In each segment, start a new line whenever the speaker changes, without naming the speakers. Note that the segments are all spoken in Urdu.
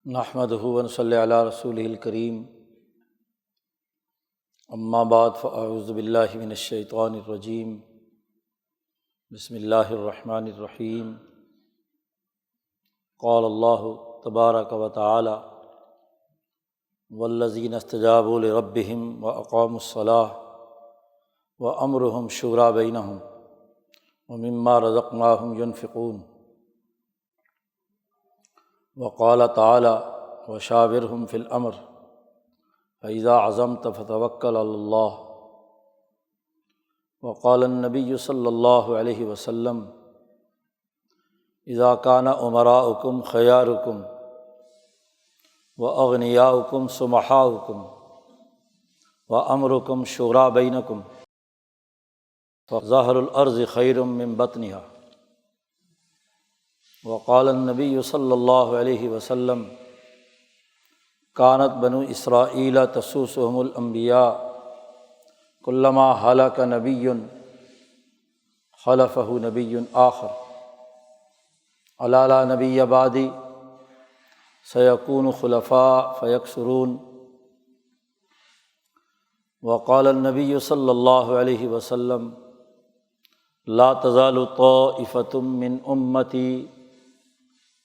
نحمدہ ونصلی علی رسولہ الکریم، اما بعد فاعوذ باللہ من الشیطان الرجیم، بسم اللہ الرحمن الرحیم۔ قال اللہ تبارک و تعالی: والذین استجابوا لربہم واقاموا الصلاۃ وامرہم شوریٰ بینہم ومما رزقناہم ینفقون۔ وقال تعالی: وشاورہم فی الامر فاذا عزمت فتوکل علی اللہ۔ وقال النبی صلی اللہ علیہ وسلم: اذا کان امراؤکم خیارکم واغنیاؤکم سمحاؤکم وامرکم شوریٰ بینکم فظاہر الارض خیر من بطنہا۔ وقال النبی صلی اللہ علیہ وسلم: کانت بنو اسرائیل تسوسهم الانبیاء کلما ہلک نبی خلفہ نبی آخر الا لا نبی بعدی سیکون خلفاء فیکثرون۔ وقال النبی صلی اللہ علیہ وسلم: لا تزال طائفۃ من امتی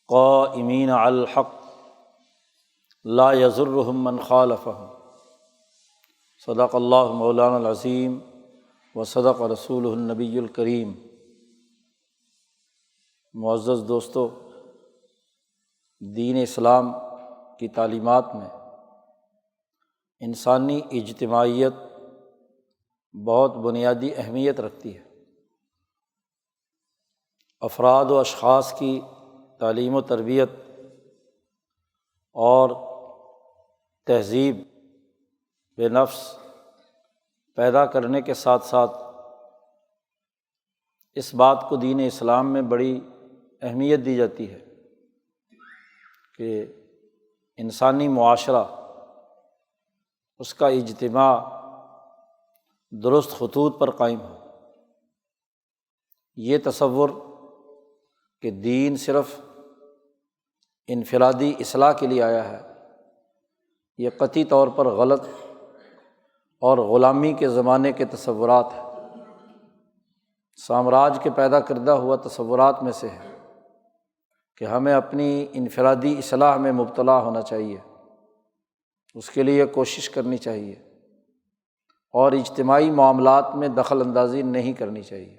قائمین علی الحق لا یضرهم من خالفهم۔ صدق اللہ مولانا العظیم وصدق رسولہ النبی الکریم۔ معزز دوستو، دین اسلام کی تعلیمات میں انسانی اجتماعیت بہت بنیادی اہمیت رکھتی ہے۔ افراد و اشخاص کی تعلیم و تربیت اور تہذیب نفس پیدا کرنے کے ساتھ ساتھ اس بات کو دین اسلام میں بڑی اہمیت دی جاتی ہے کہ انسانی معاشرہ، اس کا اجتماع درست خطوط پر قائم ہو۔ یہ تصور کہ دین صرف انفرادی اصلاح کے لیے آیا ہے، یہ قطعی طور پر غلط اور غلامی کے زمانے کے تصورات ہیں، سامراج کے پیدا کردہ ہوا تصورات میں سے ہے کہ ہمیں اپنی انفرادی اصلاح میں مبتلا ہونا چاہیے، اس کے لیے کوشش کرنی چاہیے اور اجتماعی معاملات میں دخل اندازی نہیں کرنی چاہیے۔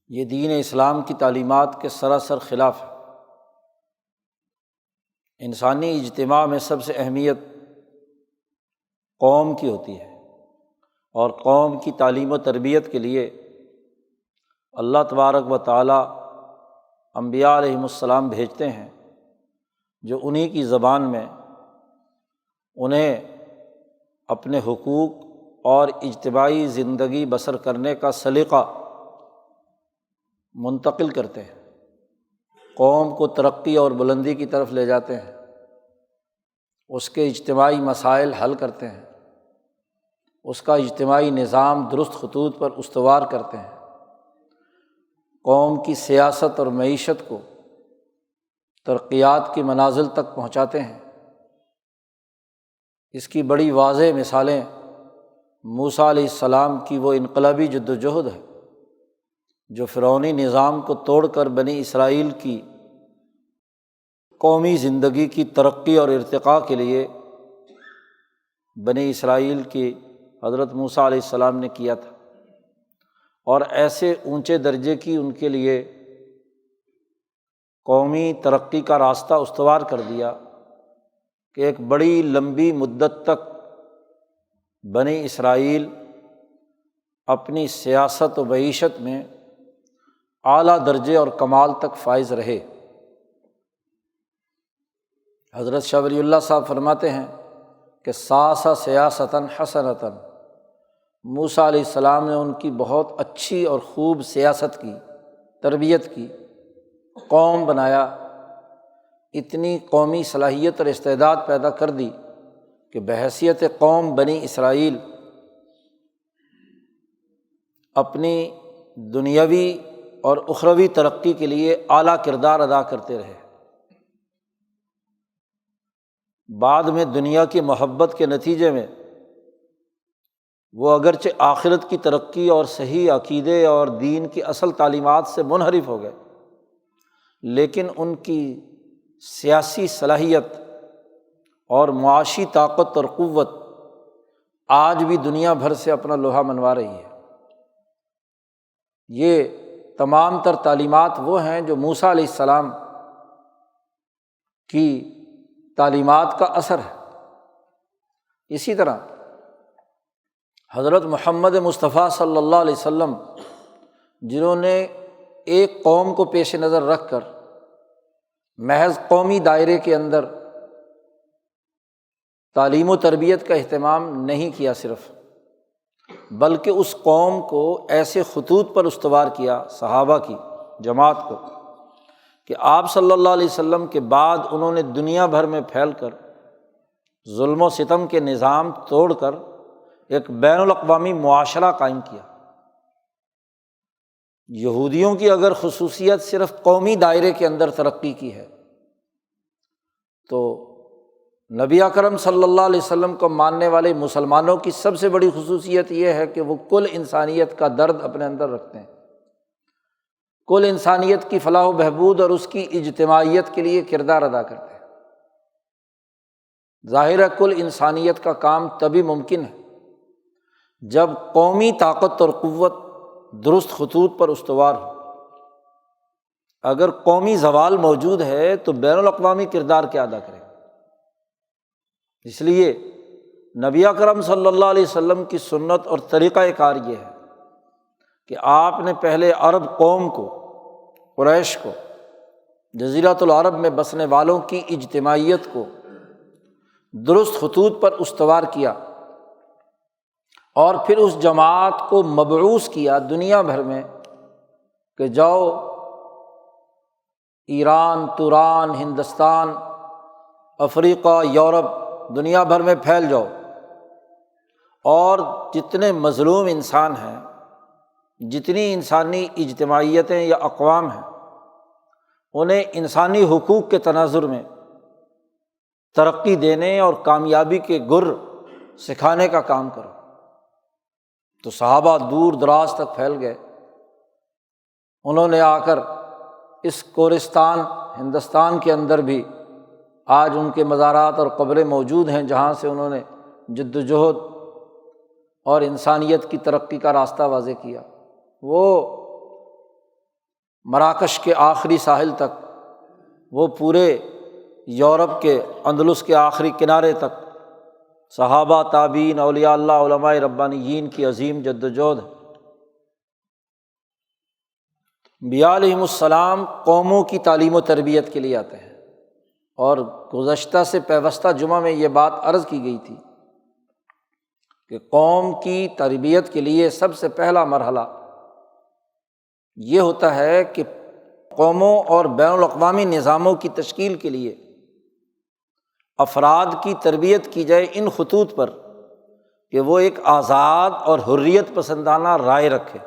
یہ دین اسلام کی تعلیمات کے سراسر خلاف ہے۔ انسانی اجتماع میں سب سے اہمیت قوم کی ہوتی ہے، اور قوم کی تعلیم و تربیت کے لیے اللہ تبارک و تعالیٰ انبیاء علیہم السلام بھیجتے ہیں، جو انہی کی زبان میں انہیں اپنے حقوق اور اجتماعی زندگی بسر کرنے کا سلیقہ منتقل کرتے ہیں، قوم کو ترقی اور بلندی کی طرف لے جاتے ہیں، اس کے اجتماعی مسائل حل کرتے ہیں، اس کا اجتماعی نظام درست خطوط پر استوار کرتے ہیں، قوم کی سیاست اور معیشت کو ترقیات کی منازل تک پہنچاتے ہیں۔ اس کی بڑی واضح مثالیں موسیٰ علیہ السلام کی وہ انقلابی جد و جہد ہے جو فرعونی نظام کو توڑ کر بنی اسرائیل کی قومی زندگی کی ترقی اور ارتقاء کے لیے بنی اسرائیل کی حضرت موسیٰ علیہ السلام نے کیا تھا، اور ایسے اونچے درجے کی ان کے لیے قومی ترقی کا راستہ استوار کر دیا کہ ایک بڑی لمبی مدت تک بنی اسرائیل اپنی سیاست و معیشت میں اعلیٰ درجے اور کمال تک فائز رہے۔ حضرت شاہ ولی اللہ صاحب فرماتے ہیں کہ ساسا سیاستاً حسنتاً، موسیٰ علیہ السلام نے ان کی بہت اچھی اور خوب سیاست کی، تربیت کی، قوم بنایا، اتنی قومی صلاحیت اور استعداد پیدا کر دی کہ بحیثیت قوم بنی اسرائیل اپنی دنیاوی اور اخروی ترقی کے لیے اعلیٰ کردار ادا کرتے رہے۔ بعد میں دنیا کی محبت کے نتیجے میں وہ اگرچہ آخرت کی ترقی اور صحیح عقیدے اور دین کی اصل تعلیمات سے منحرف ہو گئے، لیکن ان کی سیاسی صلاحیت اور معاشی طاقت اور قوت آج بھی دنیا بھر سے اپنا لوہا منوا رہی ہے۔ یہ تمام تر تعلیمات وہ ہیں جو موسیٰ علیہ السلام کی تعلیمات کا اثر ہے۔ اسی طرح حضرت محمد مصطفیٰ صلی اللہ علیہ وسلم، جنہوں نے ایک قوم کو پیش نظر رکھ کر محض قومی دائرے کے اندر تعلیم و تربیت کا اہتمام نہیں کیا صرف، بلکہ اس قوم کو ایسے خطوط پر استوار کیا، صحابہ کی جماعت کو، کہ آپ صلی اللہ علیہ وسلم کے بعد انہوں نے دنیا بھر میں پھیل کر ظلم و ستم کے نظام توڑ کر ایک بین الاقوامی معاشرہ قائم کیا۔ یہودیوں کی اگر خصوصیت صرف قومی دائرے کے اندر ترقی کی ہے، تو نبی اکرم صلی اللہ علیہ وسلم کو ماننے والے مسلمانوں کی سب سے بڑی خصوصیت یہ ہے کہ وہ کل انسانیت کا درد اپنے اندر رکھتے ہیں، کل انسانیت کی فلاح و بہبود اور اس کی اجتماعیت کے لیے کردار ادا کرتے ہیں۔ ظاہر ہے کل انسانیت کا کام تبھی ممکن ہے جب قومی طاقت اور قوت درست خطوط پر استوار ہو۔ اگر قومی زوال موجود ہے تو بین الاقوامی کردار کیا ادا کرے؟ اس لیے نبی اکرم صلی اللہ علیہ وسلم کی سنت اور طریقہ کار یہ ہے کہ آپ نے پہلے عرب قوم کو، قریش کو، جزیرۃ العرب میں بسنے والوں کی اجتماعیت کو درست خطوط پر استوار کیا، اور پھر اس جماعت کو مبعوث کیا دنیا بھر میں کہ جاؤ ایران، توران، ہندوستان، افریقہ، یورپ، دنیا بھر میں پھیل جاؤ، اور جتنے مظلوم انسان ہیں، جتنی انسانی اجتماعیتیں یا اقوام ہیں، انہیں انسانی حقوق کے تناظر میں ترقی دینے اور کامیابی کے گر سکھانے کا کام کرو۔ تو صحابہ دور دراز تک پھیل گئے، انہوں نے آ کر اس کورستان ہندوستان کے اندر بھی آج ان کے مزارات اور قبریں موجود ہیں، جہاں سے انہوں نے جد و جہد اور انسانیت کی ترقی کا راستہ واضح کیا۔ وہ مراکش کے آخری ساحل تک، وہ پورے یورپ کے اندلس کے آخری کنارے تک صحابہ، تابعین، اولیاء اللہ، علماء ربانیین کی عظیم جد و جہد ہے۔ انبیاء علیہم السلام قوموں کی تعلیم و تربیت کے لیے آتے ہیں، اور گزشتہ سے پیوستہ جمعہ میں یہ بات عرض کی گئی تھی کہ قوم کی تربیت کے لیے سب سے پہلا مرحلہ یہ ہوتا ہے کہ قوموں اور بین الاقوامی نظاموں کی تشکیل کے لیے افراد کی تربیت کی جائے ان خطوط پر کہ وہ ایک آزاد اور حریت پسندانہ رائے رکھے،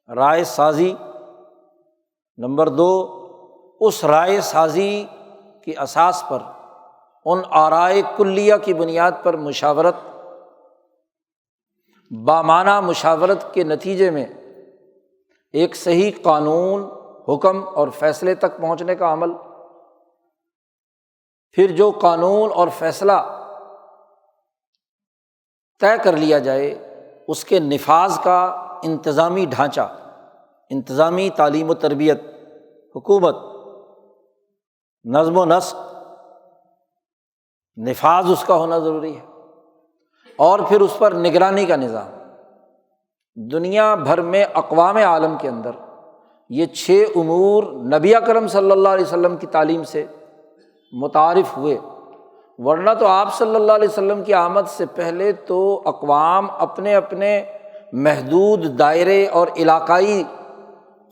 رائے سازی۔ نمبر 2، اس رائے سازی کی اساس پر، ان آرائے کلیہ کی بنیاد پر مشاورت، بامعنیٰ مشاورت کے نتیجے میں ایک صحیح قانون، حکم اور فیصلے تک پہنچنے کا عمل۔ پھر جو قانون اور فیصلہ طے کر لیا جائے اس کے نفاذ کا انتظامی ڈھانچہ، انتظامی تعلیم و تربیت، حکومت، نظم و نسق، نفاذ اس کا ہونا ضروری ہے، اور پھر اس پر نگرانی کا نظام۔ دنیا بھر میں اقوام عالم کے اندر یہ 6 امور نبی اکرم صلی اللہ علیہ وسلم کی تعلیم سے متعارف ہوئے، ورنہ تو آپ صلی اللہ علیہ وسلم کی آمد سے پہلے تو اقوام اپنے اپنے محدود دائرے اور علاقائی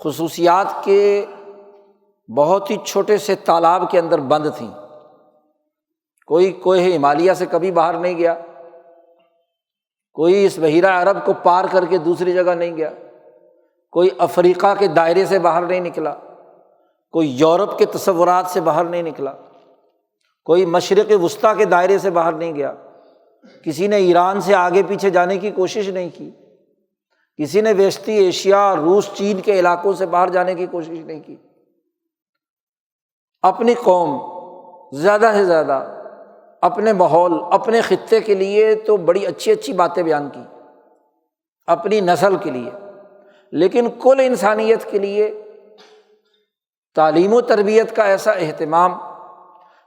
خصوصیات کے بہت ہی چھوٹے سے تالاب کے اندر بند تھیں۔ کوئی کوہ ہمالیہ سے کبھی باہر نہیں گیا، کوئی اس بحیرہ عرب کو پار کر کے دوسری جگہ نہیں گیا، کوئی افریقہ کے دائرے سے باہر نہیں نکلا، کوئی یورپ کے تصورات سے باہر نہیں نکلا۔ کوئی مشرق وسطیٰ کے دائرے سے باہر نہیں گیا، کسی نے ایران سے آگے پیچھے جانے کی کوشش نہیں کی، کسی نے وسطی ایشیا، روس، چین کے علاقوں سے باہر جانے کی کوشش نہیں کی۔ اپنی قوم زیادہ سے زیادہ، اپنے ماحول، اپنے خطے کے لیے تو بڑی اچھی اچھی باتیں بیان کی، اپنی نسل کے لیے، لیکن کل انسانیت کے لیے تعلیم و تربیت کا ایسا اہتمام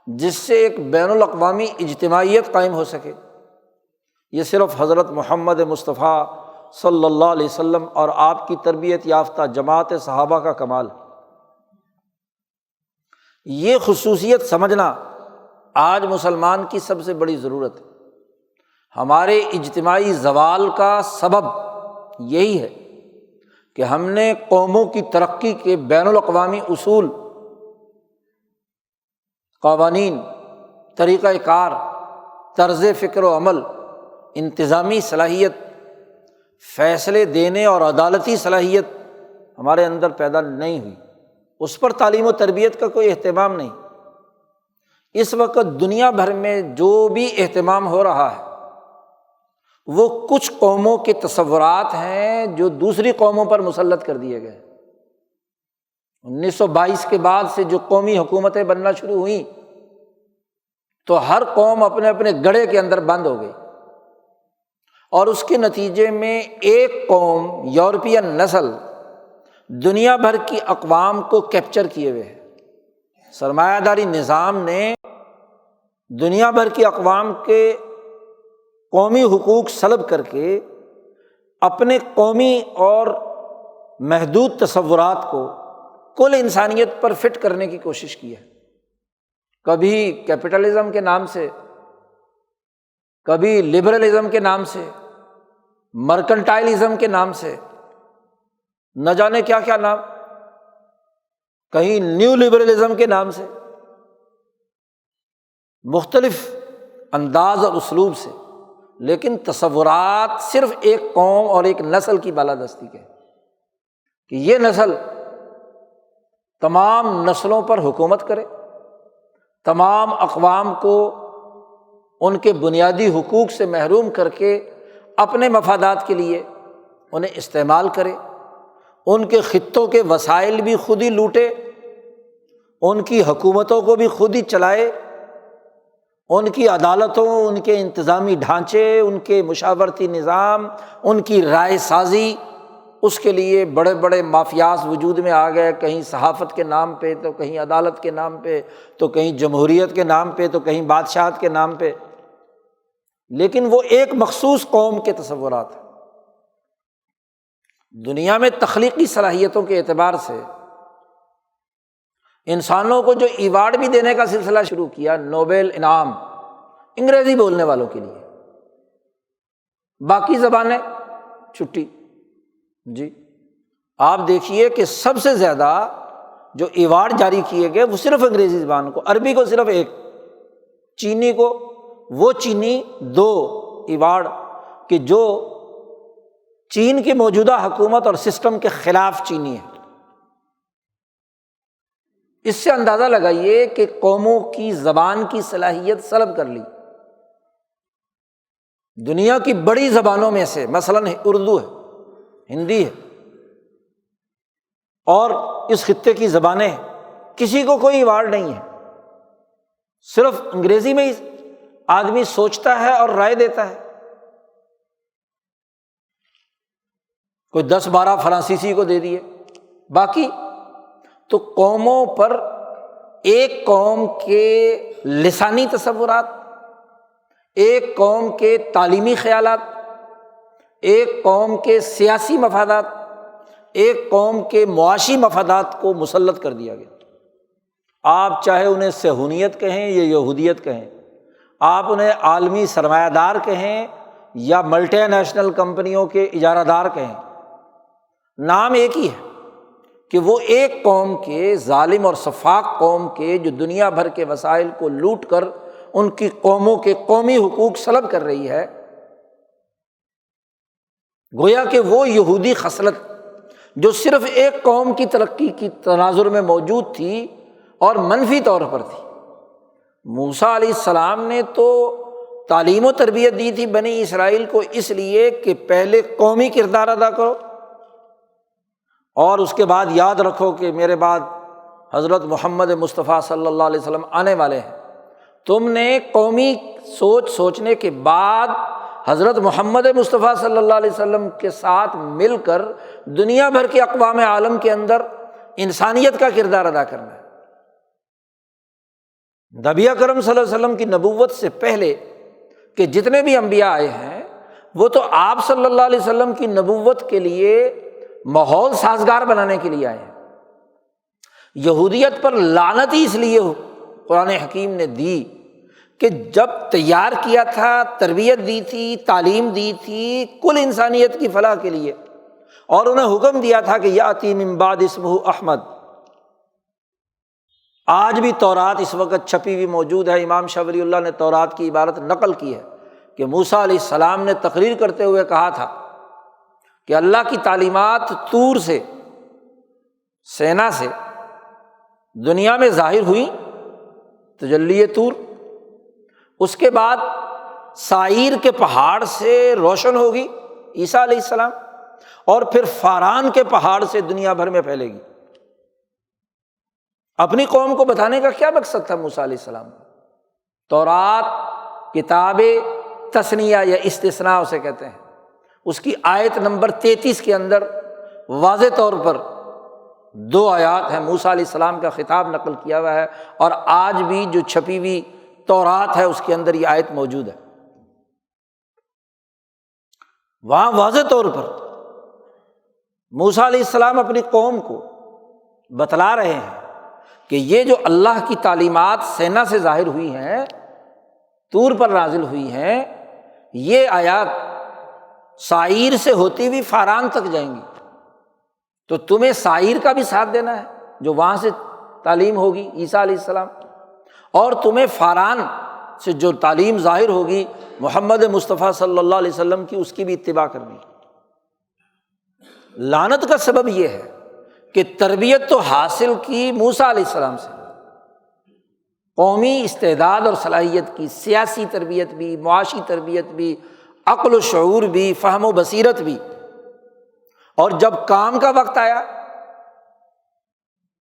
جس سے ایک بین الاقوامی اجتماعیت قائم ہو سکے، یہ صرف حضرت محمد مصطفیٰ صلی اللہ علیہ وسلم اور آپ کی تربیت یافتہ جماعت صحابہ کا کمال ہے۔ یہ خصوصیت سمجھنا آج مسلمان کی سب سے بڑی ضرورت ہے۔ ہمارے اجتماعی زوال کا سبب یہی ہے کہ ہم نے قوموں کی ترقی کے بین الاقوامی اصول، قوانین، طریقہ کار، طرز فکر و عمل، انتظامی صلاحیت، فیصلے دینے اور عدالتی صلاحیت ہمارے اندر پیدا نہیں ہوئی، اس پر تعلیم و تربیت کا کوئی اہتمام نہیں۔ اس وقت دنیا بھر میں جو بھی اہتمام ہو رہا ہے وہ کچھ قوموں کے تصورات ہیں جو دوسری قوموں پر مسلط کر دیے گئے۔ 1922 کے بعد سے جو قومی حکومتیں بننا شروع ہوئیں تو ہر قوم اپنے اپنے گڑھے کے اندر بند ہو گئی، اور اس کے نتیجے میں ایک قوم، یورپین نسل، دنیا بھر کی اقوام کو کیپچر کیے ہوئے ہے۔ سرمایہ داری نظام نے دنیا بھر کی اقوام کے قومی حقوق سلب کر کے اپنے قومی اور محدود تصورات کو کل انسانیت پر فٹ کرنے کی کوشش کی ہے۔ کبھی کیپٹلزم کے نام سے، کبھی لبرلزم کے نام سے، مرکنٹائلزم کے نام سے، نہ جانے کیا کیا نام، کہیں نیو لبرلزم کے نام سے، مختلف انداز اور اسلوب سے، لیکن تصورات صرف ایک قوم اور ایک نسل کی بالادستی کے، کہ یہ نسل تمام نسلوں پر حکومت کرے، تمام اقوام کو ان کے بنیادی حقوق سے محروم کر کے اپنے مفادات کے لیے انہیں استعمال کرے، ان کے خطوں کے وسائل بھی خود ہی لوٹے، ان کی حکومتوں کو بھی خود ہی چلائے، ان کی عدالتوں، ان کے انتظامی ڈھانچے، ان کے مشاورتی نظام، ان کی رائے سازی، اس کے لیے بڑے بڑے مافیاز وجود میں آ گئے، کہیں صحافت کے نام پہ تو کہیں عدالت کے نام پہ تو کہیں جمہوریت کے نام پہ تو کہیں بادشاہت کے نام پہ، لیکن وہ ایک مخصوص قوم کے تصورات ہیں۔ دنیا میں تخلیقی صلاحیتوں کے اعتبار سے انسانوں کو جو ایوارڈ بھی دینے کا سلسلہ شروع کیا، نوبل انعام انگریزی بولنے والوں کے لیے، باقی زبانیں چھٹی۔ جی آپ دیکھیے کہ سب سے زیادہ جو ایوارڈ جاری کیے گئے وہ صرف انگریزی زبان کو، عربی کو صرف ایک، چینی کو وہ چینی 2 ایوارڈ کہ جو چین کی موجودہ حکومت اور سسٹم کے خلاف چینی ہے۔ اس سے اندازہ لگائیے کہ قوموں کی زبان کی صلاحیت سلب کر لی۔ دنیا کی بڑی زبانوں میں سے مثلاً اردو ہے، ہندی ہے، اور اس خطے کی زبانیں ہیں، کسی کو کوئی ایوارڈ نہیں ہے، صرف انگریزی میں ہی آدمی سوچتا ہے اور رائے دیتا ہے۔ کوئی 10-12 فرانسیسی کو دے دیے، باقی تو قوموں پر ایک قوم کے لسانی تصورات، ایک قوم کے تعلیمی خیالات، ایک قوم کے سیاسی مفادات، ایک قوم کے معاشی مفادات کو مسلط کر دیا گیا۔ آپ چاہے انہیں صہیونیت کہیں یا یہودیت کہیں، آپ انہیں عالمی سرمایہ دار کہیں یا ملٹی نیشنل کمپنیوں کے اجارہ دار کہیں، نام ایک ہی ہے کہ وہ ایک قوم کے ظالم اور سفاک قوم کے جو دنیا بھر کے وسائل کو لوٹ کر ان کی قوموں کے قومی حقوق سلب کر رہی ہے۔ گویا کہ وہ یہودی خصلت جو صرف ایک قوم کی ترقی کی تناظر میں موجود تھی اور منفی طور پر تھی، موسیٰ علیہ السلام نے تو تعلیم و تربیت دی تھی بنی اسرائیل کو اس لیے کہ پہلے قومی کردار ادا کرو اور اس کے بعد یاد رکھو کہ میرے بعد حضرت محمد مصطفیٰ صلی اللہ علیہ وسلم آنے والے ہیں۔ تم نے قومی سوچنے کے بعد حضرت محمد مصطفیٰ صلی اللہ علیہ وسلم کے ساتھ مل کر دنیا بھر کے اقوام عالم کے اندر انسانیت کا کردار ادا کرنا ہے۔ نبی اکرم صلی اللہ علیہ وسلم کی نبوت سے پہلے کہ جتنے بھی انبیاء آئے ہیں وہ تو آپ صلی اللہ علیہ وسلم کی نبوت کے لیے ماحول سازگار بنانے کے لیے آئے ہیں۔ یہودیت پر لعنت ہی اس لیے قرآن حکیم نے دی کہ جب تیار کیا تھا، تربیت دی تھی، تعلیم دی تھی کل انسانیت کی فلاح کے لیے، اور انہیں حکم دیا تھا کہ یاتی من بعد اسمہ احمد۔ آج بھی تورات اس وقت چھپی ہوئی موجود ہے۔ امام شاہ ولی اللہ نے تورات کی عبارت نقل کی ہے کہ موسیٰ علیہ السلام نے تقریر کرتے ہوئے کہا تھا کہ اللہ کی تعلیمات طور سے، سینا سے دنیا میں ظاہر ہوئی، تجلی طور، اس کے بعد سائیر کے پہاڑ سے روشن ہوگی عیسیٰ علیہ السلام، اور پھر فاران کے پہاڑ سے دنیا بھر میں پھیلے گی۔ اپنی قوم کو بتانے کا کیا مقصد تھا موسیٰ علیہ السلام کا؟ تورات کتاب تثنیہ یا استثناء اسے کہتے ہیں، اس کی آیت نمبر 33 کے اندر واضح طور پر 2 آیات ہیں، موسیٰ علیہ السلام کا خطاب نقل کیا ہوا ہے، اور آج بھی جو چھپی ہوئی تورات ہے اس کے اندر یہ آیت موجود ہے۔ وہاں واضح طور پر موسیٰ علیہ السلام اپنی قوم کو بتلا رہے ہیں کہ یہ جو اللہ کی تعلیمات سینا سے ظاہر ہوئی ہیں، طور پر نازل ہوئی ہیں، یہ آیات سائیر سے ہوتی ہوئی فاران تک جائیں گی، تو تمہیں سائیر کا بھی ساتھ دینا ہے جو وہاں سے تعلیم ہوگی عیسیٰ علیہ السلام، اور تمہیں فاران سے جو تعلیم ظاہر ہوگی محمد مصطفیٰ صلی اللہ علیہ وسلم کی، اس کی بھی اتباع کرنی۔ لعنت کا سبب یہ ہے کہ تربیت تو حاصل کی موسیٰ علیہ السلام سے، قومی استعداد اور صلاحیت کی، سیاسی تربیت بھی، معاشی تربیت بھی، عقل و شعور بھی، فہم و بصیرت بھی، اور جب کام کا وقت آیا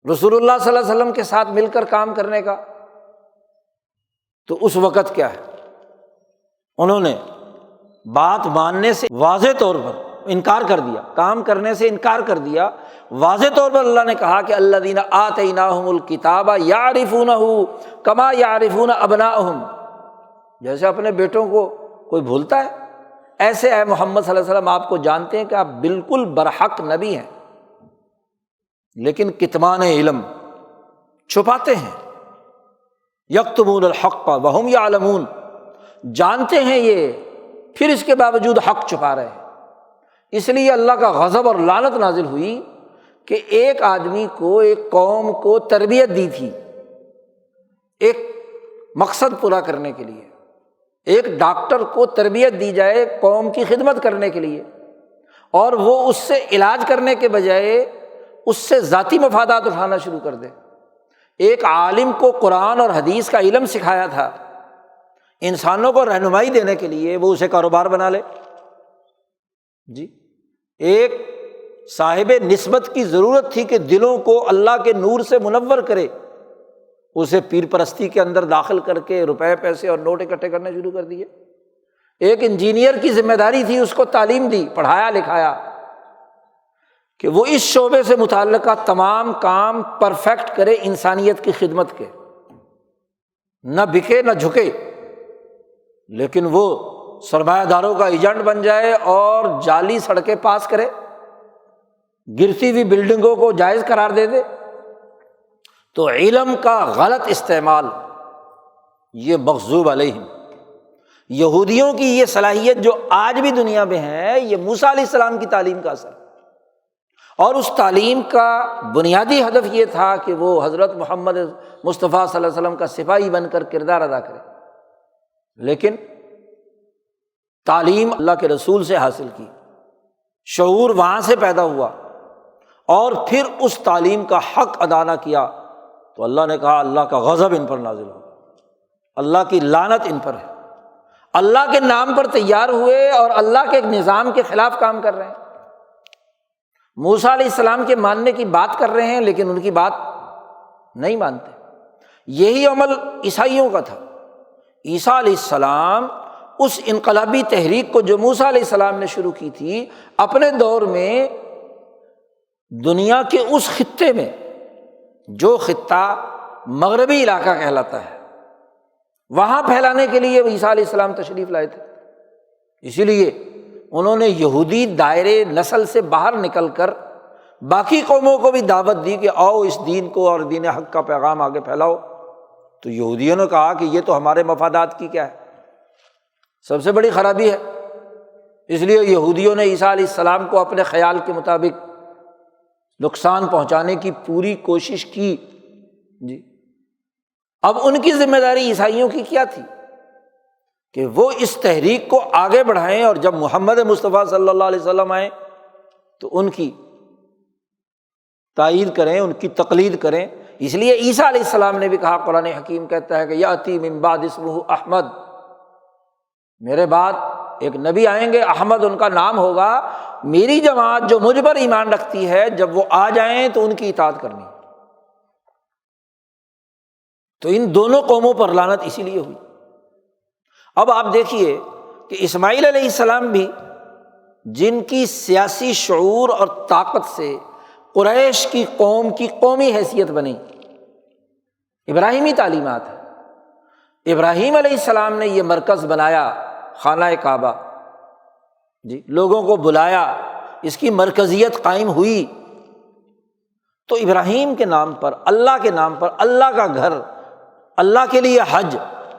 رسول اللہ صلی اللہ علیہ وسلم کے ساتھ مل کر کام کرنے کا، تو اس وقت کیا ہے، انہوں نے بات ماننے سے واضح طور پر انکار کر دیا، کام کرنے سے انکار کر دیا۔ واضح طور پر اللہ نے کہا کہ الذین آتیناہم الکتاب یعرفونہ کما یعرفون ابناءہم، جیسے اپنے بیٹوں کو کوئی بھولتا ہے، ایسے اے محمد صلی اللہ علیہ وسلم آپ کو جانتے ہیں کہ آپ بالکل برحق نبی ہیں، لیکن کتمان علم، چھپاتے ہیں، یکتمون الحق وہم یعلمون، جانتے ہیں یہ، پھر اس کے باوجود حق چھپا رہے ہیں۔ اس لیے اللہ کا غضب اور لعنت نازل ہوئی کہ ایک آدمی کو، ایک قوم کو تربیت دی تھی ایک مقصد پورا کرنے کے لیے، ایک ڈاکٹر کو تربیت دی جائے قوم کی خدمت کرنے کے لیے، اور وہ اس سے علاج کرنے کے بجائے اس سے ذاتی مفادات اٹھانا شروع کر دے۔ ایک عالم کو قرآن اور حدیث کا علم سکھایا تھا انسانوں کو رہنمائی دینے کے لیے، وہ اسے کاروبار بنا لے۔ جی، ایک صاحب نسبت کی ضرورت تھی کہ دلوں کو اللہ کے نور سے منور کرے، اسے پیر پرستی کے اندر داخل کر کے روپے پیسے اور نوٹ اکٹھے کرنے شروع کر دیے۔ ایک انجینئر کی ذمہ داری تھی، اس کو تعلیم دی، پڑھایا لکھایا کہ وہ اس شعبے سے متعلقہ تمام کام پرفیکٹ کرے انسانیت کی خدمت کے، نہ بکے نہ جھکے، لیکن وہ سرمایہ داروں کا ایجنٹ بن جائے اور جعلی سڑکیں پاس کرے، گرتی ہوئی بلڈنگوں کو جائز قرار دے دے۔ تو علم کا غلط استعمال یہ مغضوب علیہم، یہودیوں کی یہ صلاحیت جو آج بھی دنیا میں ہے، یہ موسیٰ علیہ السلام کی تعلیم کا اثر، اور اس تعلیم کا بنیادی ہدف یہ تھا کہ وہ حضرت محمد مصطفیٰ صلی اللہ علیہ وسلم کا سپاہی بن کر کردار ادا کرے، لیکن تعلیم اللہ کے رسول سے حاصل کی، شعور وہاں سے پیدا ہوا، اور پھر اس تعلیم کا حق ادا نہ کیا تو اللہ نے کہا اللہ کا غضب ان پر نازل ہو۔ اللہ کی لعنت ان پر ہے، اللہ کے نام پر تیار ہوئے اور اللہ کے نظام کے خلاف کام کر رہے ہیں۔ موسیٰ علیہ السلام کے ماننے کی بات کر رہے ہیں لیکن ان کی بات نہیں مانتے۔ یہی عمل عیسائیوں کا تھا۔ عیسیٰ علیہ السلام اس انقلابی تحریک کو جو موسیٰ علیہ السلام نے شروع کی تھی، اپنے دور میں دنیا کے اس خطے میں، جو خطہ مغربی علاقہ کہلاتا ہے، وہاں پھیلانے کے لیے عیسیٰ علیہ السلام تشریف لائے تھے۔ اسی لیے انہوں نے یہودی دائرے نسل سے باہر نکل کر باقی قوموں کو بھی دعوت دی کہ آؤ اس دین کو اور دین حق کا پیغام آگے پھیلاؤ۔ تو یہودیوں نے کہا کہ یہ تو ہمارے مفادات کی کیا ہے، سب سے بڑی خرابی ہے۔ اس لیے یہودیوں نے عیسیٰ علیہ السلام کو اپنے خیال کے مطابق نقصان پہنچانے کی پوری کوشش کی جی۔ اب ان کی ذمہ داری عیسائیوں کی کیا تھی کہ وہ اس تحریک کو آگے بڑھائیں، اور جب محمد مصطفیٰ صلی اللہ علیہ وسلم آئے تو ان کی تائید کریں، ان کی تقلید کریں۔ اس لیے عیسیٰ علیہ السلام نے بھی کہا، قرآن حکیم کہتا ہے کہ یأتی من بعد اسمہ احمد، میرے بعد ایک نبی آئیں گے، احمد ان کا نام ہوگا۔ میری جماعت جو مجھ پر ایمان رکھتی ہے، جب وہ آ جائیں تو ان کی اطاعت کرنی۔ تو ان دونوں قوموں پر لعنت اسی لیے ہوئی۔ اب آپ دیکھیے کہ اسماعیل علیہ السلام بھی، جن کی سیاسی شعور اور طاقت سے قریش کی قوم کی قومی حیثیت بنی، ابراہیمی تعلیمات ہے۔ ابراہیم علیہ السلام نے یہ مرکز بنایا، خانہ کعبہ جی، لوگوں کو بلایا، اس کی مرکزیت قائم ہوئی۔ تو ابراہیم کے نام پر، اللہ کے نام پر، اللہ کا گھر، اللہ کے لیے حج،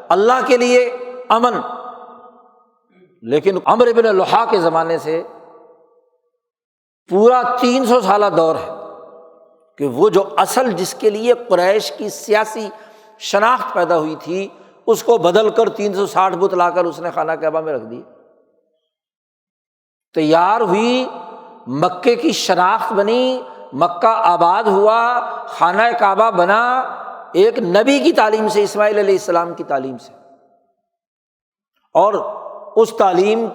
اللہ کے لیے امن۔ لیکن عمرو بن لحیٰ کے زمانے سے پورا 300 سالہ دور ہے کہ وہ جو اصل جس کے لیے قریش کی سیاسی شناخت پیدا ہوئی تھی، اس کو بدل کر 360 بت لا کر اس نے خانہ کعبہ میں رکھ دی۔ تیار ہوئی، مکے کی شناخت بنی، مکہ آباد ہوا، خانہ کعبہ بنا، ایک نبی کی تعلیم سے، اسماعیل علیہ السلام کی تعلیم سے، اور اس تعلیم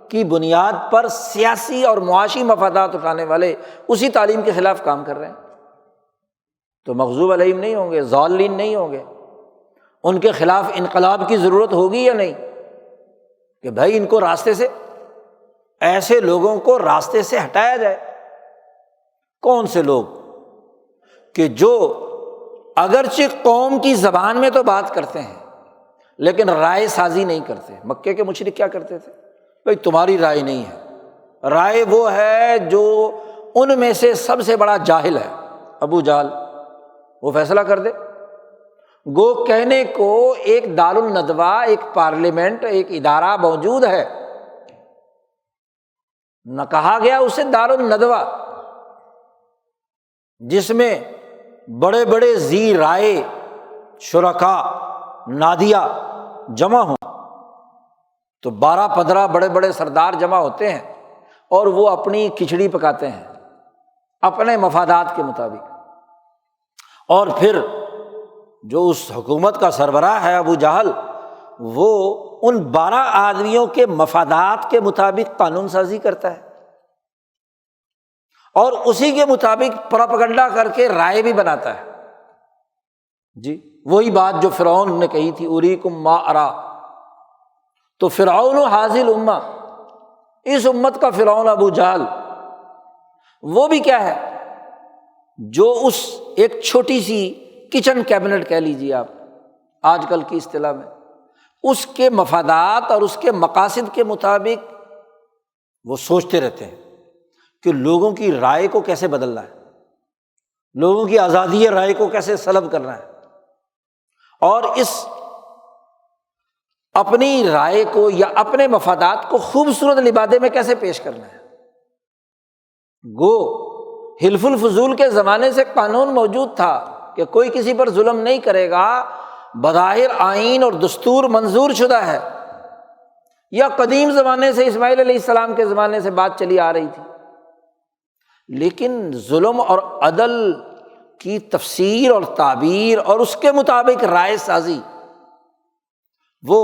کی بنیاد پر سیاسی اور معاشی مفادات اٹھانے والے اسی تعلیم کے خلاف کام کر رہے ہیں۔ تو مغضوب علیہم نہیں ہوں گے، ضالین نہیں ہوں گے، ان کے خلاف انقلاب کی ضرورت ہوگی یا نہیں کہ بھائی ان کو راستے سے، ایسے لوگوں کو راستے سے ہٹایا جائے۔ کون سے لوگ کہ جو اگرچہ قوم کی زبان میں تو بات کرتے ہیں لیکن رائے سازی نہیں کرتے۔ مکے کے مشرک کیا کرتے تھے؟ بھائی تمہاری رائے نہیں ہے، رائے وہ ہے جو ان میں سے سب سے بڑا جاہل ہے، ابو جہل، وہ فیصلہ کر دے۔ گو کہنے کو ایک دارالندوہ، ایک پارلیمنٹ، ایک ادارہ موجود ہے، نہ کہا گیا اسے دارالندوہ، جس میں بڑے بڑے ذی رائے شرکا نادیہ جمع ہوں، تو 12-15 بڑے بڑے سردار جمع ہوتے ہیں اور وہ اپنی کھچڑی پکاتے ہیں اپنے مفادات کے مطابق۔ اور پھر جو اس حکومت کا سربراہ ہے ابو جہل، وہ ان 12 آدمیوں کے مفادات کے مطابق قانون سازی کرتا ہے اور اسی کے مطابق پروپیگنڈا کر کے رائے بھی بناتا ہے جی۔ وہی بات جو فرعون نے کہی تھی، اریکم ما ارا، تو فرعون حاضل امہ، اس امت کا فرعون ابو جہل، وہ بھی کیا ہے، جو اس ایک چھوٹی سی کچن کیبنٹ کہہ لیجیے آپ آج کل کی اصطلاح میں، اس کے مفادات اور اس کے مقاصد کے مطابق وہ سوچتے رہتے ہیں کہ لوگوں کی رائے کو کیسے بدلنا ہے، لوگوں کی آزادی رائے کو کیسے سلب کرنا ہے، اور اس اپنی رائے کو یا اپنے مفادات کو خوبصورت لبادے میں کیسے پیش کرنا ہے۔ گو حلف الفضول کے زمانے سے قانون موجود تھا کہ کوئی کسی پر ظلم نہیں کرے گا، بظاہر آئین اور دستور منظور شدہ ہے، یا قدیم زمانے سے اسماعیل علیہ السلام کے زمانے سے بات چلی آ رہی تھی، لیکن ظلم اور عدل کی تفسیر اور تعبیر اور اس کے مطابق رائے سازی وہ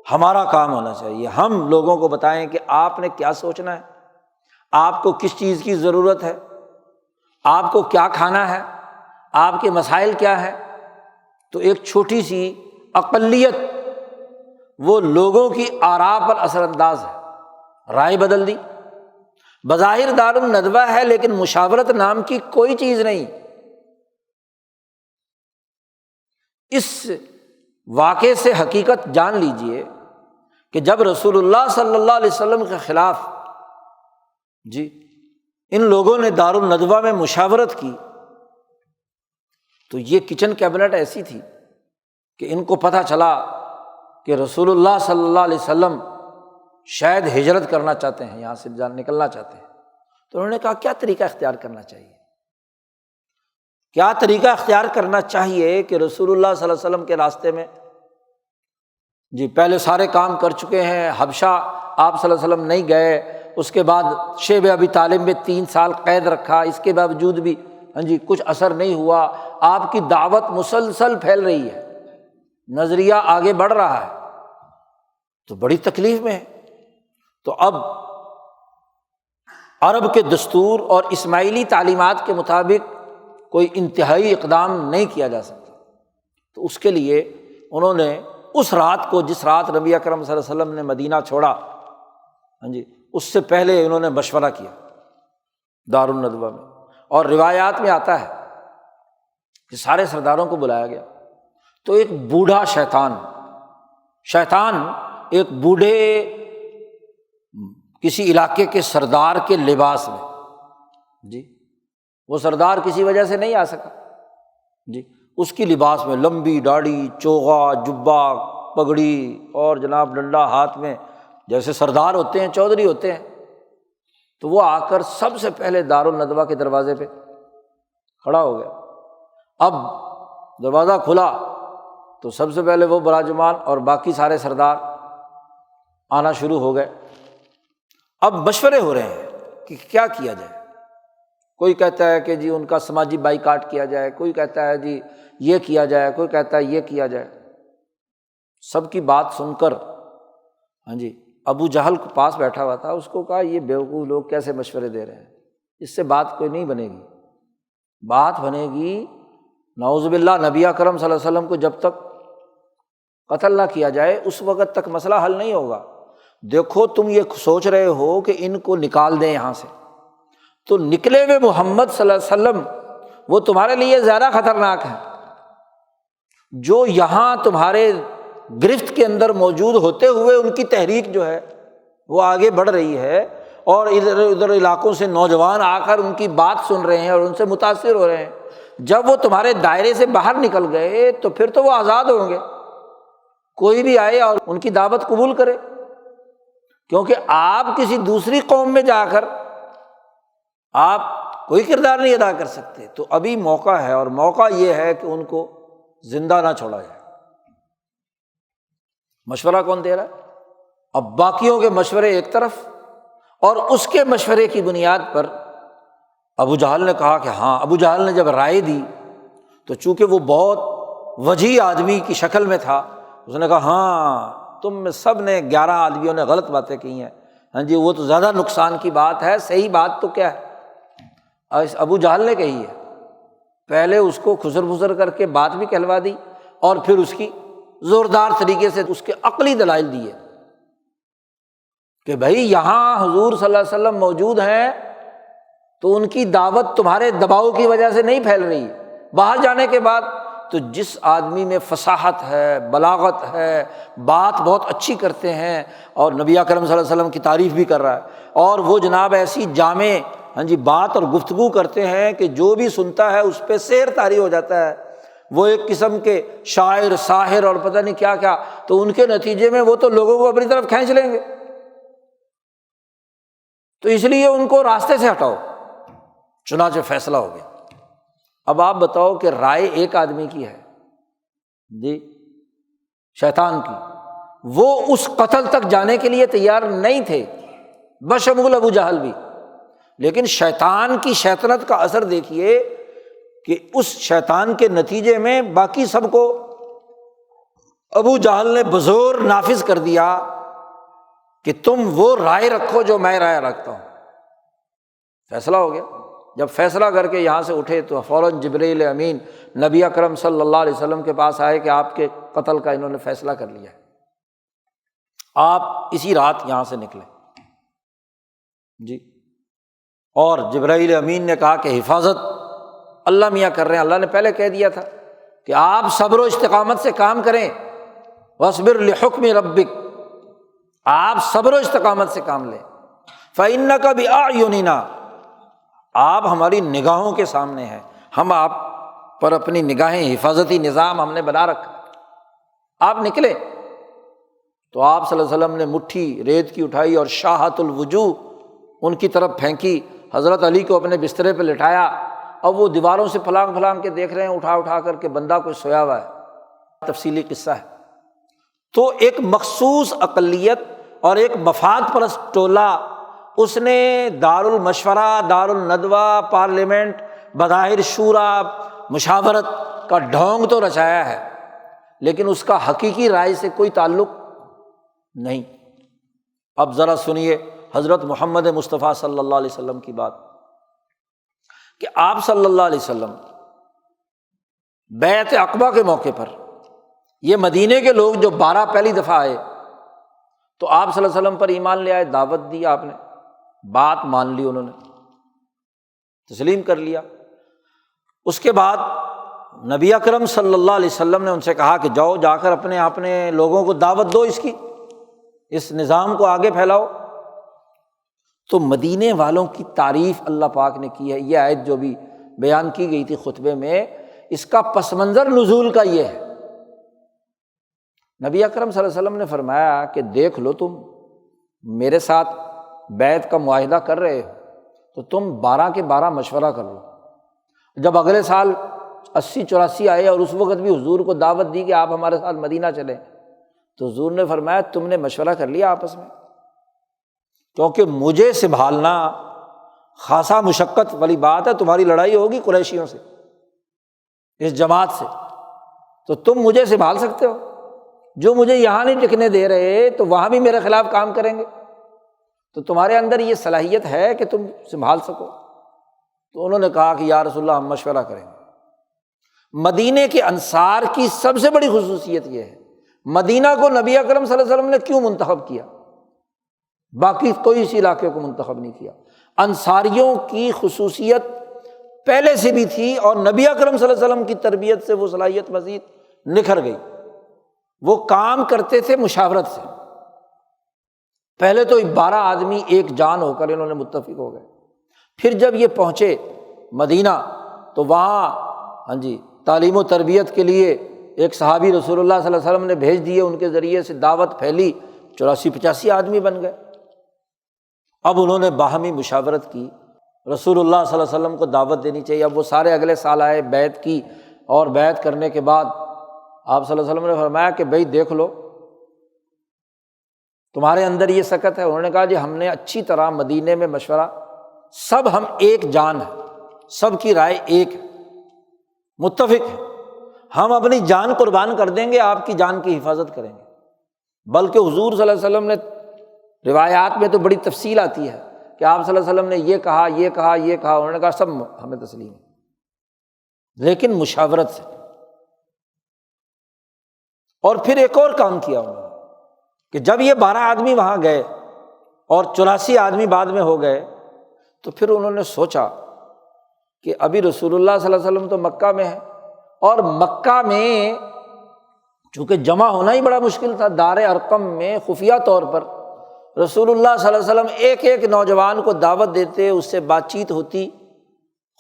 ہمارا کام ہونا چاہیے، ہم لوگوں کو بتائیں کہ آپ نے کیا سوچنا ہے، آپ کو کس چیز کی ضرورت ہے، آپ کو کیا کھانا ہے، آپ کے مسائل کیا ہیں۔ تو ایک چھوٹی سی اقلیت وہ لوگوں کی آراء پر اثر انداز ہے، رائے بدل دی۔ بظاہر دار الندوہ ہے لیکن مشاورت نام کی کوئی چیز نہیں۔ اس واقعے سے حقیقت جان لیجئے کہ جب رسول اللہ صلی اللہ علیہ وسلم کے خلاف ان لوگوں نے دار الندوہ میں مشاورت کی تو یہ کچن کیبنٹ ایسی تھی کہ ان کو پتہ چلا کہ رسول اللہ صلی اللہ علیہ وسلم شاید ہجرت کرنا چاہتے ہیں، یہاں سے نکلنا چاہتے ہیں۔ تو انہوں نے کہا کیا طریقہ اختیار کرنا چاہیے، کیا طریقہ اختیار کرنا چاہیے کہ رسول اللہ صلی اللہ علیہ وسلم کے راستے میں پہلے سارے کام کر چکے ہیں، حبشہ آپ صلی اللہ علیہ وسلم نہیں گئے، اس کے بعد شیب ابی طالب میں 3 سال قید رکھا، اس کے باوجود بھی کچھ اثر نہیں ہوا، آپ کی دعوت مسلسل پھیل رہی ہے، نظریہ آگے بڑھ رہا ہے، تو بڑی تکلیف میں ہے۔ تو اب عرب کے دستور اور اسماعیلی تعلیمات کے مطابق کوئی انتہائی اقدام نہیں کیا جا سکتا، تو اس کے لیے انہوں نے اس رات کو، جس رات نبی اکرم صلی اللہ علیہ وسلم نے مدینہ چھوڑا، اس سے پہلے انہوں نے مشورہ کیا دار الندوہ میں، اور روایات میں آتا ہے کہ سارے سرداروں کو بلایا گیا تو ایک بوڑھا شیطان ایک بوڑھے کسی علاقے کے سردار کے لباس میں، وہ سردار کسی وجہ سے نہیں آ سکا، اس کی لباس میں لمبی داڑھی، چوغا، جبہ، پگڑی اور جناب ڈنڈا ہاتھ میں، جیسے سردار ہوتے ہیں، چودھری ہوتے ہیں۔ تو وہ آ کر سب سے پہلے دار الندوہ کے دروازے پہ کھڑا ہو گیا۔ اب دروازہ کھلا تو سب سے پہلے وہ براجمان اور باقی سارے سردار آنا شروع ہو گئے۔ اب مشورے ہو رہے ہیں کہ کیا کیا جائے، کوئی کہتا ہے کہ ان کا سماجی بائیکاٹ کیا جائے، کوئی کہتا ہے یہ کیا جائے، کوئی کہتا ہے یہ کیا جائے۔ سب کی بات سن کر ابو جہل کے پاس بیٹھا ہوا تھا، اس کو کہا یہ بیوقوف لوگ کیسے مشورے دے رہے ہیں، اس سے بات کوئی نہیں بنے گی، بات بنے گی نعوذ باللہ نبی اکرم صلی اللہ علیہ وسلم کو جب تک قتل نہ کیا جائے اس وقت تک مسئلہ حل نہیں ہوگا۔ دیکھو تم یہ سوچ رہے ہو کہ ان کو نکال دیں یہاں سے، تو نکلے ہوئے محمد صلی اللہ علیہ وسلم وہ تمہارے لیے زیادہ خطرناک ہیں، جو یہاں تمہارے گرفت کے اندر موجود ہوتے ہوئے ان کی تحریک جو ہے وہ آگے بڑھ رہی ہے، اور ادھر علاقوں سے نوجوان آ کر ان کی بات سن رہے ہیں اور ان سے متاثر ہو رہے ہیں۔ جب وہ تمہارے دائرے سے باہر نکل گئے تو پھر تو وہ آزاد ہوں گے، کوئی بھی آئے اور ان کی دعوت قبول کرے، کیونکہ آپ کسی دوسری قوم میں جا کر آپ کوئی کردار نہیں ادا کر سکتے۔ تو ابھی موقع ہے، اور موقع یہ ہے کہ ان کو زندہ نہ چھوڑا جائے۔ مشورہ کون دے رہا ہے؟ اب باقیوں کے مشورے ایک طرف، اور اس کے مشورے کی بنیاد پر ابو جہل نے کہا کہ ہاں۔ ابو جہل نے جب رائے دی تو چونکہ وہ بہت وجیح آدمی کی شکل میں تھا، اس نے کہا ہاں تم میں سب نے 11 آدمیوں نے غلط باتیں کی ہیں، وہ تو زیادہ نقصان کی بات ہے، صحیح بات تو کیا ہے؟ ابو جہل نے کہی ہے، پہلے اس کو خسر بسر کر کے بات بھی کہلوا دی، اور پھر اس کی زوردار طریقے سے اس کے عقلی دلائل دیے کہ بھائی یہاں حضور صلی اللہ علیہ وسلم موجود ہیں تو ان کی دعوت تمہارے دباؤ کی وجہ سے نہیں پھیل رہی، باہر جانے کے بعد تو جس آدمی میں فصاحت ہے، بلاغت ہے، بات بہت اچھی کرتے ہیں، اور نبی اکرم صلی اللہ علیہ وسلم کی تعریف بھی کر رہا ہے، اور وہ جناب ایسی جامع بات اور گفتگو کرتے ہیں کہ جو بھی سنتا ہے اس پہ سحر طاری ہو جاتا ہے، وہ ایک قسم کے شاعر، ساحر اور پتہ نہیں کیا کیا، تو ان کے نتیجے میں وہ تو لوگوں کو اپنی طرف کھینچ لیں گے، تو اس لیے ان کو راستے سے ہٹاؤ۔ چنانچہ فیصلہ ہو گیا۔ اب آپ بتاؤ کہ رائے ایک آدمی کی ہے شیطان کی، وہ اس قتل تک جانے کے لیے تیار نہیں تھے، بشمول ابو جہل بھی، لیکن شیطان کی شیطنت کا اثر دیکھیے کہ اس شیطان کے نتیجے میں باقی سب کو ابو جہل نے بزور نافذ کر دیا کہ تم وہ رائے رکھو جو میں رائے رکھتا ہوں۔ فیصلہ ہو گیا۔ جب فیصلہ کر کے یہاں سے اٹھے تو فوراً جبرائیل امین نبی اکرم صلی اللہ علیہ وسلم کے پاس آئے کہ آپ کے قتل کا انہوں نے فیصلہ کر لیا ہے، آپ اسی رات یہاں سے نکلیں جی۔ اور جبرائیل امین نے کہا کہ حفاظت اللہ میاں کر رہے ہیں، اللہ نے پہلے کہہ دیا تھا کہ آپ صبر و استقامت سے کام کریں، واصبر لحکم ربک، آپ صبر و استقامت سے کام لیں، فإنک بأعیننا، آپ ہماری نگاہوں کے سامنے ہیں، ہم آپ پر اپنی نگاہیں، حفاظتی نظام ہم نے بنا رکھا، آپ نکلے۔ تو آپ صلی اللہ علیہ وسلم نے مٹھی ریت کی اٹھائی اور شاہت الوجوہ ان کی طرف پھینکی، حضرت علی کو اپنے بسترے پہ لٹایا، اب وہ دیواروں سے پھلانگ پھلانگ کے دیکھ رہے ہیں اٹھا اٹھا کر کے بندہ کوئی سویا ہوا ہے، تفصیلی قصہ ہے۔ تو ایک مخصوص اقلیت اور ایک مفاد پرست ٹولہ، اس نے دار المشورہ، دار الندوہ، پارلیمنٹ، بظاہر شورا، مشاورت کا ڈھونگ تو رچایا ہے، لیکن اس کا حقیقی رائے سے کوئی تعلق نہیں۔ اب ذرا سنیے حضرت محمد مصطفیٰ صلی اللہ علیہ وسلم کی بات کہ آپ صلی اللہ علیہ وسلم بیعت عقبہ کے موقع پر، یہ مدینے کے لوگ جو 12 پہلی دفعہ آئے تو آپ صلی اللہ علیہ وسلم پر ایمان لے آئے، دعوت دی آپ نے، بات مان لی، انہوں نے تسلیم کر لیا۔ اس کے بعد نبی اکرم صلی اللہ علیہ وسلم نے ان سے کہا کہ جاؤ جا کر اپنے لوگوں کو دعوت دو، اس نظام کو آگے پھیلاؤ۔ تو مدینے والوں کی تعریف اللہ پاک نے کی ہے۔ یہ آیت جو بھی بیان کی گئی تھی خطبے میں، اس کا پس منظر نزول کا یہ ہے، نبی اکرم صلی اللہ علیہ وسلم نے فرمایا کہ دیکھ لو، تم میرے ساتھ بیعت کا معاہدہ کر رہے ہو تو تم 12 کے 12 مشورہ کر لو۔ جب اگلے سال 80-84 آئے اور اس وقت بھی حضور کو دعوت دی کہ آپ ہمارے ساتھ مدینہ چلیں، تو حضور نے فرمایا تم نے مشورہ کر لیا آپس میں، کیونکہ مجھے سنبھالنا خاصا مشقت والی بات ہے، تمہاری لڑائی ہوگی قریشیوں سے، اس جماعت سے، تو تم مجھے سنبھال سکتے ہو، جو مجھے یہاں نہیں ٹکنے دے رہے تو وہاں بھی میرے خلاف کام کریں گے، تو تمہارے اندر یہ صلاحیت ہے کہ تم سنبھال سکو۔ تو انہوں نے کہا کہ یا رسول اللہ ہم مشورہ کریں گے۔ مدینے کے انصار کی سب سے بڑی خصوصیت یہ ہے، مدینہ کو نبی اکرم صلی اللہ علیہ وسلم نے کیوں منتخب کیا، باقی کوئی اس علاقے کو منتخب نہیں کیا۔ انصاریوں کی خصوصیت پہلے سے بھی تھی اور نبی اکرم صلی اللہ علیہ وسلم کی تربیت سے وہ صلاحیت مزید نکھر گئی۔ وہ کام کرتے تھے مشاورت سے، پہلے تو 12 آدمی ایک جان ہو کر انہوں نے متفق ہو گئے، پھر جب یہ پہنچے مدینہ تو وہاں تعلیم و تربیت کے لیے ایک صحابی رسول اللہ صلی اللہ علیہ وسلم نے بھیج دیے، ان کے ذریعے سے دعوت پھیلی، 84-85 آدمی بن گئے۔ اب انہوں نے باہمی مشاورت کی، رسول اللہ صلی اللہ علیہ وسلم کو دعوت دینی چاہیے۔ اب وہ سارے اگلے سال آئے، بیعت کی، اور بیعت کرنے کے بعد آپ صلی اللہ علیہ وسلم نے فرمایا کہ بھائی دیکھ لو تمہارے اندر یہ سکت ہے۔ انہوں نے کہا جی ہم نے اچھی طرح مدینے میں مشورہ، سب ہم ایک جان ہیں، سب کی رائے ایک ہے، متفق ہے، ہم اپنی جان قربان کر دیں گے، آپ کی جان کی حفاظت کریں گے۔ بلکہ حضور صلی اللہ علیہ وسلم نے روایات میں تو بڑی تفصیل آتی ہے کہ آپ صلی اللہ علیہ وسلم نے یہ کہا، یہ کہا، یہ کہا، انہوں نے کہا سب ہمیں تسلیم ہے، لیکن مشاورت سے۔ اور پھر ایک اور کام کیا انہوں نے کہ جب یہ 12 آدمی وہاں گئے اور 84 آدمی بعد میں ہو گئے، تو پھر انہوں نے سوچا کہ ابھی رسول اللہ صلی اللہ علیہ وسلم تو مکہ میں ہے، اور مکہ میں چونکہ جمع ہونا ہی بڑا مشکل تھا، دار ارقم میں خفیہ طور پر رسول اللہ صلی اللہ علیہ وسلم ایک ایک نوجوان کو دعوت دیتے، اس سے بات چیت ہوتی۔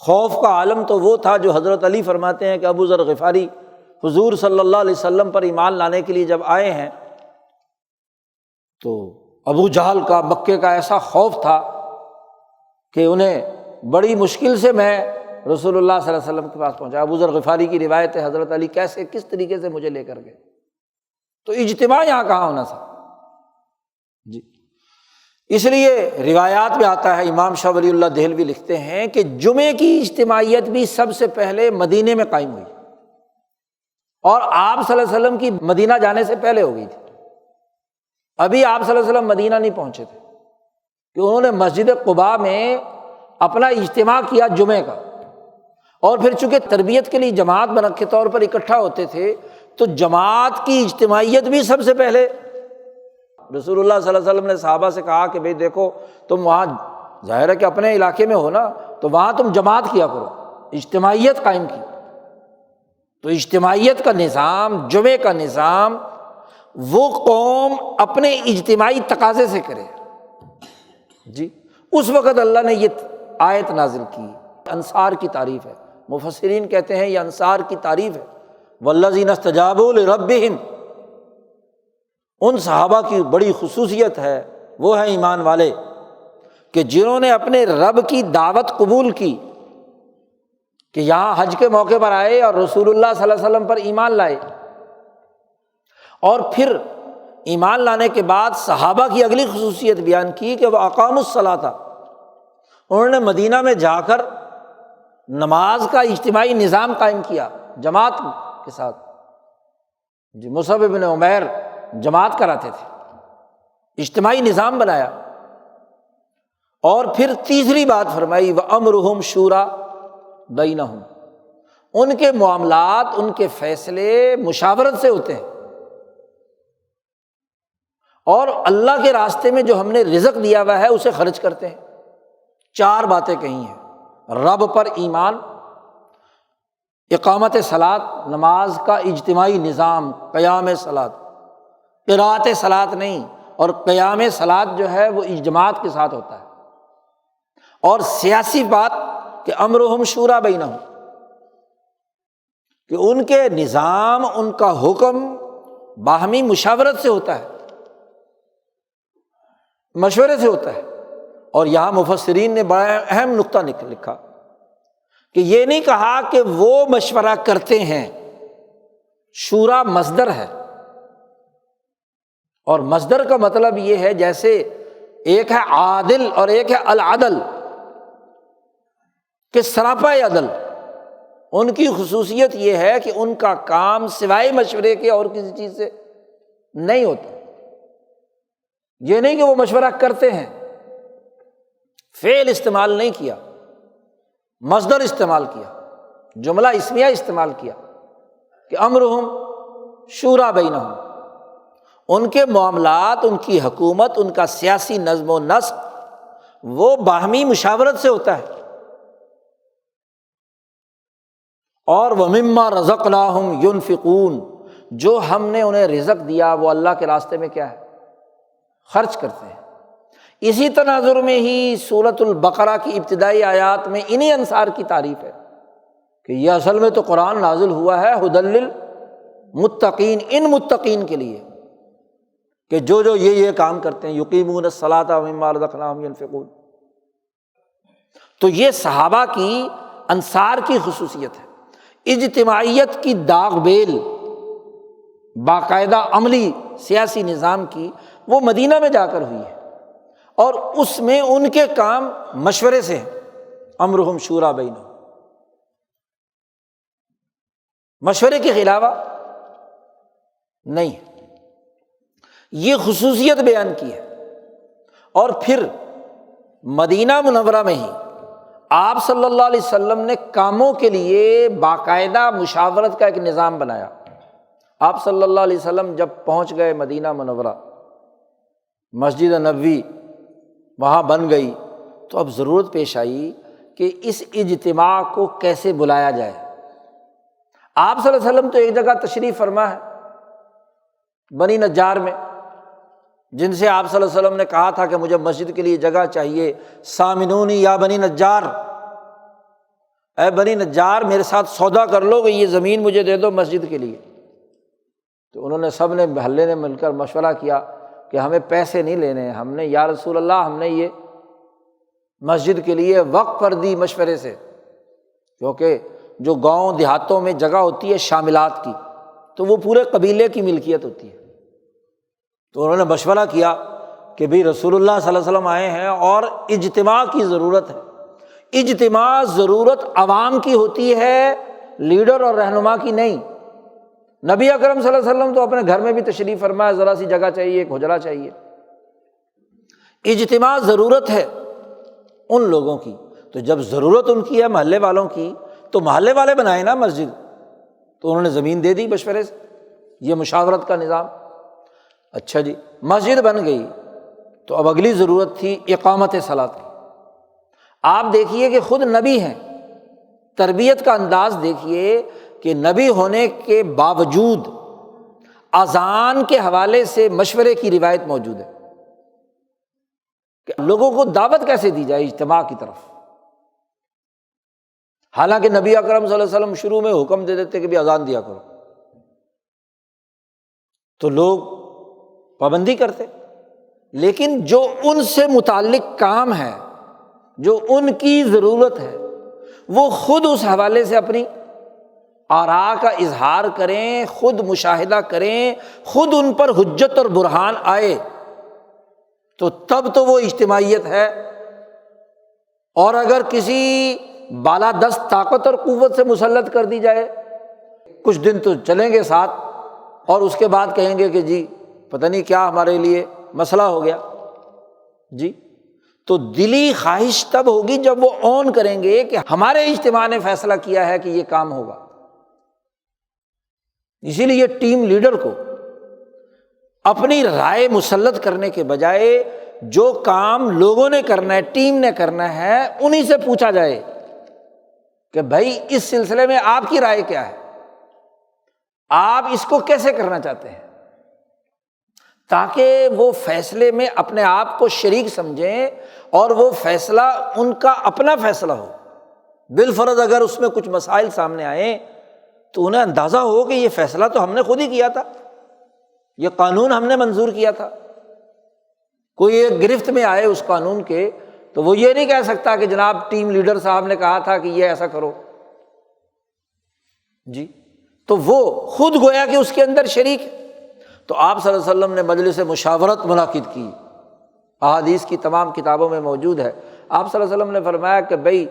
خوف کا عالم تو وہ تھا جو حضرت علی فرماتے ہیں کہ ابو ذر غفاری حضور صلی اللہ علیہ وسلم پر ایمان لانے کے لیے جب آئے ہیں تو ابو جہل کا مکے کا ایسا خوف تھا کہ انہیں بڑی مشکل سے میں رسول اللہ صلی اللہ علیہ وسلم کے پاس پہنچا۔ ابو ذر غفاری کی روایت ہے حضرت علی کیسے کس طریقے سے مجھے لے کر گئے، تو اجتماع یہاں کہاں ہونا تھا جی۔ اس لیے روایات میں آتا ہے، امام شاہ ولی اللہ دہلوی لکھتے ہیں کہ جمعے کی اجتماعیت بھی سب سے پہلے مدینے میں قائم ہوئی، اور آپ صلی اللہ علیہ وسلم کی مدینہ جانے سے پہلے ہو گئی تھی، ابھی آپ صلی اللہ علیہ وسلم مدینہ نہیں پہنچے تھے کہ انہوں نے مسجد قباء میں اپنا اجتماع کیا جمعے کا، اور پھر چونکہ تربیت کے لیے جماعت بنا کے طور پر اکٹھا ہوتے تھے تو جماعت کی اجتماعیت بھی سب سے پہلے رسول اللہ صلی اللہ علیہ وسلم نے صحابہ سے کہا کہ بھئی دیکھو تم وہاں ظاہر ہے کہ اپنے علاقے میں ہو نا، تو وہاں تم جماعت کیا کرو، اجتماعیت قائم کی۔ تو اجتماعیت کا نظام، جمعے کا نظام وہ قوم اپنے اجتماعی تقاضے سے کرے جی۔ اس وقت اللہ نے یہ آیت نازل کی، انصار کی تعریف ہے۔ مفسرین کہتے ہیں یہ انصار کی تعریف ہے، والذین استجابوا لربہم، ان صحابہ کی بڑی خصوصیت ہے، وہ ہیں ایمان والے کہ جنہوں نے اپنے رب کی دعوت قبول کی، کہ یہاں حج کے موقع پر آئے اور رسول اللہ صلی اللہ علیہ وسلم پر ایمان لائے، اور پھر ایمان لانے کے بعد صحابہ کی اگلی خصوصیت بیان کی کہ وہ اقاموا الصلاۃ، انہوں نے مدینہ میں جا کر نماز کا اجتماعی نظام قائم کیا جماعت کے ساتھ جی۔ مصعب بن عمیر جماعت کراتے تھے، اجتماعی نظام بنایا۔ اور پھر تیسری بات فرمائی وَأَمْرُهُمْ شُورَىٰ بَيْنَهُمْ، ان کے معاملات، ان کے فیصلے مشاورت سے ہوتے ہیں، اور اللہ کے راستے میں جو ہم نے رزق دیا ہوا ہے اسے خرچ کرتے ہیں۔ چار باتیں کہی ہیں، رب پر ایمان، اقامت صلاۃ، نماز کا اجتماعی نظام، قیام صلاۃ، قراءت صلاۃ نہیں، اور قیام صلاۃ جو ہے وہ جماعت کے ساتھ ہوتا ہے، اور سیاسی بات کہ امرہم شورا بینہم، کہ ان کے نظام، ان کا حکم باہمی مشاورت سے ہوتا ہے، مشورے سے ہوتا ہے۔ اور یہاں مفسرین نے بڑا اہم نقطہ لکھا کہ یہ نہیں کہا کہ وہ مشورہ کرتے ہیں، شورا مصدر ہے، اور مصدر کا مطلب یہ ہے جیسے ایک ہے عادل اور ایک ہے العدل، کہ سراپا عدل، ان کی خصوصیت یہ ہے کہ ان کا کام سوائے مشورے کے اور کسی چیز سے نہیں ہوتا۔ یہ نہیں کہ وہ مشورہ کرتے ہیں، فعل استعمال نہیں کیا، مصدر استعمال کیا، جملہ اسمیہ استعمال کیا کہ امرہم شورا بینہم، ان کے معاملات، ان کی حکومت، ان کا سیاسی نظم و نسق وہ باہمی مشاورت سے ہوتا ہے۔ اور وَمِمَّا رَزَقْنَاهُمْ يُنْفِقُونَ، جو ہم نے انہیں رزق دیا وہ اللہ کے راستے میں کیا ہے؟ خرچ کرتے ہیں۔ اسی تناظر میں ہی سورۃ البقرہ کی ابتدائی آیات میں انہی انصار کی تعریف ہے کہ یہ اصل میں تو قرآن نازل ہوا ہے ھدی للمتقین، ان متقین کے لیے کہ جو یہ کام کرتے ہیں، یقیمون الصلاۃ ومما رزقناہم ینفقون۔ تو یہ صحابہ کی، انصار کی خصوصیت ہے، اجتماعیت کی داغ بیل، باقاعدہ عملی سیاسی نظام کی، وہ مدینہ میں جا کر ہوئی ہے، اور اس میں ان کے کام مشورے سے ہیں، امرہم شورا بینہم، مشورے کے خلاف نہیں۔ یہ خصوصیت بیان کی ہے۔ اور پھر مدینہ منورہ میں ہی آپ صلی اللہ علیہ وسلم نے کاموں کے لیے باقاعدہ مشاورت کا ایک نظام بنایا۔ آپ صلی اللہ علیہ وسلم جب پہنچ گئے مدینہ منورہ، مسجد نبوی وہاں بن گئی، تو اب ضرورت پیش آئی کہ اس اجتماع کو کیسے بلایا جائے۔ آپ صلی اللہ علیہ وسلم تو ایک جگہ تشریف فرما ہے، بنی نجار میں، جن سے آپ صلی اللہ علیہ وسلم نے کہا تھا کہ مجھے مسجد کے لیے جگہ چاہیے، سامنونی یا بنی نجار، اے بنی نجار میرے ساتھ سودا کر لو کہ یہ زمین مجھے دے دو مسجد کے لیے۔ تو انہوں نے سب نے محلے نے مل کر مشورہ کیا کہ ہمیں پیسے نہیں لینے، ہم نے یا رسول اللہ ہم نے یہ مسجد کے لیے وقف کر دی مشورے سے، کیونکہ جو گاؤں دیہاتوں میں جگہ ہوتی ہے شاملات کی، تو وہ پورے قبیلے کی ملکیت ہوتی ہے۔ تو انہوں نے مشورہ کیا کہ بھئی رسول اللہ صلی اللہ علیہ وسلم آئے ہیں اور اجتماع کی ضرورت ہے۔ اجتماع ضرورت عوام کی ہوتی ہے، لیڈر اور رہنما کی نہیں۔ نبی اکرم صلی اللہ علیہ وسلم تو اپنے گھر میں بھی تشریف فرمایا، ذرا سی جگہ چاہیے، ایک حجرہ چاہیے۔ اجتماع ضرورت ہے ان لوگوں کی، تو جب ضرورت ان کی ہے محلے والوں کی، تو محلے والے بنائے نا مسجد، تو انہوں نے زمین دے دی مشورے سے، یہ مشاورت کا نظام۔ اچھا جی، مسجد بن گئی تو اب اگلی ضرورت تھی اقامت صلاۃ کی۔ آپ دیکھیے کہ خود نبی ہیں، تربیت کا انداز دیکھیے کہ نبی ہونے کے باوجود اذان کے حوالے سے مشورے کی روایت موجود ہے کہ لوگوں کو دعوت کیسے دی جائے اجتماع کی طرف۔ حالانکہ نبی اکرم صلی اللہ علیہ وسلم شروع میں حکم دے دیتے کہ بھی اذان دیا کرو، تو لوگ پابندی کرتے، لیکن جو ان سے متعلق کام ہے، جو ان کی ضرورت ہے، وہ خود اس حوالے سے اپنی آراء کا اظہار کریں، خود مشاہدہ کریں، خود ان پر حجت اور برہان آئے، تو تب تو وہ اجتماعیت ہے۔ اور اگر کسی بالادست طاقت اور قوت سے مسلط کر دی جائے، کچھ دن تو چلیں گے ساتھ، اور اس کے بعد کہیں گے کہ جی پتہ نہیں کیا ہمارے لیے مسئلہ ہو گیا جی، تو دلی خواہش تب ہوگی جب وہ اون کریں گے کہ ہمارے اجتماع نے فیصلہ کیا ہے کہ یہ کام ہوگا۔ اسی لیے ٹیم لیڈر کو اپنی رائے مسلط کرنے کے بجائے جو کام لوگوں نے کرنا ہے، ٹیم نے کرنا ہے، انہی سے پوچھا جائے کہ بھائی اس سلسلے میں آپ کی رائے کیا ہے، آپ اس کو کیسے کرنا چاہتے ہیں، تاکہ وہ فیصلے میں اپنے آپ کو شریک سمجھیں اور وہ فیصلہ ان کا اپنا فیصلہ ہو۔ بالفرض اگر اس میں کچھ مسائل سامنے آئیں تو انہیں اندازہ ہو کہ یہ فیصلہ تو ہم نے خود ہی کیا تھا، یہ قانون ہم نے منظور کیا تھا۔ کوئی ایک گرفت میں آئے اس قانون کے، تو وہ یہ نہیں کہہ سکتا کہ جناب ٹیم لیڈر صاحب نے کہا تھا کہ یہ ایسا کرو جی، تو وہ خود گویا کہ اس کے اندر شریک ہے۔ تو آپ صلی اللہ علیہ وسلم نے مجلس مشاورت منعقد کی، احادیث کی تمام کتابوں میں موجود ہے۔ آپ صلی اللہ علیہ وسلم نے فرمایا کہ بھائی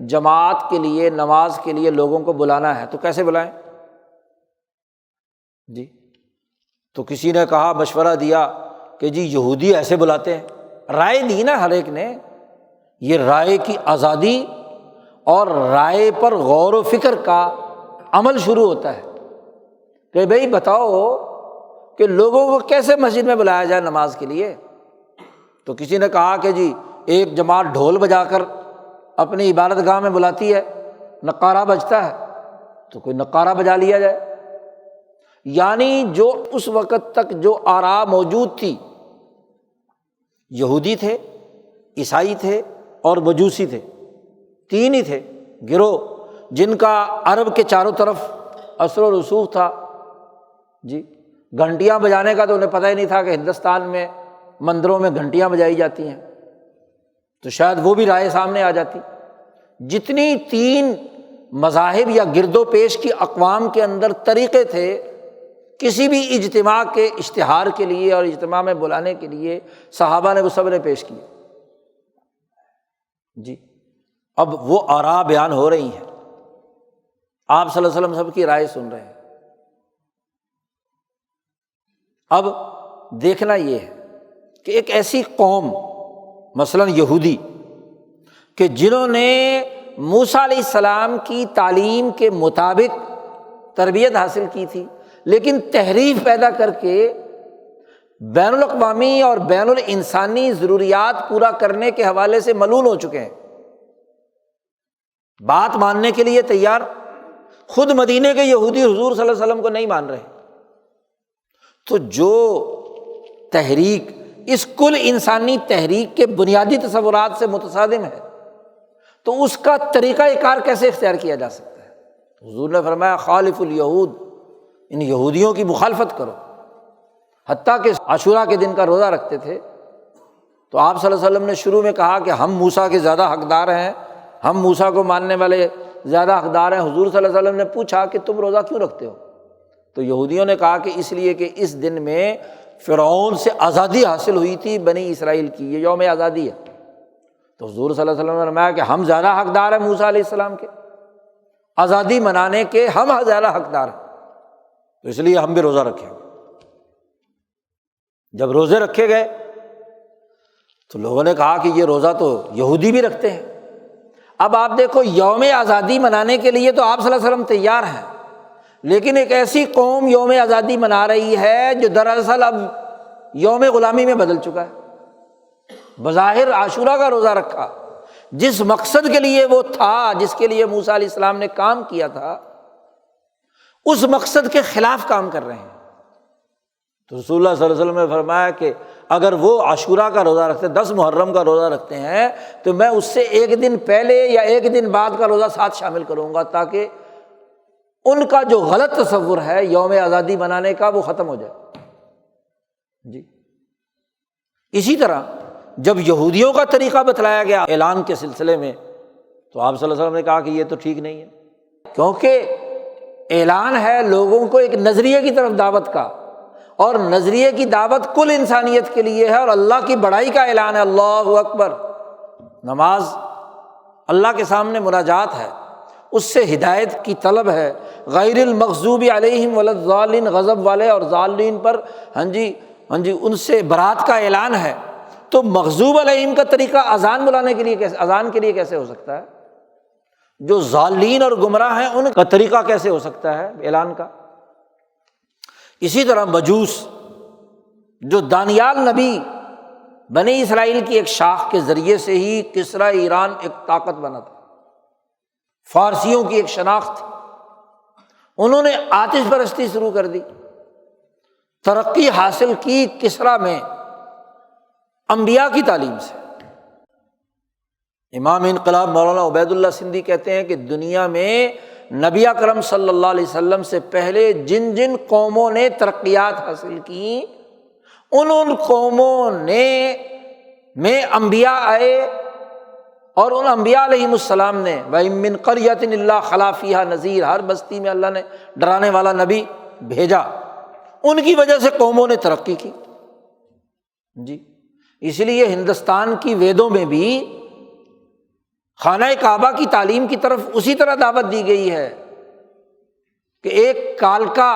جماعت کے لیے، نماز کے لیے لوگوں کو بلانا ہے تو کیسے بلائیں جی؟ تو کسی نے کہا، مشورہ دیا کہ جی یہودی ایسے بلاتے ہیں، رائے دی نا ہر ایک نے۔ یہ رائے کی آزادی اور رائے پر غور و فکر کا عمل شروع ہوتا ہے کہ بھئی بتاؤ کہ لوگوں کو کیسے مسجد میں بلایا جائے نماز کے لیے۔ تو کسی نے کہا کہ جی ایک جماعت ڈھول بجا کر اپنی عبادت گاہ میں بلاتی ہے، نقارہ بجتا ہے، تو کوئی نقارہ بجا لیا جائے۔ یعنی جو اس وقت تک جو آراء موجود تھی، یہودی تھے، عیسائی تھے اور مجوسی تھے، تین ہی تھے گروہ جن کا عرب کے چاروں طرف اثر و رسوخ تھا جی۔ گھنٹیاں بجانے کا تو انہیں پتہ ہی نہیں تھا کہ ہندوستان میں مندروں میں گھنٹیاں بجائی جاتی ہیں، تو شاید وہ بھی رائے سامنے آ جاتی۔ جتنی تین مذاہب یا گرد و پیش کی اقوام کے اندر طریقے تھے کسی بھی اجتماع کے اشتہار کے لیے اور اجتماع میں بلانے کے لیے، صحابہ نے وہ سب نے پیش کیے جی۔ اب وہ آراء بیان ہو رہی ہیں، آپ صلی اللہ علیہ وسلم سب کی رائے سن رہے ہیں۔ اب دیکھنا یہ ہے کہ ایک ایسی قوم مثلاً یہودی کہ جنہوں نے موسیٰ علیہ السلام کی تعلیم کے مطابق تربیت حاصل کی تھی، لیکن تحریف پیدا کر کے بین الاقوامی اور بین الانسانی ضروریات پورا کرنے کے حوالے سے ملول ہو چکے ہیں، بات ماننے کے لیے تیار، خود مدینے کے یہودی حضور صلی اللہ علیہ وسلم کو نہیں مان رہے۔ تو جو تحریک اس کل انسانی تحریک کے بنیادی تصورات سے متصادم ہے، تو اس کا طریقہ کار کیسے اختیار کیا جا سکتا ہے؟ حضور نے فرمایا خالف الیہود، ان یہودیوں کی مخالفت کرو۔ حتیٰ کہ عاشوراء کے دن کا روزہ رکھتے تھے تو آپ صلی اللہ علیہ وسلم نے شروع میں کہا کہ ہم موسیٰ کے زیادہ حقدار ہیں، ہم موسیٰ کو ماننے والے زیادہ حقدار ہیں۔ حضور صلی اللہ علیہ وسلم نے پوچھا کہ تم روزہ کیوں رکھتے ہو؟ تو یہودیوں نے کہا کہ اس لیے کہ اس دن میں فرعون سے آزادی حاصل ہوئی تھی بنی اسرائیل کی، یہ یوم آزادی ہے۔ تو حضور صلی اللہ علیہ وسلم نے فرمایا کہ ہم زیادہ حقدار ہیں موسیٰ علیہ السلام کے، آزادی منانے کے ہم زیادہ حقدار ہیں۔ تو اس لیے ہم بھی روزہ رکھیں گے۔ جب روزے رکھے گئے تو لوگوں نے کہا کہ یہ روزہ تو یہودی بھی رکھتے ہیں۔ اب آپ دیکھو، یوم آزادی منانے کے لیے تو آپ صلی اللہ علیہ وسلم تیار ہیں، لیکن ایک ایسی قوم یوم آزادی منا رہی ہے جو دراصل اب یوم غلامی میں بدل چکا ہے۔ بظاہر عاشورہ کا روزہ رکھا، جس مقصد کے لیے وہ تھا، جس کے لیے موسیٰ علیہ السلام نے کام کیا تھا، اس مقصد کے خلاف کام کر رہے ہیں۔ تو رسول اللہ صلی اللہ علیہ وسلم نے فرمایا کہ اگر وہ عاشورہ کا روزہ رکھتے ہیں، 10 محرم کا روزہ رکھتے ہیں، تو میں اس سے ایک دن پہلے یا ایک دن بعد کا روزہ ساتھ شامل کروں گا، تاکہ ان کا جو غلط تصور ہے یوم آزادی منانے کا وہ ختم ہو جائے۔ جی اسی طرح جب یہودیوں کا طریقہ بتلایا گیا اعلان کے سلسلے میں، تو آپ صلی اللہ علیہ وسلم نے کہا کہ یہ تو ٹھیک نہیں ہے، کیونکہ اعلان ہے لوگوں کو ایک نظریے کی طرف دعوت کا، اور نظریے کی دعوت کل انسانیت کے لیے ہے، اور اللہ کی بڑائی کا اعلان ہے۔ اللہ اکبر، نماز اللہ کے سامنے مناجات ہے، اس سے ہدایت کی طلب ہے۔ غیر المغضوب علیہم ولا الضالین، غضب والے اور ضالین پر ان سے برات کا اعلان ہے۔ تو مغضوب علیہم کا طریقہ اذان بلانے کے لیے کیسے، اذان کے لیے کیسے ہو سکتا ہے؟ جو ضالین اور گمراہ ہیں ان کا طریقہ کیسے ہو سکتا ہے اعلان کا؟ اسی طرح مجوس، جو دانیال نبی بنی اسرائیل کی ایک شاخ کے ذریعے سے ہی کسریٰ ایران ایک طاقت بنا تھا، فارسیوں کی ایک شناخت تھی، انہوں نے آتش پرستی شروع کر دی، ترقی حاصل کی کسریٰ میں انبیاء کی تعلیم سے۔ امام انقلاب مولانا عبید اللہ سندھی کہتے ہیں کہ دنیا میں نبی اکرم صلی اللہ علیہ وسلم سے پہلے جن جن قوموں نے ترقیات حاصل کی، ان قوموں میں انبیاء آئے، اور ان انبیاء علیہم السلام نے وَإِن مِّن قَرْيَةٍ إِلَّا خَلَا فِيهَا نَذِيرٌ، ہر بستی میں اللہ نے ڈرانے والا نبی بھیجا، ان کی وجہ سے قوموں نے ترقی کی۔ جی اس لیے ہندوستان کی ویدوں میں بھی خانہ کعبہ کی تعلیم کی طرف اسی طرح دعوت دی گئی ہے کہ ایک کالکا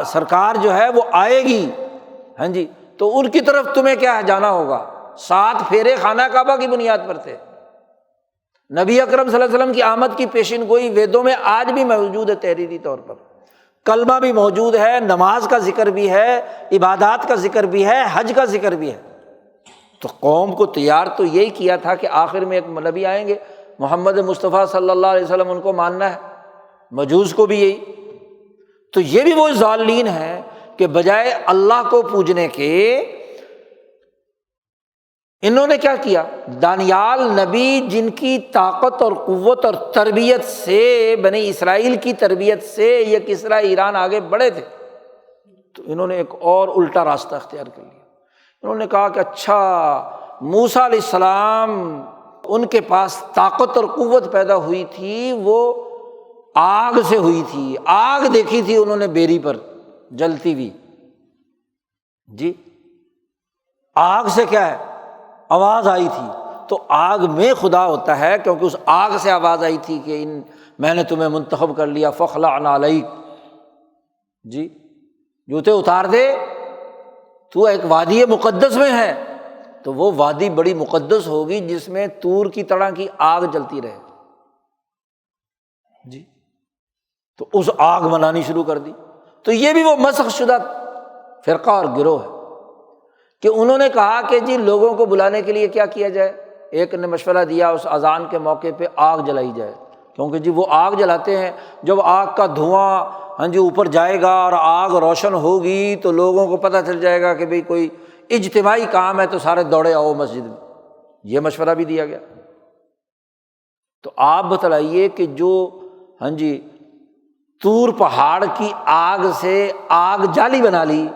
سرکار جو ہے وہ آئے گی، تو ان کی طرف تمہیں کیا ہے، جانا ہوگا۔ 7 پھیرے خانہ کعبہ کی بنیاد پر تھے۔ نبی اکرم صلی اللہ علیہ وسلم کی آمد کی پیشن گوئی ویدوں میں آج بھی موجود ہے، تحریری طور پر کلمہ بھی موجود ہے، نماز کا ذکر بھی ہے، عبادات کا ذکر بھی ہے، حج کا ذکر بھی ہے۔ تو قوم کو تیار تو یہی کیا تھا کہ آخر میں ایک نبی آئیں گے، محمد مصطفیٰ صلی اللہ علیہ وسلم، ان کو ماننا ہے، مجوس کو بھی یہی۔ تو یہ بھی وہ ضالین ہیں کہ بجائے اللہ کو پوجنے کے انہوں نے کیا کیا، دانیال نبی جن کی طاقت اور قوت اور تربیت سے، بنی اسرائیل کی تربیت سے یہ کسریٰ ایران آگے بڑھے تھے، تو انہوں نے ایک اور الٹا راستہ اختیار کر لیا۔ انہوں نے کہا کہ اچھا، موسیٰ علیہ السلام ان کے پاس طاقت اور قوت پیدا ہوئی تھی، وہ آگ سے ہوئی تھی، آگ دیکھی تھی انہوں نے بیری پر جلتی ہوئی۔ جی آگ سے کیا ہے، آواز آئی تھی، تو آگ میں خدا ہوتا ہے، کیونکہ اس آگ سے آواز آئی تھی کہ میں نے تمہیں منتخب کر لیا، فخلعنا علیک، جی جوتے اتار دے، تو ایک وادی مقدس میں ہے، تو وہ وادی بڑی مقدس ہوگی جس میں طور کی طرح کی آگ جلتی رہے۔ جی تو اس آگ منانی شروع کر دی۔ تو یہ بھی وہ مسخ شدہ فرقہ اور گروہ ہے کہ انہوں نے کہا کہ جی لوگوں کو بلانے کے لیے کیا کیا جائے۔ ایک نے مشورہ دیا اس اذان کے موقع پہ آگ جلائی جائے، کیونکہ جی وہ آگ جلاتے ہیں، جب آگ کا دھواں اوپر جائے گا اور آگ روشن ہوگی تو لوگوں کو پتہ چل جائے گا کہ بھئی کوئی اجتماعی کام ہے، تو سارے دوڑے آؤ مسجد میں۔ یہ مشورہ بھی دیا گیا۔ تو آپ بتلائیے کہ جو طور پہاڑ کی آگ سے آگ جالی بنا لی،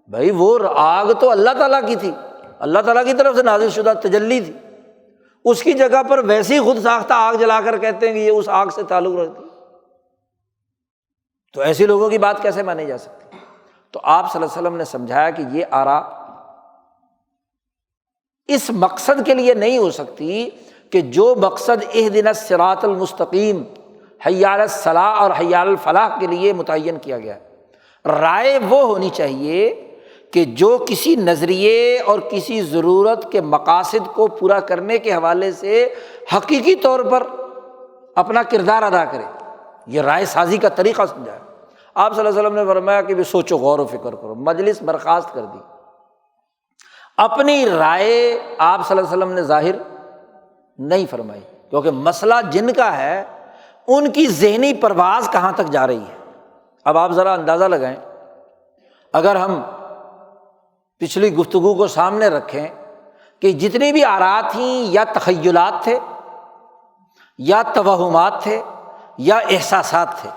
بھائی وہ آگ تو اللہ تعالیٰ کی تھی، اللہ تعالیٰ کی طرف سے نازل شدہ تجلی تھی، اس کی جگہ پر ویسی خود ساختہ آگ جلا کر کہتے ہیں کہ یہ اس آگ سے تعلق رکھتی، تو ایسے لوگوں کی بات کیسے مانی جا سکتی؟ تو آپ صلی اللہ علیہ وسلم نے سمجھایا کہ یہ آراء اس مقصد کے لیے نہیں ہو سکتی کہ جو مقصد اہدنا الصراط المستقیم، حی علی الصلاح اور حی علی الفلاح کے لیے متعین کیا گیا ہے۔ رائے وہ ہونی چاہیے کہ جو کسی نظریے اور کسی ضرورت کے مقاصد کو پورا کرنے کے حوالے سے حقیقی طور پر اپنا کردار ادا کرے، یہ رائے سازی کا طریقہ سمجھا ہے۔ آپ صلی اللہ علیہ وسلم نے فرمایا کہ بھی سوچو، غور و فکر کرو، مجلس برخاست کر دی۔ اپنی رائے آپ صلی اللہ علیہ وسلم نے ظاہر نہیں فرمائی، کیونکہ مسئلہ جن کا ہے ان کی ذہنی پرواز کہاں تک جا رہی ہے۔ اب آپ ذرا اندازہ لگائیں، اگر ہم پچھلی گفتگو کو سامنے رکھیں کہ جتنی بھی آراء تھیں یا تخیلات تھے یا توہمات تھے یا احساسات تھے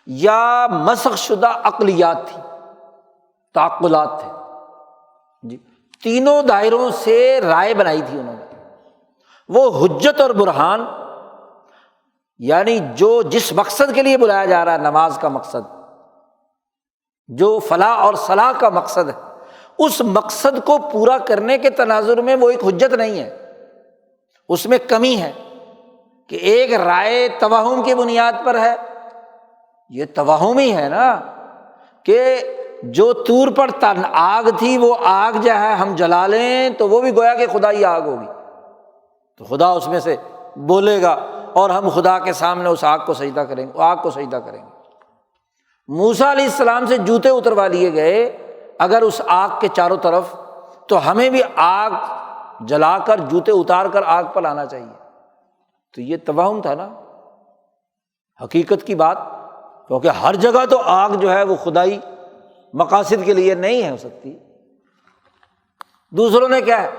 یا مسخ شدہ عقلیات تھی، تعقلات تھے، جی تینوں دائروں سے رائے بنائی تھی انہوں نے۔ وہ حجت اور برہان، یعنی جو جس مقصد کے لیے بلایا جا رہا ہے، نماز کا مقصد، جو فلاح اور صلاح کا مقصد ہے، اس مقصد کو پورا کرنے کے تناظر میں وہ ایک حجت نہیں ہے، اس میں کمی ہے کہ ایک رائے توہم کی بنیاد پر ہے۔ یہ توہم ہی ہے نا کہ جو طور پر آگ تھی وہ آگ جو ہے ہم جلا لیں تو وہ بھی گویا کہ خدا ہی آگ ہوگی، تو خدا اس میں سے بولے گا اور ہم خدا کے سامنے اس آگ کو سجدہ کریں گے، آگ کو سجدہ کریں گے۔ موسیٰ علیہ السلام سے جوتے اتروا لیے گئے اگر اس آگ کے چاروں طرف، تو ہمیں بھی آگ جلا کر جوتے اتار کر آگ پر لانا چاہیے۔ تو یہ توہم تھا نا، حقیقت کی بات، کیونکہ ہر جگہ تو آگ جو ہے وہ خدائی مقاصد کے لیے نہیں ہو سکتی۔ دوسروں نے کیا ہے،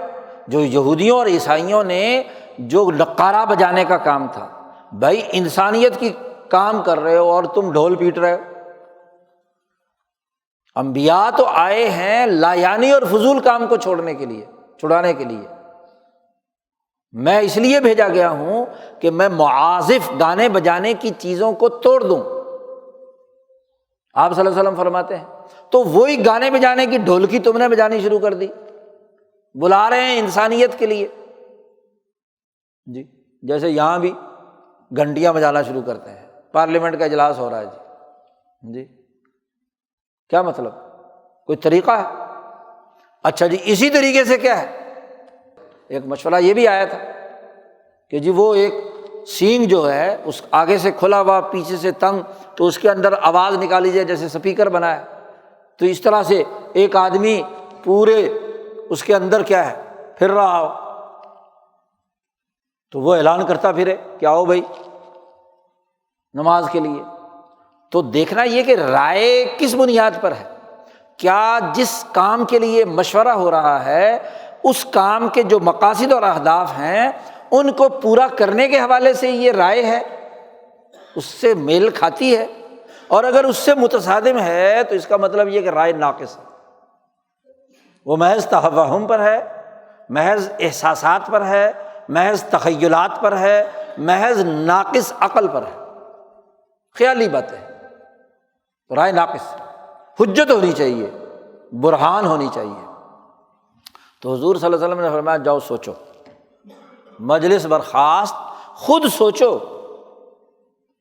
جو یہودیوں اور عیسائیوں نے جو نقارہ بجانے کا کام تھا، بھائی انسانیت کی کام کر رہے ہو اور تم ڈھول پیٹ رہے ہو۔ انبیاء تو آئے ہیں لایانی اور فضول کام کو چھوڑنے کے لیے، چھڑانے کے لیے۔ میں اس لیے بھیجا گیا ہوں کہ میں معازف گانے بجانے کی چیزوں کو توڑ دوں۔ آپ صلی اللہ علیہ وسلم فرماتے ہیں تو وہی گانے بجانے کی ڈھولکی تم نے بجانی شروع کر دی، بلا رہے ہیں انسانیت کے لیے، جی جیسے یہاں بھی گھنٹیاں بجانا شروع کرتے ہیں، پارلیمنٹ کا اجلاس ہو رہا ہے جی کیا مطلب، کوئی طریقہ ہے؟ اچھا جی اسی طریقے سے کیا ہے، ایک مشورہ یہ بھی آیا تھا کہ جی وہ ایک سینگ جو ہے اس آگے سے کھلا ہوا پیچھے سے تنگ، تو اس کے اندر آواز نکالی جائے جیسے سپیکر بنا ہے، تو اس طرح سے ایک آدمی پورے اس کے اندر کیا ہے پھر رہا ہو، تو وہ اعلان کرتا پھرے کہ آؤ بھائی نماز کے لیے۔ تو دیکھنا یہ کہ رائے کس بنیاد پر ہے، کیا جس کام کے لیے مشورہ ہو رہا ہے اس کام کے جو مقاصد اور اہداف ہیں ان کو پورا کرنے کے حوالے سے یہ رائے ہے، اس سے میل کھاتی ہے، اور اگر اس سے متصادم ہے تو اس کا مطلب یہ کہ رائے ناقص ہے، وہ محض توہم پر ہے، محض احساسات پر ہے، محض تخیلات پر ہے، محض ناقص عقل پر ہے، خیالی بات ہے، تو رائے ناقص، حجت ہونی چاہیے، برہان ہونی چاہیے۔ تو حضور صلی اللہ علیہ وسلم نے فرمایا جاؤ سوچو، مجلس برخاست، خود سوچو،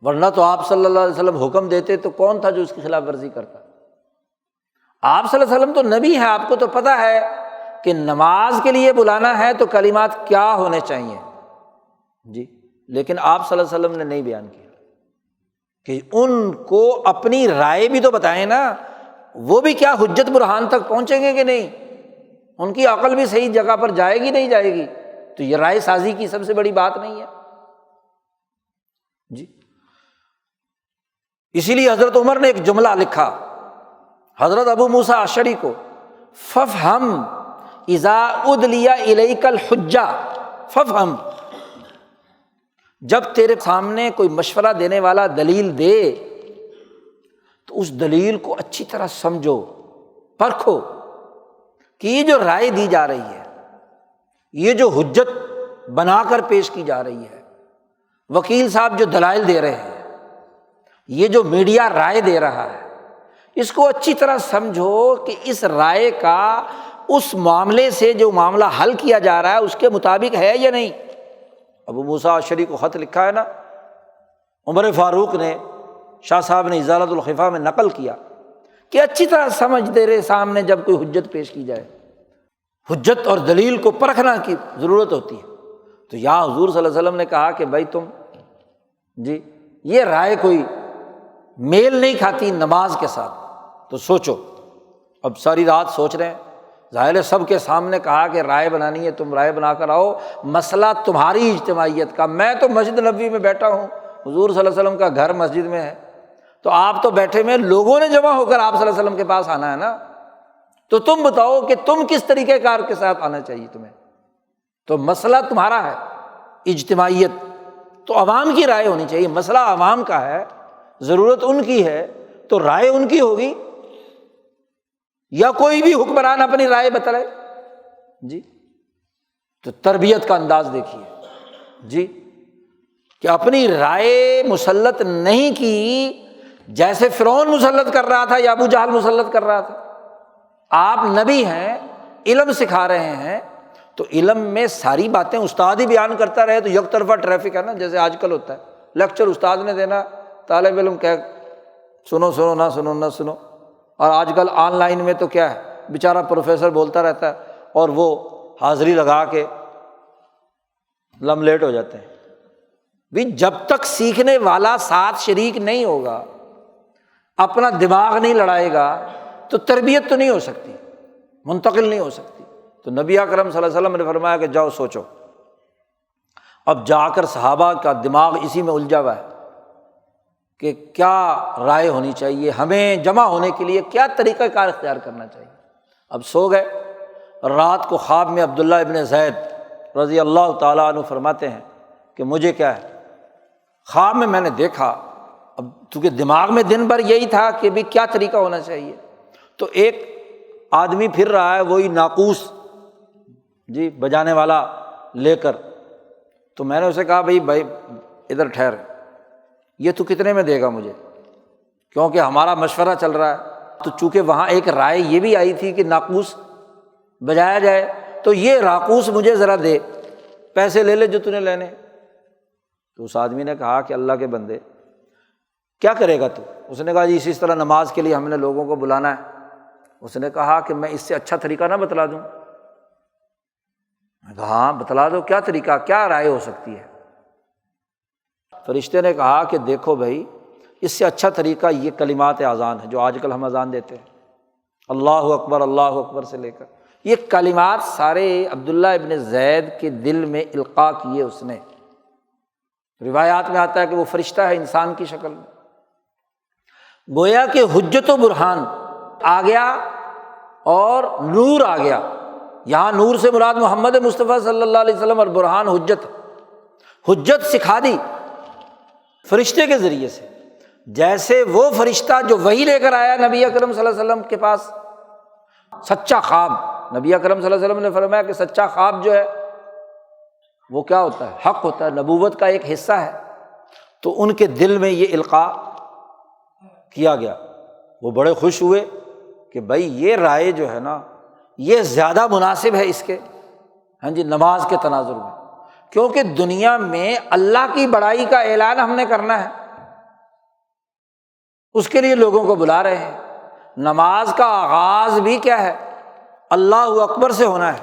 ورنہ تو آپ صلی اللہ علیہ وسلم حکم دیتے تو کون تھا جو اس کی خلاف ورزی کرتا؟ آپ صلی اللہ علیہ وسلم تو نبی ہیں، آپ کو تو پتہ ہے کہ نماز کے لیے بلانا ہے تو کلمات کیا ہونے چاہیے جی، لیکن آپ صلی اللہ علیہ وسلم نے نہیں بیان کیا کہ ان کو اپنی رائے بھی تو بتائیں نا، وہ بھی کیا حجت برہان تک پہنچیں گے کہ نہیں، ان کی عقل بھی صحیح جگہ پر جائے گی نہیں جائے گی، تو یہ رائے سازی کی سب سے بڑی بات نہیں ہے جی۔ اسی لیے حضرت عمر نے ایک جملہ لکھا حضرت ابو موسیٰ اشعری کو، فافہم اذا ادلی الیک الحجہ، فافہم، جب تیرے سامنے کوئی مشورہ دینے والا دلیل دے تو اس دلیل کو اچھی طرح سمجھو، پرکھو کہ یہ جو رائے دی جا رہی ہے، یہ جو حجت بنا کر پیش کی جا رہی ہے، وکیل صاحب جو دلائل دے رہے ہیں، یہ جو میڈیا رائے دے رہا ہے، اس کو اچھی طرح سمجھو کہ اس رائے کا اس معاملے سے جو معاملہ حل کیا جا رہا ہے اس کے مطابق ہے یا نہیں۔ ابو موسیٰ اشعری کو خط لکھا ہے نا عمر فاروق نے، شاہ صاحب نے ازالۃ الخفا میں نقل کیا کہ اچھی طرح سمجھ دے رہے سامنے جب کوئی حجت پیش کی جائے، حجت اور دلیل کو پرکھنا کی ضرورت ہوتی ہے، تو یہاں حضور صلی اللہ علیہ وسلم نے کہا کہ بھائی تم جی یہ رائے کوئی میل نہیں کھاتی نماز کے ساتھ، تو سوچو۔ اب ساری رات سوچ رہے ہیں، ظاہر ہے سب کے سامنے کہا کہ رائے بنانی ہے، تم رائے بنا کر آؤ، مسئلہ تمہاری اجتماعیت کا، میں تو مسجد نبوی میں بیٹھا ہوں، حضور صلی اللہ علیہ وسلم کا گھر مسجد میں ہے، تو آپ تو بیٹھے میں، لوگوں نے جمع ہو کر آپ صلی اللہ علیہ وسلم کے پاس آنا ہے نا، تو تم بتاؤ کہ تم کس طریقہ کار کے ساتھ آنا چاہیے تمہیں، تو مسئلہ تمہارا ہے اجتماعیت، تو عوام کی رائے ہونی چاہیے، مسئلہ عوام کا ہے، ضرورت ان کی ہے، تو رائے ان کی ہوگی، یا کوئی بھی حکمران اپنی رائے بتلائے جی۔ تو تربیت کا انداز دیکھیے جی، کہ اپنی رائے مسلط نہیں کی، جیسے فرعون مسلط کر رہا تھا یا ابو جہل مسلط کر رہا تھا۔ آپ نبی ہیں، علم سکھا رہے ہیں، تو علم میں ساری باتیں استاد ہی بیان کرتا رہے تو یک طرفہ ٹریفک ہے نا، جیسے آج کل ہوتا ہے، لیکچر استاد نے دینا، طالب علم کہ سنو سنو نہ سنو نہ سنو، اور آج کل آن لائن میں تو کیا ہے، بیچارہ پروفیسر بولتا رہتا ہے اور وہ حاضری لگا کے لیٹ ہو جاتے ہیں۔ بھی جب تک سیکھنے والا ساتھ شریک نہیں ہوگا، اپنا دماغ نہیں لڑائے گا، تو تربیت تو نہیں ہو سکتی، منتقل نہیں ہو سکتی۔ تو نبی اکرم صلی اللہ علیہ وسلم نے فرمایا کہ جاؤ سوچو۔ اب جا کر صحابہ کا دماغ اسی میں الجھا ہوا ہے کہ کیا رائے ہونی چاہیے، ہمیں جمع ہونے کے لیے کیا طریقہ کار اختیار کرنا چاہیے۔ اب سو گئے، رات کو خواب میں عبداللہ ابن زید رضی اللہ تعالیٰ عنہ فرماتے ہیں کہ مجھے کیا ہے، خواب میں نے دیکھا، اب چونکہ دماغ میں دن بھر یہی تھا کہ بھی کیا طریقہ ہونا چاہیے، تو ایک آدمی پھر رہا ہے وہی ناقوس جی بجانے والا لے کر، تو میں نے اسے کہا بھائی ادھر ٹھہر، یہ تو کتنے میں دے گا مجھے، کیونکہ ہمارا مشورہ چل رہا ہے۔ تو چونکہ وہاں ایک رائے یہ بھی آئی تھی کہ ناقوس بجایا جائے، تو یہ راقوس مجھے ذرا دے، پیسے لے لے جو تُونے لینے۔ تو اس آدمی نے کہا کہ اللہ کے بندے کیا کرے گا تو؟ اس نے کہا جی اسی طرح نماز کے لیے ہم نے لوگوں کو بلانا ہے۔ اس نے کہا کہ میں اس سے اچھا طریقہ نہ بتلا دوں؟ میں کہا ہاں بتلا دو، کیا طریقہ، کیا رائے ہو سکتی ہے؟ فرشتے نے کہا کہ دیکھو بھائی، اس سے اچھا طریقہ یہ کلمات اذان ہے جو آج کل ہم اذان دیتے ہیں، اللہ اکبر سے لے کر یہ کلمات سارے عبداللہ ابن زید کے دل میں القاء کیے اس نے۔ روایات میں آتا ہے کہ وہ فرشتہ ہے انسان کی شکل میں، گویا کہ حجت و برہان آ گیا اور نور آ گیا۔ یہاں نور سے مراد محمد مصطفیٰ صلی اللہ علیہ وسلم، اور برہان حجت سکھا دی فرشتے کے ذریعے سے۔ جیسے وہ فرشتہ جو وحی لے کر آیا نبی اکرم صلی اللہ علیہ وسلم کے پاس، سچا خواب، نبی اکرم صلی اللہ علیہ وسلم نے فرمایا کہ سچا خواب جو ہے وہ کیا ہوتا ہے؟ حق ہوتا ہے، نبوت کا ایک حصہ ہے۔ تو ان کے دل میں یہ القاء کیا گیا، وہ بڑے خوش ہوئے کہ بھائی یہ رائے جو ہے نا یہ زیادہ مناسب ہے اس کے ہاں جی نماز کے تناظر میں، کیونکہ دنیا میں اللہ کی بڑائی کا اعلان ہم نے کرنا ہے، اس کے لیے لوگوں کو بلا رہے ہیں۔ نماز کا آغاز بھی کیا ہے؟ اللہ اکبر سے ہونا ہے،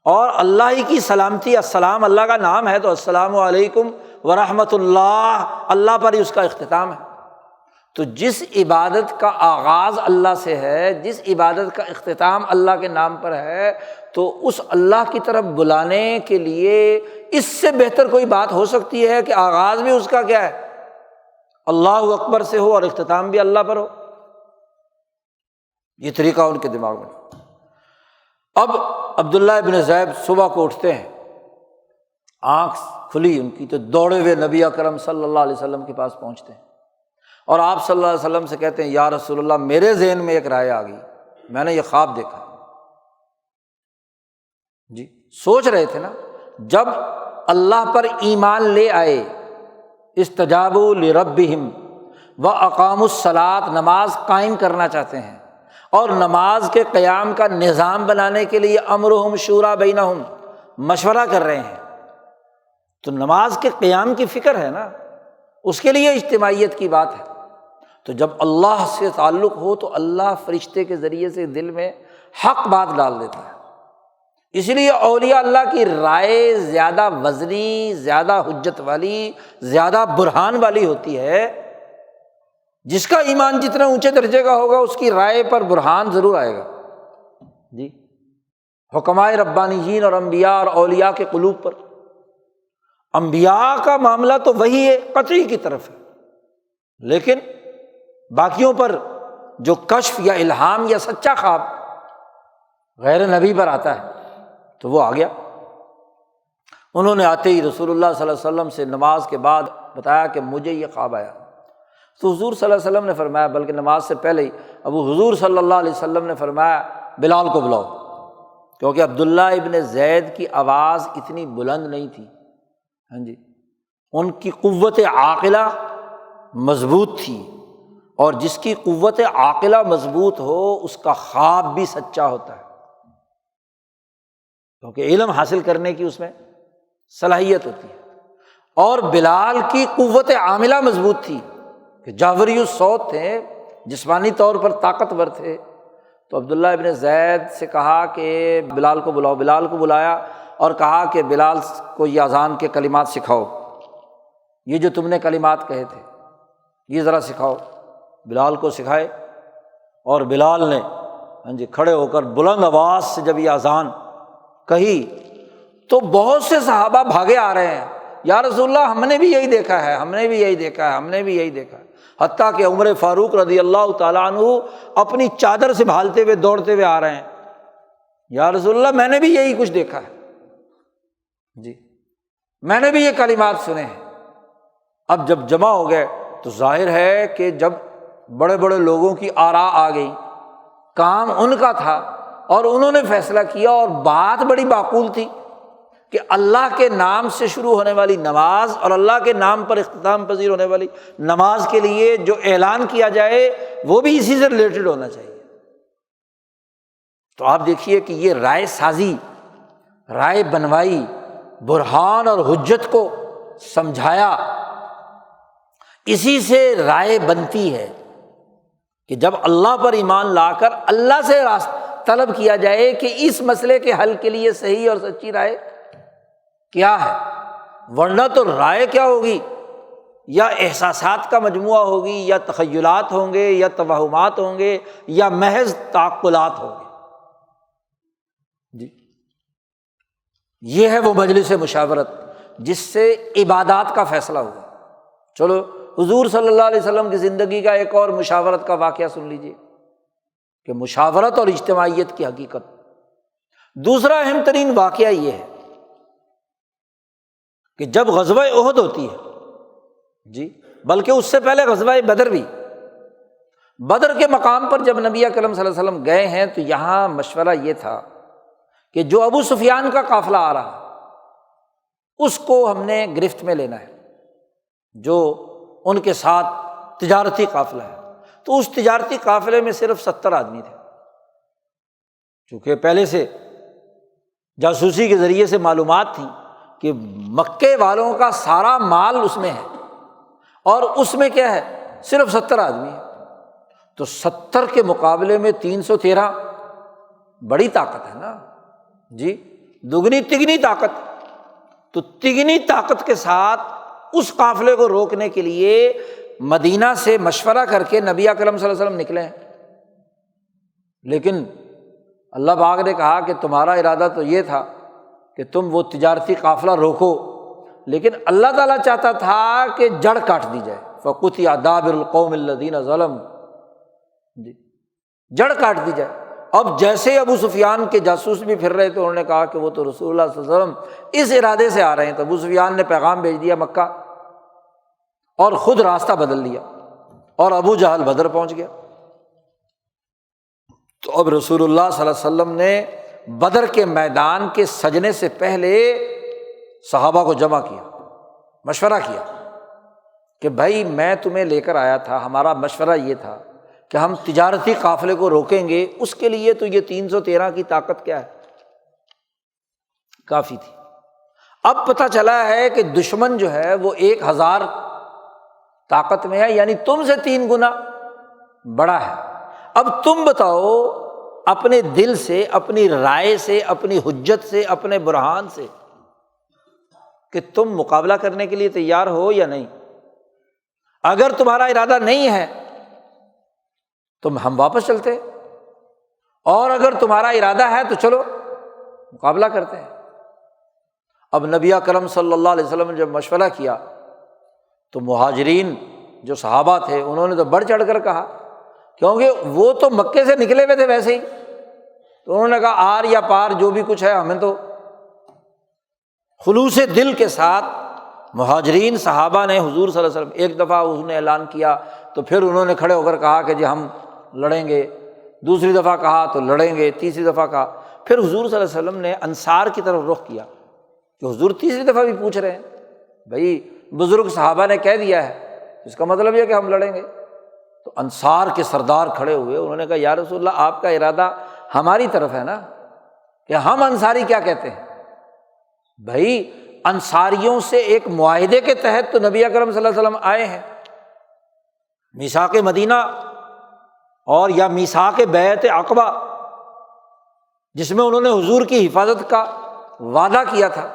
اور اللہ ہی کی سلامتی، السلام اللہ کا نام ہے تو السلام علیکم ورحمۃ اللہ، اللہ پر ہی اس کا اختتام ہے۔ تو جس عبادت کا آغاز اللہ سے ہے، جس عبادت کا اختتام اللہ کے نام پر ہے، تو اس اللہ کی طرف بلانے کے لیے اس سے بہتر کوئی بات ہو سکتی ہے کہ آغاز بھی اس کا کیا ہے؟ اللہ اکبر سے ہو اور اختتام بھی اللہ پر ہو۔ یہ طریقہ ان کے دماغ میں۔ اب عبداللہ ابن زید صبح کو اٹھتے ہیں، آنکھ کھلی ان کی تو دوڑے ہوئے نبی اکرم صلی اللہ علیہ وسلم کے پاس پہنچتے ہیں، اور آپ صلی اللہ علیہ وسلم سے کہتے ہیں یا رسول اللہ میرے ذہن میں ایک رائے آ گئی، میں نے یہ خواب دیکھا۔ جی سوچ رہے تھے نا، جب اللہ پر ایمان لے آئے، استجابوا لربہم واقاموا الصلاۃ، نماز قائم کرنا چاہتے ہیں، اور نماز کے قیام کا نظام بنانے کے لیے امرہم شورا بینہم، مشورہ کر رہے ہیں، تو نماز کے قیام کی فکر ہے نا، اس کے لیے اجتماعیت کی بات ہے۔ تو جب اللہ سے تعلق ہو تو اللہ فرشتے کے ذریعے سے دل میں حق بات ڈال دیتا ہے۔ اس لیے اولیاء اللہ کی رائے زیادہ وزنی، زیادہ حجت والی، زیادہ برہان والی ہوتی ہے۔ جس کا ایمان جتنا اونچے درجے کا ہوگا اس کی رائے پر برہان ضرور آئے گا۔ جی، حکمائے ربانیین اور انبیاء اور اولیاء کے قلوب پر، انبیاء کا معاملہ تو وہی ہے، قطعی کی طرف ہے، لیکن باقیوں پر جو کشف یا الہام یا سچا خواب غیر نبی پر آتا ہے تو وہ آ گیا۔ انہوں نے آتے ہی رسول اللہ صلی اللہ علیہ وسلم سے نماز کے بعد بتایا کہ مجھے یہ خواب آیا، تو حضور صلی اللہ علیہ وسلم نے فرمایا، بلکہ نماز سے پہلے ہی ابو حضور صلی اللہ علیہ وسلم نے فرمایا بلال کو بلاؤ، کیونکہ عبداللہ ابن زید کی آواز اتنی بلند نہیں تھی، ہاں جی، ان کی قوت عاقلہ مضبوط تھی، اور جس کی قوت عاقلہ مضبوط ہو اس کا خواب بھی سچا ہوتا ہے، کیونکہ علم حاصل کرنے کی اس میں صلاحیت ہوتی ہے۔ اور بلال کی قوت عاملہ مضبوط تھی کہ جعفری الصوت تھے، جسمانی طور پر طاقتور تھے، تو عبداللہ ابن زید سے کہا کہ بلال کو بلاؤ۔ بلال کو بلایا اور کہا کہ بلال کو یہ اذان کے کلمات سکھاؤ، یہ جو تم نے کلمات کہے تھے یہ ذرا سکھاؤ۔ بلال کو سکھائے، اور بلال نے ہاں جی کھڑے ہو کر بلند آواز سے جب یہ اذان کہی تو بہت سے صحابہ بھاگے آ رہے ہیں، یا رسول اللہ ہم نے بھی یہی دیکھا ہے، ہم نے بھی یہی دیکھا ہے، ہم نے بھی یہی دیکھا ہے۔ حتیٰ کہ عمر فاروق رضی اللہ تعالیٰ عنہ اپنی چادر سنبھالتے ہوئے دوڑتے ہوئے آ رہے ہیں، یا رسول اللہ میں نے بھی یہی کچھ دیکھا ہے، جی میں نے بھی یہ کلمات سنے ہیں۔ اب جب جمع ہو گئے تو ظاہر ہے کہ جب بڑے بڑے لوگوں کی آراء آ گئی، کام ان کا تھا اور انہوں نے فیصلہ کیا، اور بات بڑی معقول تھی کہ اللہ کے نام سے شروع ہونے والی نماز اور اللہ کے نام پر اختتام پذیر ہونے والی نماز کے لیے جو اعلان کیا جائے وہ بھی اسی سے ریلیٹڈ ہونا چاہیے۔ تو آپ دیکھیے کہ یہ رائے سازی، رائے بنوائی، برہان اور حجت کو سمجھایا، اسی سے رائے بنتی ہے کہ جب اللہ پر ایمان لا کر اللہ سے طلب کیا جائے کہ اس مسئلے کے حل کے لیے صحیح اور سچی رائے کیا ہے، ورنہ تو رائے کیا ہوگی، یا احساسات کا مجموعہ ہوگی، یا تخیلات ہوں گے، یا توہمات ہوں گے، یا محض تعقلات ہوں گے۔ جی یہ ہے وہ مجلس مشاورت جس سے عبادات کا فیصلہ ہوا۔ چلو حضور صلی اللہ علیہ وسلم کی زندگی کا ایک اور مشاورت کا واقعہ سن لیجیے کہ مشاورت اور اجتماعیت کی حقیقت۔ دوسرا اہم ترین واقعہ یہ ہے کہ جب غزوہ احد ہوتی ہے، جی بلکہ اس سے پہلے غزوہ بدر بھی، بدر کے مقام پر جب نبی اکرم صلی اللہ علیہ وسلم گئے ہیں تو یہاں مشورہ یہ تھا کہ جو ابو سفیان کا قافلہ آ رہا اس کو ہم نے گرفت میں لینا ہے، جو ان کے ساتھ تجارتی قافلہ ہے۔ تو اس تجارتی قافلے میں صرف 70 آدمی تھے، چونکہ پہلے سے جاسوسی کے ذریعے سے معلومات تھیں کہ مکے والوں کا سارا مال اس میں ہے، اور اس میں کیا ہے صرف 70 آدمی ہے۔ تو 70 کے مقابلے میں 313 بڑی طاقت ہے نا، جی دگنی تگنی طاقت۔ تو تگنی طاقت کے ساتھ اس قافلے کو روکنے کے لیے مدینہ سے مشورہ کر کے نبی اکرم صلی اللہ علیہ وسلم نکلے ہیں، لیکن اللہ پاک نے کہا کہ تمہارا ارادہ تو یہ تھا کہ تم وہ تجارتی قافلہ روکو، لیکن اللہ تعالیٰ چاہتا تھا کہ جڑ کاٹ دی جائے، فقطع دابر القوم الذین ظلموا، جی جڑ کاٹ دی جائے۔ اب جیسے ابو سفیان کے جاسوس بھی پھر رہے تھے، انہوں نے کہا کہ وہ تو رسول اللہ صلی اللہ علیہ وسلم اس ارادے سے آ رہے ہیں، تو ابو سفیان نے پیغام بھیج دیا مکہ اور خود راستہ بدل لیا، اور ابو جہل بدر پہنچ گیا۔ تو اب رسول اللہ صلی اللہ علیہ وسلم نے بدر کے میدان کے سجنے سے پہلے صحابہ کو جمع کیا، مشورہ کیا کہ بھائی میں تمہیں لے کر آیا تھا، ہمارا مشورہ یہ تھا کہ ہم تجارتی قافلے کو روکیں گے، اس کے لیے تو یہ 313 کی طاقت کیا ہے، کافی تھی۔ اب پتہ چلا ہے کہ دشمن جو ہے وہ 1000 طاقت میں ہے، یعنی تم سے 3 گنا بڑا ہے۔ اب تم بتاؤ اپنے دل سے، اپنی رائے سے، اپنی حجت سے، اپنے برہان سے کہ تم مقابلہ کرنے کے لیے تیار ہو یا نہیں۔ اگر تمہارا ارادہ نہیں ہے تو ہم واپس چلتے ہیں، اور اگر تمہارا ارادہ ہے تو چلو مقابلہ کرتے ہیں۔ اب نبی اکرم صلی اللہ علیہ وسلم نے جب مشورہ کیا تو مہاجرین جو صحابہ تھے انہوں نے تو بڑھ چڑھ کر کہا، کیونکہ وہ تو مکے سے نکلے ہوئے تھے ویسے ہی، تو انہوں نے کہا آر یا پار جو بھی کچھ ہے ہمیں تو۔ خلوص دل کے ساتھ مہاجرین صحابہ نے حضور صلی اللہ علیہ وسلم، ایک دفعہ اس نے اعلان کیا تو پھر انہوں نے کھڑے ہو کر کہا کہ جی ہم لڑیں گے، دوسری دفعہ کہا تو لڑیں گے، تیسری دفعہ کہا، پھر حضور صلی اللہ علیہ وسلم نے انصار کی طرف رخ کیا کہ حضور تیسری دفعہ بھی پوچھ رہے ہیں، بھائی بزرگ صحابہ نے کہہ دیا ہے، اس کا مطلب یہ کہ ہم لڑیں گے۔ تو انصار کے سردار کھڑے ہوئے، انہوں نے کہا یا رسول اللہ آپ کا ارادہ ہماری طرف ہے نا، کہ ہم انصاری کیا کہتے ہیں؟ بھائی انصاریوں سے ایک معاہدے کے تحت تو نبی اکرم صلی اللہ علیہ وسلم آئے ہیں، میثاق مدینہ اور یا میثاق بیعت عقبہ، جس میں انہوں نے حضور کی حفاظت کا وعدہ کیا تھا،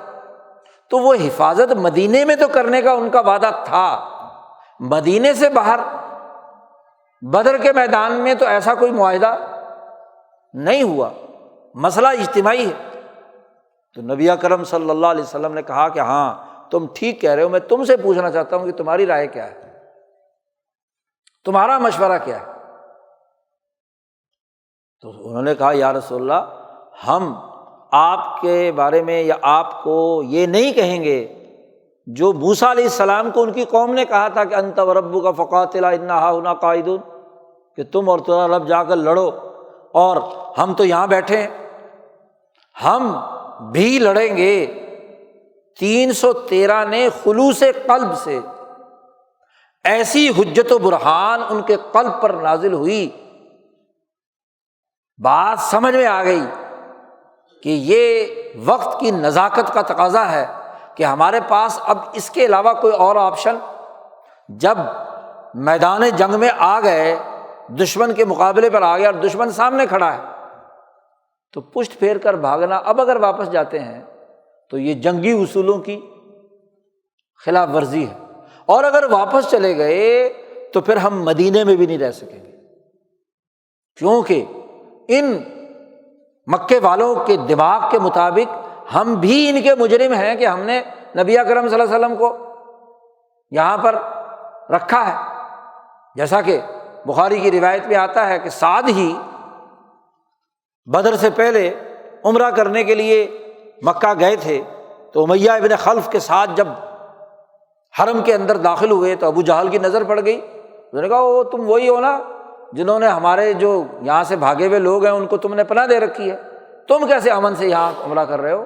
تو وہ حفاظت مدینے میں تو کرنے کا ان کا وعدہ تھا، مدینے سے باہر بدر کے میدان میں تو ایسا کوئی معاہدہ نہیں ہوا، مسئلہ اجتماعی ہے۔ تو نبی اکرم صلی اللہ علیہ وسلم نے کہا کہ ہاں تم ٹھیک کہہ رہے ہو، میں تم سے پوچھنا چاہتا ہوں کہ تمہاری رائے کیا ہے، تمہارا مشورہ کیا ہے؟ تو انہوں نے کہا یا رسول اللہ ہم آپ کے بارے میں یا آپ کو یہ نہیں کہیں گے جو موسیٰ علیہ السلام کو ان کی قوم نے کہا تھا کہ انت وربک فقاتلا انا ہاہنا قاعدون، کہ تم اور تمہارا رب جا کر لڑو اور ہم تو یہاں بیٹھے ہیں۔ ہم بھی لڑیں گے۔ 313 نے خلوص قلب سے ایسی حجت و برہان ان کے قلب پر نازل ہوئی، بات سمجھ میں آ گئی کہ یہ وقت کی نزاکت کا تقاضا ہے کہ ہمارے پاس اب اس کے علاوہ کوئی اور آپشن، جب میدان جنگ میں آ گئے، دشمن کے مقابلے پر آ گیا اور دشمن سامنے کھڑا ہے، تو پشت پھیر کر بھاگنا، اب اگر واپس جاتے ہیں تو یہ جنگی اصولوں کی خلاف ورزی ہے، اور اگر واپس چلے گئے تو پھر ہم مدینے میں بھی نہیں رہ سکیں گے، کیونکہ ان مکے والوں کے دماغ کے مطابق ہم بھی ان کے مجرم ہیں کہ ہم نے نبی اکرم صلی اللہ علیہ وسلم کو یہاں پر رکھا ہے۔ جیسا کہ بخاری کی روایت میں آتا ہے کہ سعد ہی بدر سے پہلے عمرہ کرنے کے لیے مکہ گئے تھے، تو امیہ ابن خلف کے ساتھ جب حرم کے اندر داخل ہوئے تو ابو جہل کی نظر پڑ گئی، انہوں نے کہا وہ تم وہی ہو نا جنہوں نے ہمارے جو یہاں سے بھاگے ہوئے لوگ ہیں ان کو تم نے پناہ دے رکھی ہے، تم کیسے امن سے یہاں عمرہ کر رہے ہو؟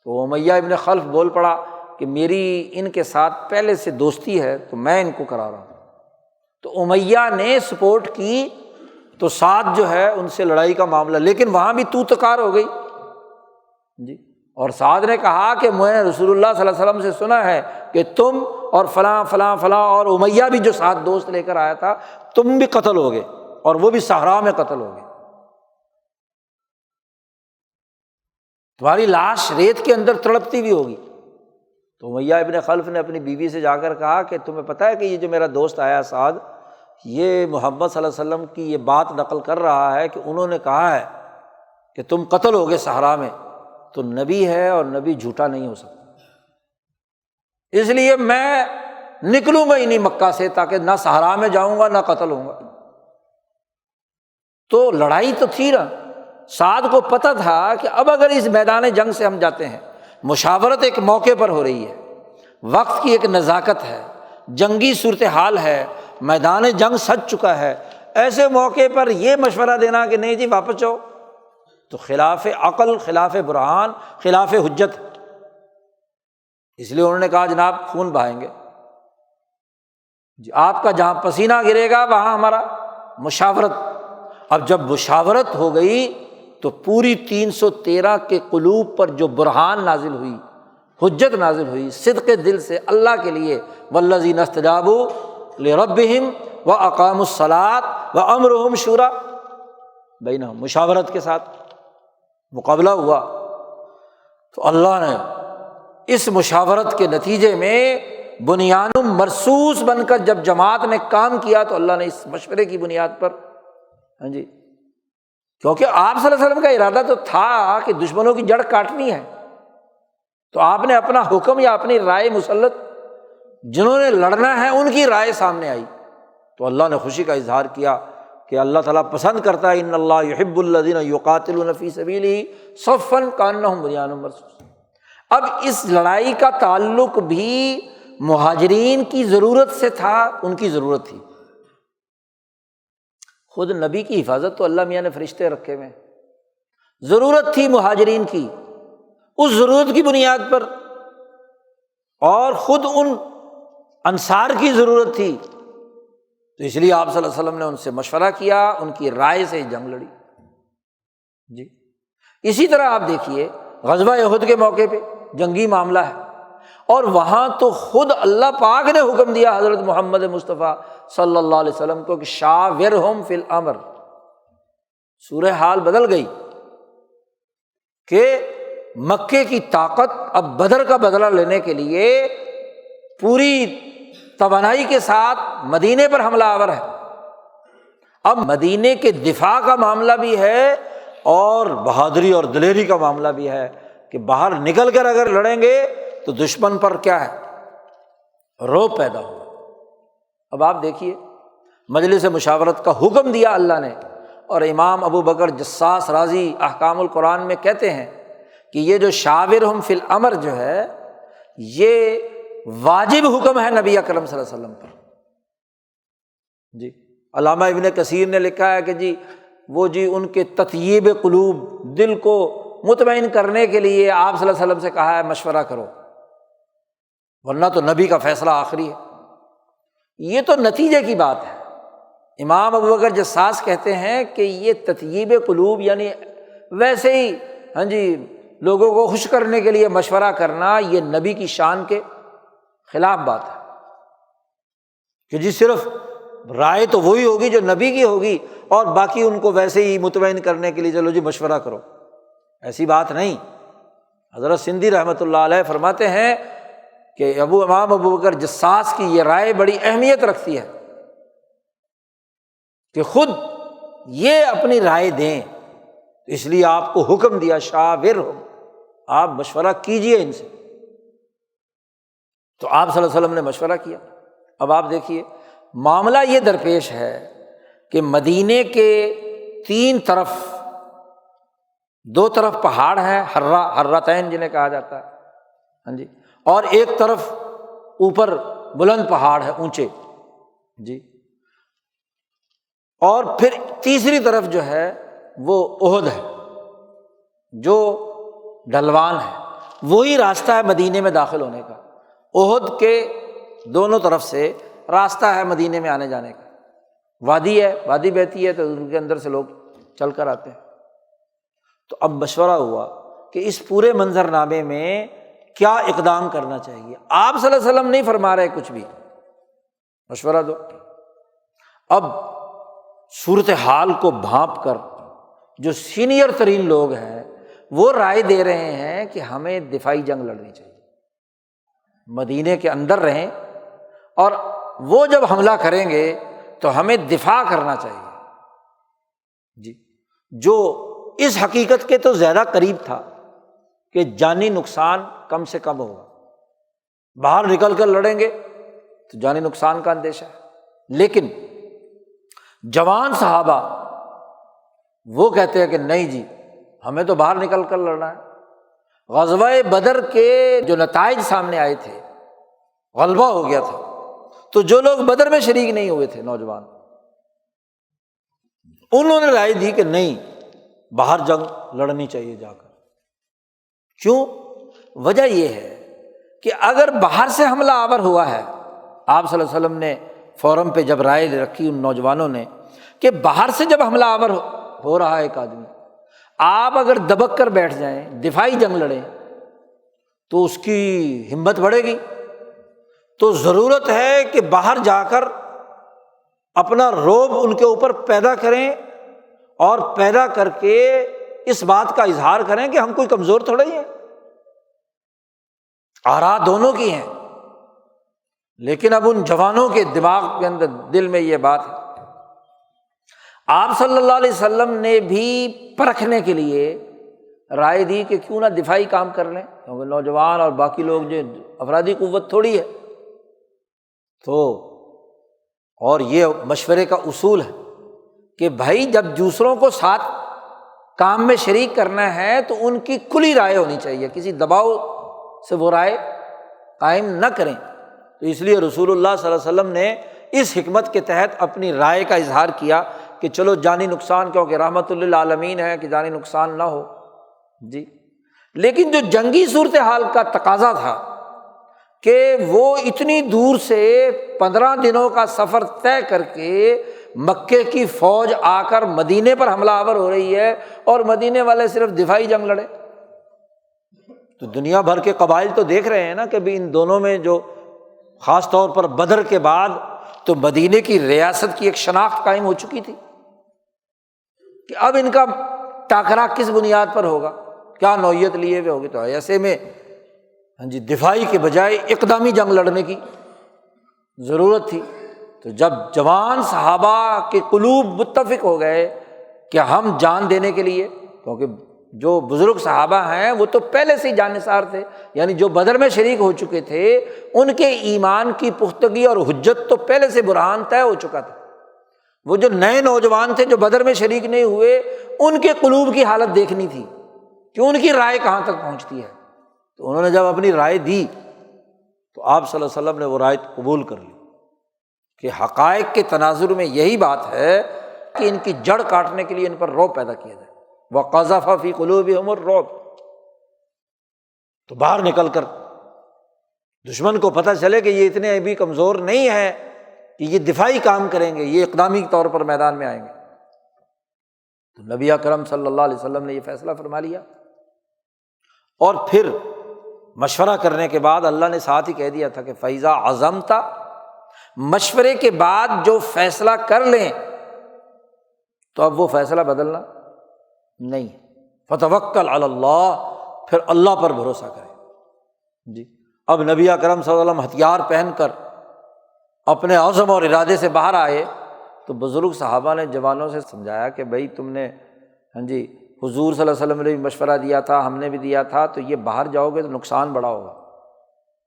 تو امیہ ابن خلف بول پڑا کہ میری ان کے ساتھ پہلے سے دوستی ہے تو میں ان کو کرا رہا ہوں۔ تو امیہ نے سپورٹ کی تو سعد جو ہے ان سے لڑائی کا معاملہ، لیکن وہاں بھی تو تکار ہو گئی جی، اور سعد نے کہا کہ میں نے رسول اللہ صلی اللہ علیہ وسلم سے سنا ہے کہ تم اور فلاں فلاں فلاں، اور امیہ بھی جو ساتھ دوست لے کر آیا تھا، تم بھی قتل ہو گئے اور وہ بھی صحرا میں قتل ہو گئے، تمہاری لاش ریت کے اندر تڑپتی ہوئی ہوگی۔ تو امیہ ابن خلف نے اپنی بیوی سے جا کر کہا کہ تمہیں پتہ ہے کہ یہ جو میرا دوست آیا سعد، یہ محمد صلی اللہ علیہ وسلم کی یہ بات نقل کر رہا ہے کہ انہوں نے کہا ہے کہ تم قتل ہو گئے صحرا میں، تو نبی ہے اور نبی جھوٹا نہیں ہو سکتا، اس لیے میں نکلوں گا ہی نہیں مکہ سے، تاکہ نہ صحرا میں جاؤں گا نہ قتل ہوں گا۔ تو لڑائی تو تھی نا، سعد کو پتہ تھا کہ اب اگر اس میدان جنگ سے ہم جاتے ہیں، مشاورت ایک موقع پر ہو رہی ہے، وقت کی ایک نزاکت ہے، جنگی صورتحال ہے، میدان جنگ سج چکا ہے، ایسے موقع پر یہ مشورہ دینا کہ نہیں جی واپس جاؤ، تو خلاف عقل، خلاف برہان، خلاف حجت۔ اس لیے انہوں نے کہا جناب خون بہائیں گے جی، آپ کا جہاں پسینہ گرے گا وہاں ہمارا مشاورت۔ اب جب مشاورت ہو گئی تو پوری 313 کے قلوب پر جو برہان نازل ہوئی، حجت نازل ہوئی صدق دل سے اللہ کے لیے، والذین استجابوا لربہم واقاموا الصلاۃ وامرہم شوری بینہم، مشاورت کے ساتھ مقابلہ ہوا۔ تو اللہ نے اس مشاورت کے نتیجے میں بنیان مرصوص بن کر جب جماعت نے کام کیا تو اللہ نے اس مشورے کی بنیاد پر، ہاں جی، کیونکہ آپ صلی اللہ علیہ وسلم کا ارادہ تو تھا کہ دشمنوں کی جڑ کاٹنی ہے، تو آپ نے اپنا حکم یا اپنی رائے مسلط، جنہوں نے لڑنا ہے ان کی رائے سامنے آئی، تو اللہ نے خوشی کا اظہار کیا کہ اللہ تعالیٰ پسند کرتا ہے ان اللہ یحب الذین یقاتلون فی سبیلہ صفا کانہم بنیان مرصوص۔ اب اس لڑائی کا تعلق بھی مہاجرین کی ضرورت سے تھا، ان کی ضرورت تھی، خود نبی کی حفاظت تو اللہ میاں نے فرشتے رکھے ہوئے ہیں، ضرورت تھی مہاجرین کی، اس ضرورت کی بنیاد پر، اور خود ان انصار کی ضرورت تھی، تو اس لیے آپ صلی اللہ علیہ وسلم نے ان سے مشورہ کیا، ان کی رائے سے جنگ لڑی۔ جی اسی طرح آپ دیکھیے غزوہ احد کے موقع پہ جنگی معاملہ ہے، اور وہاں تو خود اللہ پاک نے حکم دیا حضرت محمد مصطفیٰ صلی اللہ علیہ وسلم کو کہ شاورہم فی الامر، صورت حال بدل گئی کہ مکے کی طاقت اب بدر کا بدلہ لینے کے لیے پوری توانائی کے ساتھ مدینے پر حملہ آور ہے۔ اب مدینے کے دفاع کا معاملہ بھی ہے اور بہادری اور دلیری کا معاملہ بھی ہے کہ باہر نکل کر اگر لڑیں گے تو دشمن پر کیا ہے، رعب پیدا ہوگا۔ اب آپ دیکھیے مجلس مشاورت کا حکم دیا اللہ نے، اور امام ابو بکر جساس رازی احکام القرآن میں کہتے ہیں کہ یہ جو شاورہم فی الامر جو ہے یہ واجب حکم ہے نبی اکرم صلی اللہ علیہ وسلم پر۔ جی علامہ ابن کثیر نے لکھا ہے کہ جی وہ جی ان کے تطیب قلوب، دل کو مطمئن کرنے کے لیے آپ صلی اللہ علیہ وسلم سے کہا ہے مشورہ کرو، ورنہ تو نبی کا فیصلہ آخری ہے۔ یہ تو نتیجے کی بات ہے۔ امام ابو بکر جساس کہتے ہیں کہ یہ تطیب قلوب یعنی ویسے ہی ہاں جی لوگوں کو خوش کرنے کے لیے مشورہ کرنا، یہ نبی کی شان کے خلاف بات ہے کہ جی صرف رائے تو وہی ہوگی جو نبی کی ہوگی اور باقی ان کو ویسے ہی مطمئن کرنے کے لیے چلو جی مشورہ کرو، ایسی بات نہیں۔ حضرت سندھی رحمۃ اللہ علیہ فرماتے ہیں کہ امام ابو بکر جساس کی یہ رائے بڑی اہمیت رکھتی ہے کہ خود یہ اپنی رائے دیں، اس لیے آپ کو حکم دیا شاورہم، آپ مشورہ کیجئے ان سے۔ تو آپ صلی اللہ علیہ وسلم نے مشورہ کیا۔ اب آپ دیکھیے معاملہ یہ درپیش ہے کہ مدینے کے تین طرف، دو طرف پہاڑ ہیں، حرتین جنہیں کہا جاتا ہے، ہاں جی، اور ایک طرف اوپر بلند پہاڑ ہے اونچے، جی، اور پھر تیسری طرف جو ہے وہ احد ہے جو ڈھلوان ہے، وہی راستہ ہے مدینے میں داخل ہونے کا۔ احد کے دونوں طرف سے راستہ ہے مدینے میں آنے جانے کا، وادی ہے، وادی بہتی ہے تو ان کے اندر سے لوگ چل کر آتے ہیں۔ تو اب مشورہ ہوا کہ اس پورے منظرنامے میں کیا اقدام کرنا چاہیے۔ آپ صلی اللہ علیہ وسلم نہیں فرما رہے کچھ بھی، مشورہ دو۔ اب صورتحال کو بھانپ کر جو سینئر ترین لوگ ہیں وہ رائے دے رہے ہیں کہ ہمیں دفاعی جنگ لڑنی چاہیے، مدینے کے اندر رہیں، اور وہ جب حملہ کریں گے تو ہمیں دفاع کرنا چاہیے۔ جی جو اس حقیقت کے تو زیادہ قریب تھا کہ جانی نقصان کم سے کم ہوگا، باہر نکل کر لڑیں گے تو جانی نقصان کا اندیشہ ہے۔ لیکن جوان صحابہ وہ کہتے ہیں کہ نہیں جی ہمیں تو باہر نکل کر لڑنا ہے۔ غزوہ بدر کے جو نتائج سامنے آئے تھے، غلبہ ہو گیا تھا، تو جو لوگ بدر میں شریک نہیں ہوئے تھے نوجوان، انہوں نے رائے دی کہ نہیں باہر جنگ لڑنی چاہیے جا کر۔ کیوں؟ وجہ یہ ہے کہ اگر باہر سے حملہ آور ہوا ہے، آپ صلی اللہ علیہ وسلم نے فورم پہ جب رائے رکھی ان نوجوانوں نے کہ باہر سے جب حملہ آور ہو رہا ہے ایک آدمی، آپ اگر دبک کر بیٹھ جائیں، دفاعی جنگ لڑیں، تو اس کی ہمت بڑھے گی۔ تو ضرورت ہے کہ باہر جا کر اپنا رعب ان کے اوپر پیدا کریں، اور پیدا کر کے اس بات کا اظہار کریں کہ ہم کوئی کمزور تھوڑے ہی ہیں، آراء دونوں کی ہیں۔ لیکن اب ان جوانوں کے دماغ کے اندر، دل میں یہ بات ہے۔ آپ صلی اللہ علیہ وسلم نے بھی پرکھنے کے لیے رائے دی کہ کیوں نہ دفاعی کام کر لیں، کیونکہ نوجوان اور باقی لوگ جو افرادی قوت تھوڑی ہے، تو اور یہ مشورے کا اصول ہے کہ بھائی جب دوسروں کو ساتھ کام میں شریک کرنا ہے تو ان کی کھلی رائے ہونی چاہیے، کسی دباؤ سے وہ رائے قائم نہ کریں۔ تو اس لیے رسول اللہ صلی اللہ علیہ وسلم نے اس حکمت کے تحت اپنی رائے کا اظہار کیا کہ چلو جانی نقصان، کیونکہ رحمت للعالمین ہے کہ جانی نقصان نہ ہو جی۔ لیکن جو جنگی صورتحال کا تقاضا تھا کہ وہ اتنی دور سے 15 دنوں کا سفر طے کر کے مکے کی فوج آ کر مدینے پر حملہ آور ہو رہی ہے، اور مدینے والے صرف دفاعی جنگ لڑے، تو دنیا بھر کے قبائل تو دیکھ رہے ہیں نا کہ بھی ان دونوں میں جو خاص طور پر بدر کے بعد تو مدینے کی ریاست کی ایک شناخت قائم ہو چکی تھی کہ اب ان کا ٹاکرا کس بنیاد پر ہوگا، کیا نوعیت لیے ہوئے ہوگی۔ تو ایسے میں دفاعی کے بجائے اقدامی جنگ لڑنے کی ضرورت تھی۔ تو جب جوان صحابہ کے قلوب متفق ہو گئے کہ ہم جان دینے کے لیے، کیونکہ جو بزرگ صحابہ ہیں وہ تو پہلے سے ہی جان نثار تھے، یعنی جو بدر میں شریک ہو چکے تھے، ان کے ایمان کی پختگی اور حجت تو پہلے سے برہان طے ہو چکا تھا۔ وہ جو نئے نوجوان تھے جو بدر میں شریک نہیں ہوئے، ان کے قلوب کی حالت دیکھنی تھی کہ ان کی رائے کہاں تک پہنچتی ہے۔ تو انہوں نے جب اپنی رائے دی تو آپ صلی اللہ علیہ وسلم نے وہ رائے قبول کر لی کہ حقائق کے تناظر میں یہی بات ہے کہ ان کی جڑ کاٹنے کے لیے ان پر رعب پیدا کیا جائے۔ وَقَذَفَ فِي قُلُوبِهِمُ الرُّعْبَ، تو باہر نکل کر دشمن کو پتہ چلے کہ یہ اتنے ابھی کمزور نہیں ہے کہ یہ دفاعی کام کریں گے، یہ اقدامی طور پر میدان میں آئیں گے۔ تو نبی اکرم صلی اللہ علیہ وسلم نے یہ فیصلہ فرما لیا، اور پھر مشورہ کرنے کے بعد اللہ نے ساتھ ہی کہہ دیا تھا کہ فَإِذَا عَزَمْتَ، مشورے کے بعد جو فیصلہ کر لیں تو اب وہ فیصلہ بدلنا نہیں، فَتَوَكَّلْ عَلَى اللَّهِ، پھر اللہ پر بھروسہ کریں جی۔ اب نبی اکرم صلی اللہ علیہ وسلم ہتھیار پہن کر اپنے عزم اور ارادے سے باہر آئے تو بزرگ صحابہ نے جوانوں سے سمجھایا کہ بھائی تم نے حضور صلی اللہ علیہ وسلم نے بھی مشورہ دیا تھا، ہم نے بھی دیا تھا، تو یہ باہر جاؤ گے تو نقصان بڑا ہوگا،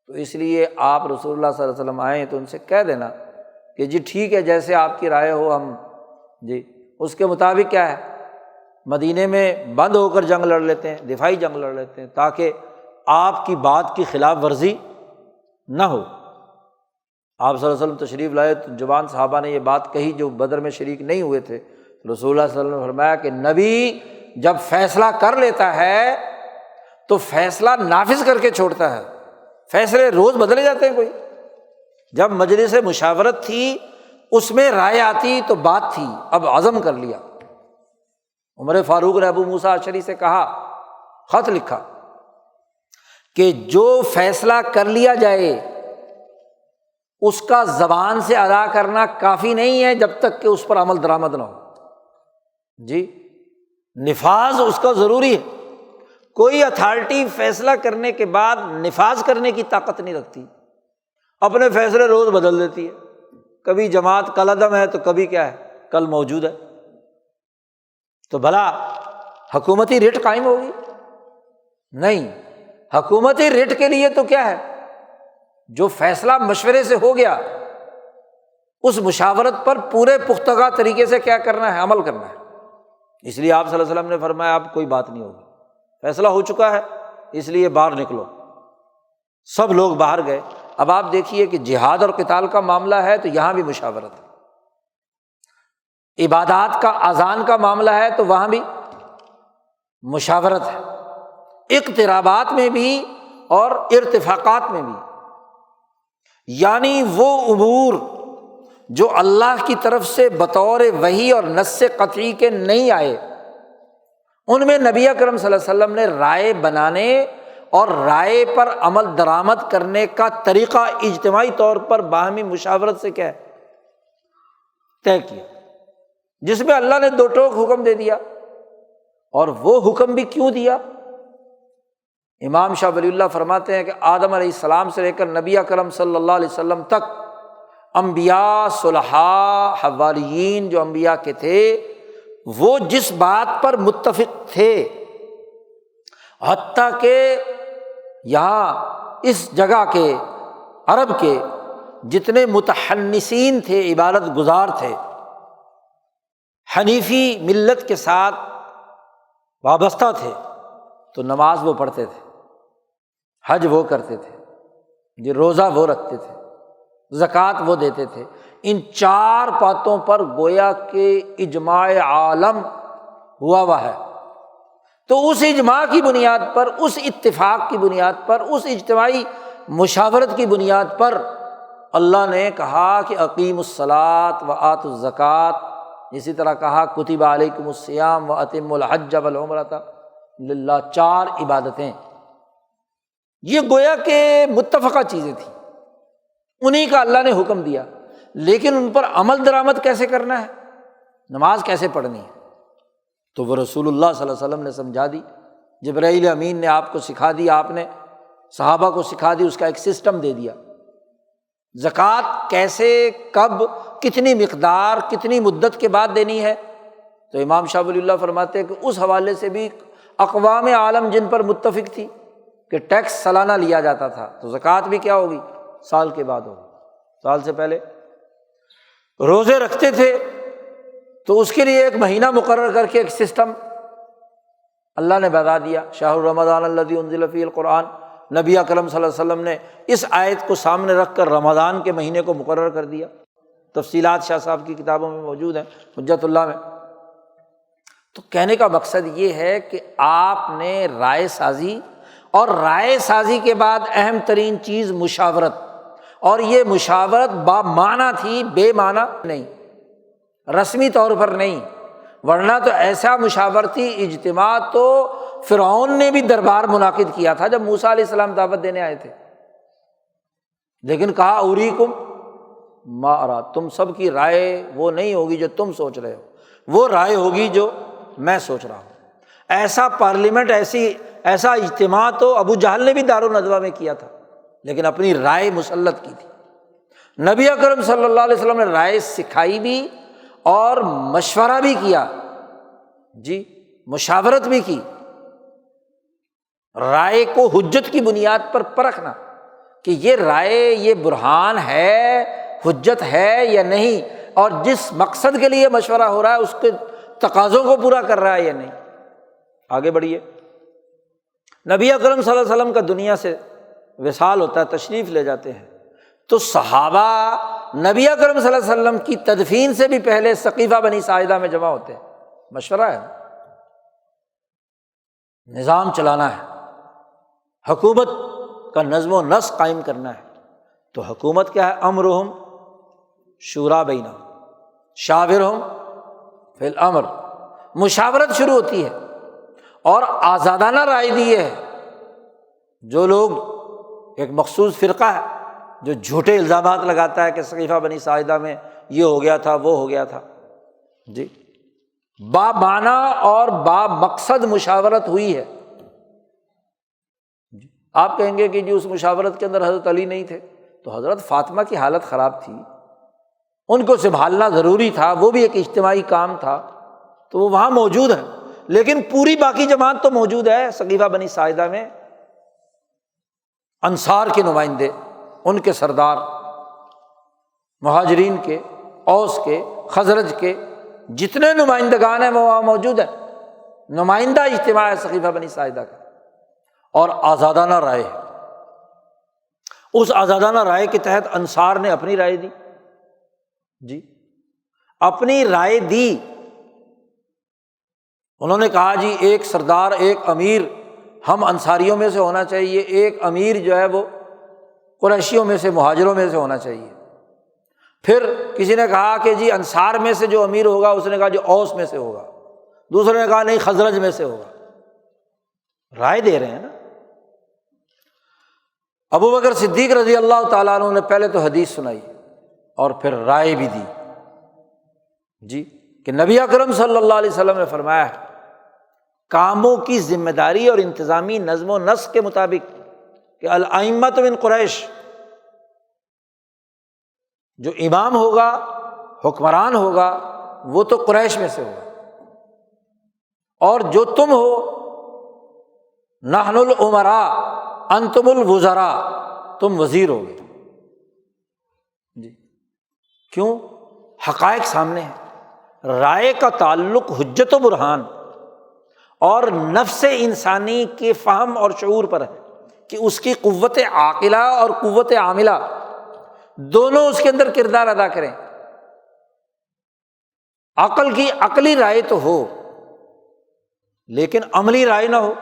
تو اس لیے آپ رسول اللہ صلی اللہ علیہ وسلم آئیں تو ان سے کہہ دینا کہ جی ٹھیک ہے، جیسے آپ کی رائے ہو ہم جی اس کے مطابق کیا ہے مدینے میں بند ہو کر جنگ لڑ لیتے ہیں، دفاعی جنگ لڑ لیتے ہیں، تاکہ آپ کی بات کی خلاف ورزی نہ ہو۔ آپ صلی اللہ علیہ وسلم تشریف لائے تو جوان صحابہ نے یہ بات کہی جو بدر میں شریک نہیں ہوئے تھے، رسول اللہ صلی اللہ علیہ وسلم نے فرمایا کہ نبی جب فیصلہ کر لیتا ہے تو فیصلہ نافذ کر کے چھوڑتا ہے، فیصلے روز بدلے جاتے ہیں۔ کوئی جب مجلس مشاورت تھی اس میں رائے آتی تو بات تھی، اب عزم کر لیا۔ عمر فاروق نے ابو موسیٰ اشعری سے کہا، خط لکھا کہ جو فیصلہ کر لیا جائے اس کا زبان سے ادا کرنا کافی نہیں ہے جب تک کہ اس پر عمل درآمد نہ ہو جی، نفاذ اس کا ضروری ہے۔ کوئی اتھارٹی فیصلہ کرنے کے بعد نفاذ کرنے کی طاقت نہیں رکھتی، اپنے فیصلے روز بدل دیتی ہے، کبھی جماعت کل عدم ہے تو کبھی کیا ہے کل موجود ہے، تو بھلا حکومتی ریٹ قائم ہوگی؟ نہیں، حکومتی ریٹ کے لیے تو کیا ہے، جو فیصلہ مشورے سے ہو گیا اس مشاورت پر پورے پختگا طریقے سے کیا کرنا ہے، عمل کرنا ہے۔ اس لیے آپ صلی اللہ علیہ وسلم نے فرمایا اب کوئی بات نہیں ہوگی، فیصلہ ہو چکا ہے، اس لیے باہر نکلو۔ سب لوگ باہر گئے۔ اب آپ دیکھیے کہ جہاد اور قتال کا معاملہ ہے تو یہاں بھی مشاورت ہے، عبادات کا اذان کا معاملہ ہے تو وہاں بھی مشاورت ہے، اقترابات میں بھی اور ارتفاقات میں بھی، یعنی وہ امور جو اللہ کی طرف سے بطور وحی اور نص قطعی کے نہیں آئے ان میں نبی اکرم صلی اللہ علیہ وسلم نے رائے بنانے اور رائے پر عمل درآمد کرنے کا طریقہ اجتماعی طور پر باہمی مشاورت سے کیا ہے طے کیا، جس میں اللہ نے دو ٹوک حکم دے دیا۔ اور وہ حکم بھی کیوں دیا؟ امام شاہ ولی اللہ فرماتے ہیں کہ آدم علیہ السلام سے لے کر نبی اکرم صلی اللہ علیہ وسلم تک انبیاء، صلحاء، حواریین جو انبیاء کے تھے وہ جس بات پر متفق تھے، حتیٰ کہ یہاں اس جگہ کے عرب کے جتنے متحنسین تھے، عبادت گزار تھے، حنیفی ملت کے ساتھ وابستہ تھے، تو نماز وہ پڑھتے تھے، حج وہ کرتے تھے، روزہ وہ رکھتے تھے، زکوٰۃ وہ دیتے تھے۔ ان چار باتوں پر گویا کہ اجماع عالم ہوا ہوا ہے۔ تو اس اجماع کی بنیاد پر، اس اتفاق کی بنیاد پر، اس اجتماعی مشاورت کی بنیاد پر اللہ نے کہا کہ اقیموا الصلاۃ وآتوا الزکوٰۃ، اسی طرح کہا کتب علیکم الصیام واتموا الحج والعمرۃ للہ، چار عبادتیں۔ یہ گویا کہ متفقہ چیزیں تھیں، انہیں کا اللہ نے حکم دیا، لیکن ان پر عمل درآمد کیسے کرنا ہے، نماز کیسے پڑھنی ہے، تو وہ رسول اللہ صلی اللہ علیہ وسلم نے سمجھا دی، جبرائیل امین نے آپ کو سکھا دی، آپ نے صحابہ کو سکھا دی، اس کا ایک سسٹم دے دیا۔ زکوٰۃ کیسے، کب، کتنی مقدار، کتنی مدت کے بعد دینی ہے، تو امام شاہ ولی اللہ فرماتے ہیں کہ اس حوالے سے بھی اقوام عالم جن پر متفق تھی کہ ٹیکس سالانہ لیا جاتا تھا، تو زکوٰۃ بھی کیا ہوگی، سال کے بعد ہوگی، سال سے پہلے۔ روزے رکھتے تھے تو اس کے لیے ایک مہینہ مقرر کر کے ایک سسٹم اللہ نے بتا دیا، شہر رمضان الذی انزل فیہ القرآن۔ نبی اکرم صلی اللہ علیہ وسلم نے اس آیت کو سامنے رکھ کر رمضان کے مہینے کو مقرر کر دیا۔ تفصیلات شاہ صاحب کی کتابوں میں موجود ہیں، حجت اللہ میں۔ تو کہنے کا مقصد یہ ہے کہ آپ نے رائے سازی، اور رائے سازی کے بعد اہم ترین چیز مشاورت، اور یہ مشاورت با معنی تھی، بے معنی نہیں، رسمی طور پر نہیں، ورنہ تو ایسا مشاورتی اجتماع تو فرعون نے بھی دربار منعقد کیا تھا جب موسیٰ علیہ السلام دعوت دینے آئے تھے، لیکن کہا اریکم ما ارا، تم سب کی رائے وہ نہیں ہوگی جو تم سوچ رہے ہو، وہ رائے ہوگی جو میں سوچ رہا ہوں۔ ایسا پارلیمنٹ، ایسا اجتماع تو ابو جہل نے بھی دارالندوہ میں کیا تھا، لیکن اپنی رائے مسلط کی تھی۔ نبی اکرم صلی اللہ علیہ وسلم نے رائے سکھائی بھی اور مشورہ بھی کیا، جی مشاورت بھی کی، رائے کو حجت کی بنیاد پر پرکھنا کہ یہ رائے، یہ برہان ہے، حجت ہے یا نہیں، اور جس مقصد کے لیے مشورہ ہو رہا ہے اس کے تقاضوں کو پورا کر رہا ہے یا نہیں۔ آگے بڑھیے۔ نبی اکرم صلی اللہ علیہ وسلم کا دنیا سے وصال ہوتا ہے، تشریف لے جاتے ہیں، تو صحابہ نبی اکرم صلی اللہ علیہ وسلم کی تدفین سے بھی پہلے سقیفہ بنی ساعدہ میں جمع ہوتے ہیں، مشورہ ہے، نظام چلانا ہے، حکومت کا نظم و نسق قائم کرنا ہے۔ تو حکومت کیا ہے، امرہم شورا بینہم شاورہم فی الامر، مشاورت شروع ہوتی ہے، اور آزادانہ رائے دی ہے۔ جو لوگ، ایک مخصوص فرقہ ہے جو جھوٹے الزامات لگاتا ہے کہ سقیفہ بنی ساعدہ میں یہ ہو گیا تھا، وہ ہو گیا تھا، جی با معنی اور با مقصد مشاورت ہوئی ہے۔ آپ کہیں گے کہ جی اس مشاورت کے اندر حضرت علی نہیں تھے، تو حضرت فاطمہ کی حالت خراب تھی، ان کو سنبھالنا ضروری تھا، وہ بھی ایک اجتماعی کام تھا، تو وہ وہاں موجود ہے، لیکن پوری باقی جماعت تو موجود ہے سقیفہ بنی ساعدہ میں۔ انصار کے نمائندے، ان کے سردار، مہاجرین کے، اوس کے، خزرج کے جتنے نمائندگان ہیں وہ وہاں موجود ہیں، نمائندہ اجتماع ہے سقیفہ بنی ساعدہ کا، اور آزادانہ رائے ہے۔ اس آزادانہ رائے کے تحت انصار نے اپنی رائے دی، جی اپنی رائے دی۔ انہوں نے کہا جی ایک سردار، ایک امیر ہم انصاریوں میں سے ہونا چاہیے، ایک امیر جو ہے وہ قریشیوں میں سے، مہاجروں میں سے ہونا چاہیے۔ پھر کسی نے کہا کہ جی انصار میں سے جو امیر ہوگا، اس نے کہا جو اوس میں سے ہوگا، دوسرے نے کہا نہیں خزرج میں سے ہوگا۔ رائے دے رہے ہیں نا، ابو بکر صدیق رضی اللہ تعالیٰ عنہ نے پہلے تو حدیث سنائی اور پھر رائے بھی دی جی کہ نبی اکرم صلی اللہ علیہ وسلم نے فرمایا ہے کاموں کی ذمہ داری اور انتظامی نظم و نسق کے مطابق کہ الائمۃ من قریش، جو امام ہوگا، حکمران ہوگا، وہ تو قریش میں سے ہوگا، اور جو تم ہو نحن الامراء انتم الوزراء، تم وزیر ہوگے جی۔ کیوں؟ حقائق سامنے ہیں، رائے کا تعلق حجت و برہان اور نفس انسانی کے فہم اور شعور پر ہے کہ اس کی قوت عاقلہ اور قوت عاملہ دونوں اس کے اندر کردار ادا کریں۔ عقل کی عقلی رائے تو ہو لیکن عملی رائے نہ ہو۔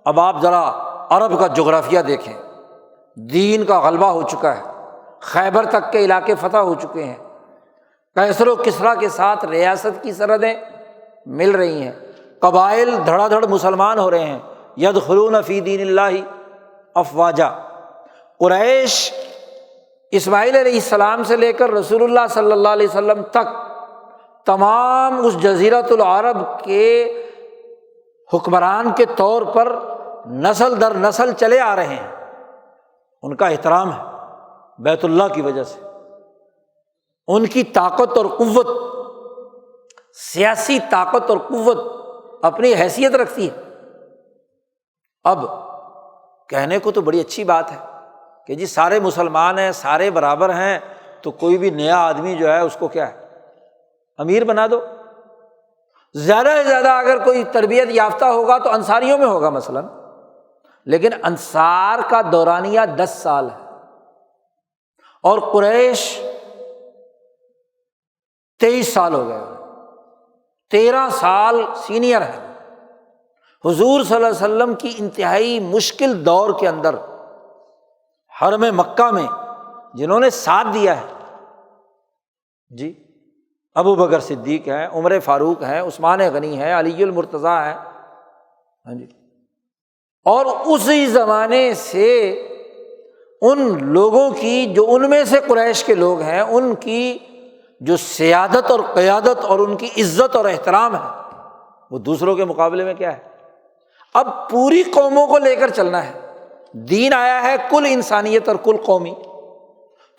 اب آپ ذرا عرب کا جغرافیہ دیکھیں، دین کا غلبہ ہو چکا ہے، خیبر تک کے علاقے فتح ہو چکے ہیں، کیسر و کسریٰ کے ساتھ ریاست کی سرحدیں مل رہی ہیں، قبائل دھڑا دھڑ مسلمان ہو رہے ہیں، یدخلون فی دین اللہ افواجا۔ قریش اسماعیل علیہ السلام سے لے کر رسول اللہ صلی اللہ علیہ وسلم تک تمام اس جزیرۃ العرب کے حکمران کے طور پر نسل در نسل چلے آ رہے ہیں، ان کا احترام ہے بیت اللہ کی وجہ سے، ان کی طاقت اور قوت، سیاسی طاقت اور قوت اپنی حیثیت رکھتی ہے۔ اب کہنے کو تو بڑی اچھی بات ہے کہ جی سارے مسلمان ہیں، سارے برابر ہیں، تو کوئی بھی نیا آدمی جو ہے اس کو کیا ہے امیر بنا دو۔ زیادہ سے زیادہ اگر کوئی تربیت یافتہ ہوگا تو انصاریوں میں ہوگا مثلاً، لیکن انصار کا دورانیہ 10 سال ہے اور قریش 23 سال ہو گئے، 13 سال سینئر ہے۔ حضور صلی اللہ علیہ وسلم کی انتہائی مشکل دور کے اندر حرم مکہ میں جنہوں نے ساتھ دیا ہے جی، ابو بکر صدیق ہیں، عمر فاروق ہیں، عثمان غنی ہیں، علی المرتضیٰ ہیں، ہاں جی، اور اسی زمانے سے ان لوگوں کی جو ان میں سے قریش کے لوگ ہیں، ان کی جو سیادت اور قیادت اور ان کی عزت اور احترام ہے وہ دوسروں کے مقابلے میں کیا ہے۔ اب پوری قوموں کو لے کر چلنا ہے، دین آیا ہے کل انسانیت اور کل قومی،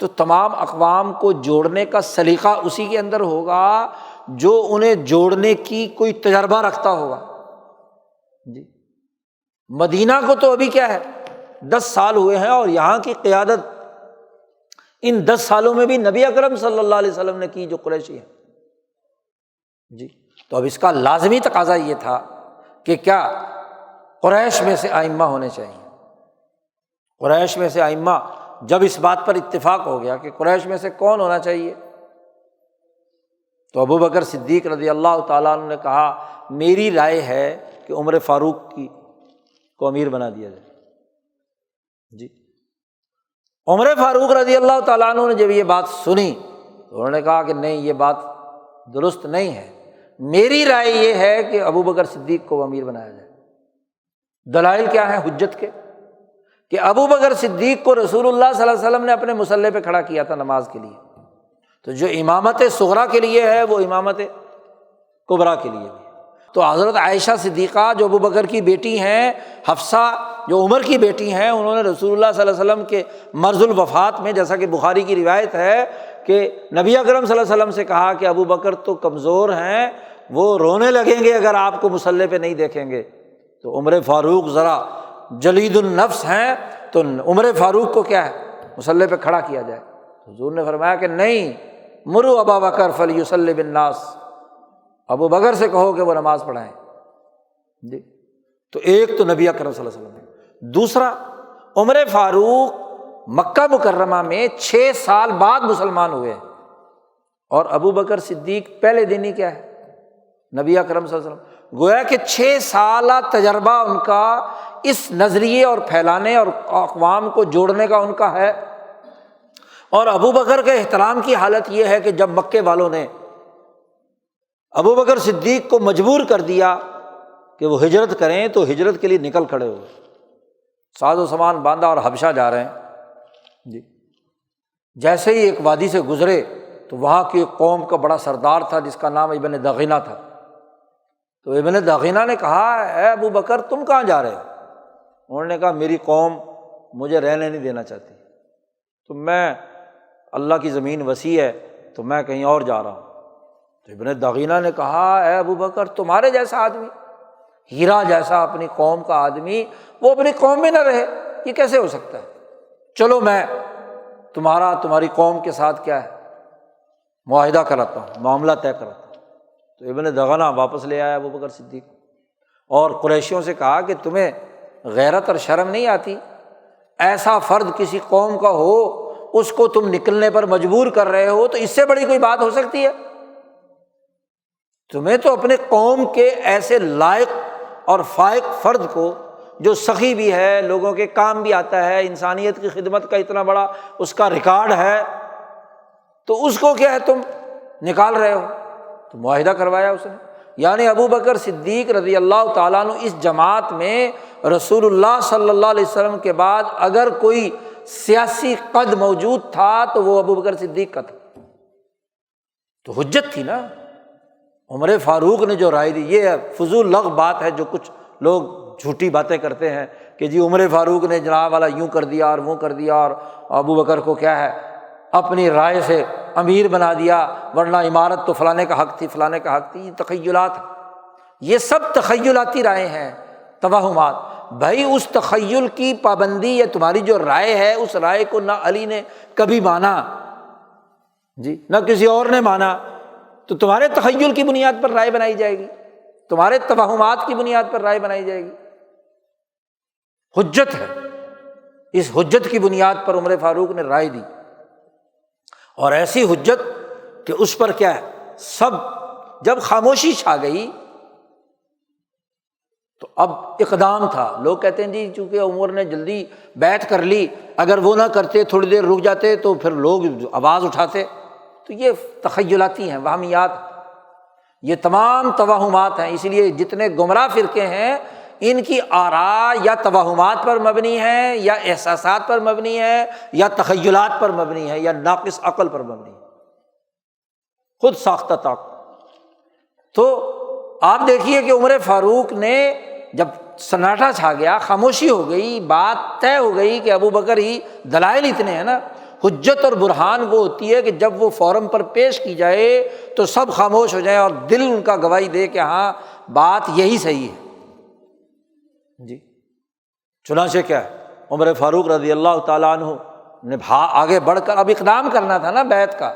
تو تمام اقوام کو جوڑنے کا سلیقہ اسی کے اندر ہوگا جو انہیں جوڑنے کی کوئی تجربہ رکھتا ہوگا جی۔ مدینہ کو تو ابھی کیا ہے 10 سال ہوئے ہیں، اور یہاں کی قیادت ان 10 سالوں میں بھی نبی اکرم صلی اللہ علیہ وسلم نے کی جو قریشی ہے جی۔ تو اب اس کا لازمی تقاضا یہ تھا کہ کیا قریش میں سے ائمہ ہونے چاہیے۔ قریش میں سے ائمہ، جب اس بات پر اتفاق ہو گیا کہ قریش میں سے کون ہونا چاہیے، تو ابو بکر صدیق رضی اللہ تعالیٰ عنہ نے کہا میری رائے ہے کہ عمر فاروق کو امیر بنا دیا جائے جی۔ عمر فاروق رضی اللہ تعالیٰ عنہ نے جب یہ بات سنی تو انہوں نے کہا کہ نہیں، یہ بات درست نہیں ہے، میری رائے یہ ہے کہ ابو بکر صدیق کو امیر بنایا جائے۔ دلائل کیا ہیں حجت کے؟ کہ ابو بکر صدیق کو رسول اللہ صلی اللہ علیہ وسلم نے اپنے مصلی پہ کھڑا کیا تھا نماز کے لیے، تو جو امامت صغریٰ کے لیے ہے وہ امامت کبریٰ کے لیے بھی۔ تو حضرت عائشہ صدیقہ جو ابو بکر کی بیٹی ہیں، حفصہ جو عمر کی بیٹی ہیں، انہوں نے رسول اللہ صلی اللہ علیہ وسلم کے مرض الوفات میں، جیسا کہ بخاری کی روایت ہے کہ نبی اکرم صلی اللہ علیہ وسلم سے کہا کہ ابو بکر تو کمزور ہیں، وہ رونے لگیں گے اگر آپ کو مصلی پہ نہیں دیکھیں گے، تو عمر فاروق ذرا جلید النفس ہیں، تو عمر فاروق کو کیا ہے مصلی پہ کھڑا کیا جائے۔ حضور نے فرمایا کہ نہیں، مروا ابا بکر فلیصلی بالناس، ابو بکر سے کہو کہ وہ نماز پڑھائیں جی۔ تو ایک تو نبی اکرم صلی اللہ علیہ وسلم، دوسرا عمر فاروق مکہ مکرمہ میں 6 سال بعد مسلمان ہوئے ہیں، اور ابو بکر صدیق پہلے دن ہی کیا ہے نبی اکرم صلی اللہ علیہ وسلم، گویا کہ 6 سالہ تجربہ ان کا اس نظریے اور پھیلانے اور اقوام کو جوڑنے کا ان کا ہے۔ اور ابو بکر کے احترام کی حالت یہ ہے کہ جب مکے والوں نے ابو بکر صدیق کو مجبور کر دیا کہ وہ ہجرت کریں تو ہجرت کے لیے نکل کھڑے ہوئے، ساز و سامان باندھا اور حبشہ جا رہے ہیں جی۔ جیسے ہی ایک وادی سے گزرے تو وہاں کی ایک قوم کا بڑا سردار تھا جس کا نام ابن دغینہ تھا۔ تو ابن دغینہ نے کہا اے ابو بکر تم کہاں جا رہے ہو؟ انہوں نے کہا میری قوم مجھے رہنے نہیں دینا چاہتی، تو میں اللہ کی زمین وسیع ہے تو میں کہیں اور جا رہا ہوں۔ تو ابن دغینہ نے کہا اے ابو بکر تمہارے جیسا آدمی، ہیرا جیسا اپنی قوم کا آدمی، وہ اپنی قوم میں نہ رہے، یہ کیسے ہو سکتا ہے؟ چلو میں تمہاری قوم کے ساتھ کیا ہے معاہدہ کراتا ہوں، معاملہ طے کراتا ہوں۔ تو ابن دغینہ واپس لے آیا ابو بکر صدیق اور قریشیوں سے کہا کہ تمہیں غیرت اور شرم نہیں آتی؟ ایسا فرد کسی قوم کا ہو اس کو تم نکلنے پر مجبور کر رہے ہو، تو اس سے بڑی کوئی بات ہو سکتی ہے؟ تمہیں تو اپنے قوم کے ایسے لائق اور فائق فرد کو جو سخی بھی ہے، لوگوں کے کام بھی آتا ہے، انسانیت کی خدمت کا اتنا بڑا اس کا ریکارڈ ہے، تو اس کو کیا ہے تم نکال رہے ہو؟ تو معاہدہ کروایا اس نے۔ یعنی ابو بکر صدیق رضی اللہ تعالیٰ عنہ اس جماعت میں رسول اللہ صلی اللہ علیہ وسلم کے بعد اگر کوئی سیاسی قد موجود تھا تو وہ ابو بکر صدیق کا تھا، تو حجت تھی نا۔ عمر فاروق نے جو رائے دی، یہ فضول لغو بات ہے جو کچھ لوگ جھوٹی باتیں کرتے ہیں کہ جی عمر فاروق نے جناب والا یوں کر دیا اور وہ کر دیا اور ابو بکر کو کیا ہے اپنی رائے سے امیر بنا دیا، ورنہ عمارت تو فلانے کا حق تھی، فلانے کا حق تھی۔ یہ تخیلات ہیں، یہ سب تخیلاتی رائے ہیں، توہمات۔ بھائی اس تخیل کی پابندی یا تمہاری جو رائے ہے اس رائے کو نہ علی نے کبھی مانا جی، نہ کسی اور نے مانا، تو تمہارے تخیل کی بنیاد پر رائے بنائی جائے گی، تمہارے توہمات کی بنیاد پر رائے بنائی جائے گی۔ حجت ہے، اس حجت کی بنیاد پر عمر فاروق نے رائے دی، اور ایسی حجت کہ اس پر کیا ہے سب جب خاموشی چھا گئی تو اب اقدام تھا۔ لوگ کہتے ہیں جی چونکہ عمر نے جلدی بیعت کر لی، اگر وہ نہ کرتے تھوڑی دیر رک جاتے تو پھر لوگ آواز اٹھاتے، تو یہ تخیلاتی ہیں، وہمیات، یہ تمام توہمات ہیں۔ اس لیے جتنے گمراہ فرقے ہیں ان کی آراء یا توہمات پر مبنی ہے، یا احساسات پر مبنی ہے، یا تخیلات پر مبنی ہے، یا ناقص عقل پر مبنی ہے، خود ساختہ طاقت۔ تو آپ دیکھیے کہ عمر فاروق نے جب سناٹا چھا گیا، خاموشی ہو گئی، بات طے ہو گئی کہ ابو بکر ہی، دلائل اتنے ہیں نا۔ حجت اور برہان وہ ہوتی ہے کہ جب وہ فورم پر پیش کی جائے تو سب خاموش ہو جائیں اور دل ان کا گواہی دے کہ ہاں بات یہی صحیح ہے جی۔ چنانچہ کیا ہے عمر فاروق رضی اللہ تعالیٰ عنہ نے آگے بڑھ کر اب اقدام کرنا تھا نا بیعت کا،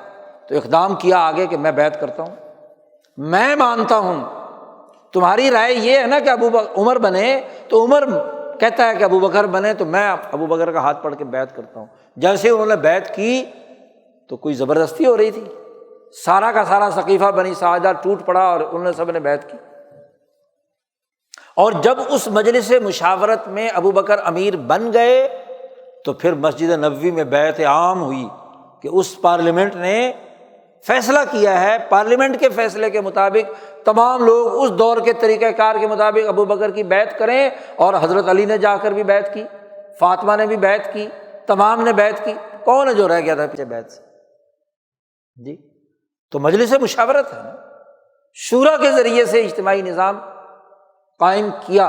تو اقدام کیا آگے کہ میں بیعت کرتا ہوں، میں مانتا ہوں۔ تمہاری رائے یہ ہے نا کہ عمر بنے، تو عمر کہتا ہے کہ ابو بکر بنے، تو میں ابو بکر کا ہاتھ پکڑ کے بیعت کرتا ہوں۔ جیسے انہوں نے بیعت کی تو کوئی زبردستی ہو رہی تھی، سارا کا سارا سقیفہ بنی ساعدہ ٹوٹ پڑا اور انہوں نے سب نے بیعت کی۔ اور جب اس مجلس مشاورت میں ابو بکر امیر بن گئے تو پھر مسجد نبوی میں بیعت عام ہوئی کہ اس پارلیمنٹ نے فیصلہ کیا ہے، پارلیمنٹ کے فیصلے کے مطابق تمام لوگ اس دور کے طریقہ کار کے مطابق ابو بکر کی بیعت کریں، اور حضرت علی نے جا کر بھی بیعت کی، فاطمہ نے بھی بیعت کی، تمام نے بیعت کی۔ کون ہے جو رہ گیا تھا پیچھے بیعت سے جی؟ تو مجلس مشاورت ہے نا، شورا کے ذریعے سے اجتماعی نظام قائم کیا۔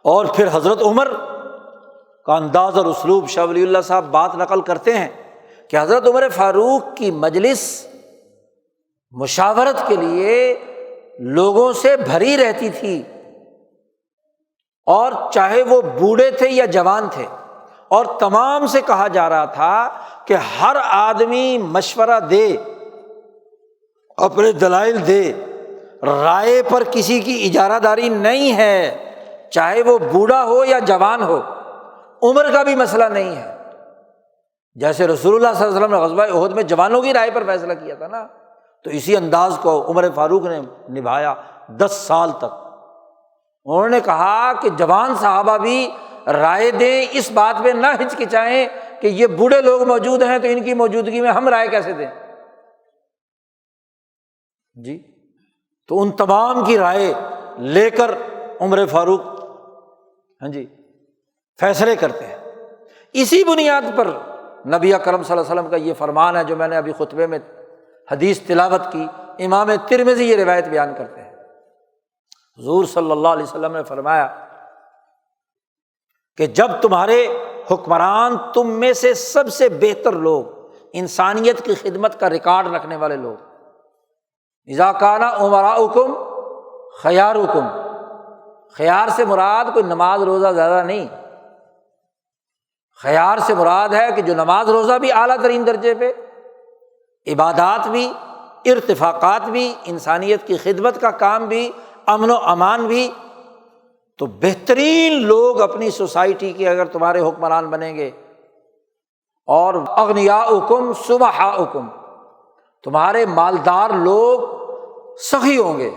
اور پھر حضرت عمر کا انداز اور اسلوب، شاہ ولی اللہ صاحب بات نقل کرتے ہیں کہ حضرت عمر فاروق کی مجلس مشاورت کے لیے لوگوں سے بھری رہتی تھی، اور چاہے وہ بوڑھے تھے یا جوان تھے، اور تمام سے کہا جا رہا تھا کہ ہر آدمی مشورہ دے، اپنے دلائل دے، رائے پر کسی کی اجارہ داری نہیں ہے، چاہے وہ بوڑھا ہو یا جوان ہو، عمر کا بھی مسئلہ نہیں ہے۔ جیسے رسول اللہ صلی اللہ علیہ وسلم نے غزوہ احد میں جوانوں کی رائے پر فیصلہ کیا تھا نا، تو اسی انداز کو عمر فاروق نے نبھایا 10 سال تک۔ انہوں نے کہا کہ جوان صحابہ بھی رائے دیں، اس بات میں نہ ہچکچائیں کہ یہ بوڑھے لوگ موجود ہیں تو ان کی موجودگی میں ہم رائے کیسے دیں جی۔ تو ان تمام کی رائے لے کر عمر فاروق ہاں جی فیصلے کرتے ہیں۔ اسی بنیاد پر نبی اکرم صلی اللہ علیہ وسلم کا یہ فرمان ہے جو میں نے ابھی خطبے میں حدیث تلاوت کی، امام ترمذی یہ روایت بیان کرتے ہیں۔ حضور صلی اللہ علیہ وسلم نے فرمایا کہ جب تمہارے حکمران تم میں سے سب سے بہتر لوگ، انسانیت کی خدمت کا ریکارڈ رکھنے والے لوگ، اذا کان امراؤکم خیارکم، خیار سے مراد کوئی نماز روزہ زیادہ نہیں، خیار سے مراد ہے کہ جو نماز روزہ بھی اعلیٰ ترین درجے پہ، عبادات بھی، ارتفاقات بھی، انسانیت کی خدمت کا کام بھی، امن و امان بھی، تو بہترین لوگ اپنی سوسائٹی کے اگر تمہارے حکمران بنیں گے، اور اغنیاؤکم سمحاؤکم، تمہارے مالدار لوگ سخی ہوں گے،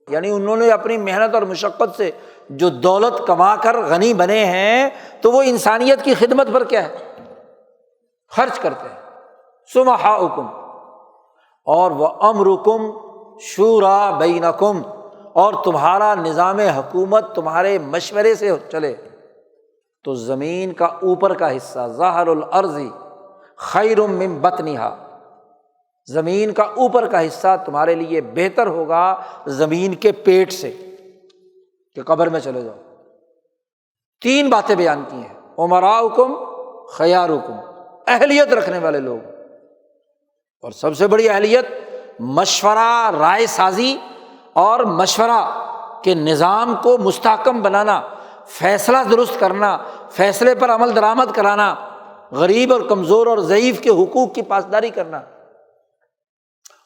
یعنی انہوں نے اپنی محنت اور مشقت سے جو دولت کما کر غنی بنے ہیں تو وہ انسانیت کی خدمت پر کیا ہے، خرچ کرتے ہیں، سمحاؤکم، اور وامرکم شورا بینکم، اور تمہارا نظام حکومت تمہارے مشورے سے چلے، تو زمین کا اوپر کا حصہ، ظاہر الارض خیر من بطنہا، زمین کا اوپر کا حصہ تمہارے لیے بہتر ہوگا زمین کے پیٹ سے، کہ قبر میں چلے جاؤ۔ تین باتیں بیان کی ہیں، امراؤکم خیارکم، اہلیت رکھنے والے لوگ، اور سب سے بڑی اہلیت مشورہ، رائے سازی اور مشورہ کے نظام کو مستحکم بنانا، فیصلہ درست کرنا، فیصلے پر عمل درآمد کرانا، غریب اور کمزور اور ضعیف کے حقوق کی پاسداری کرنا،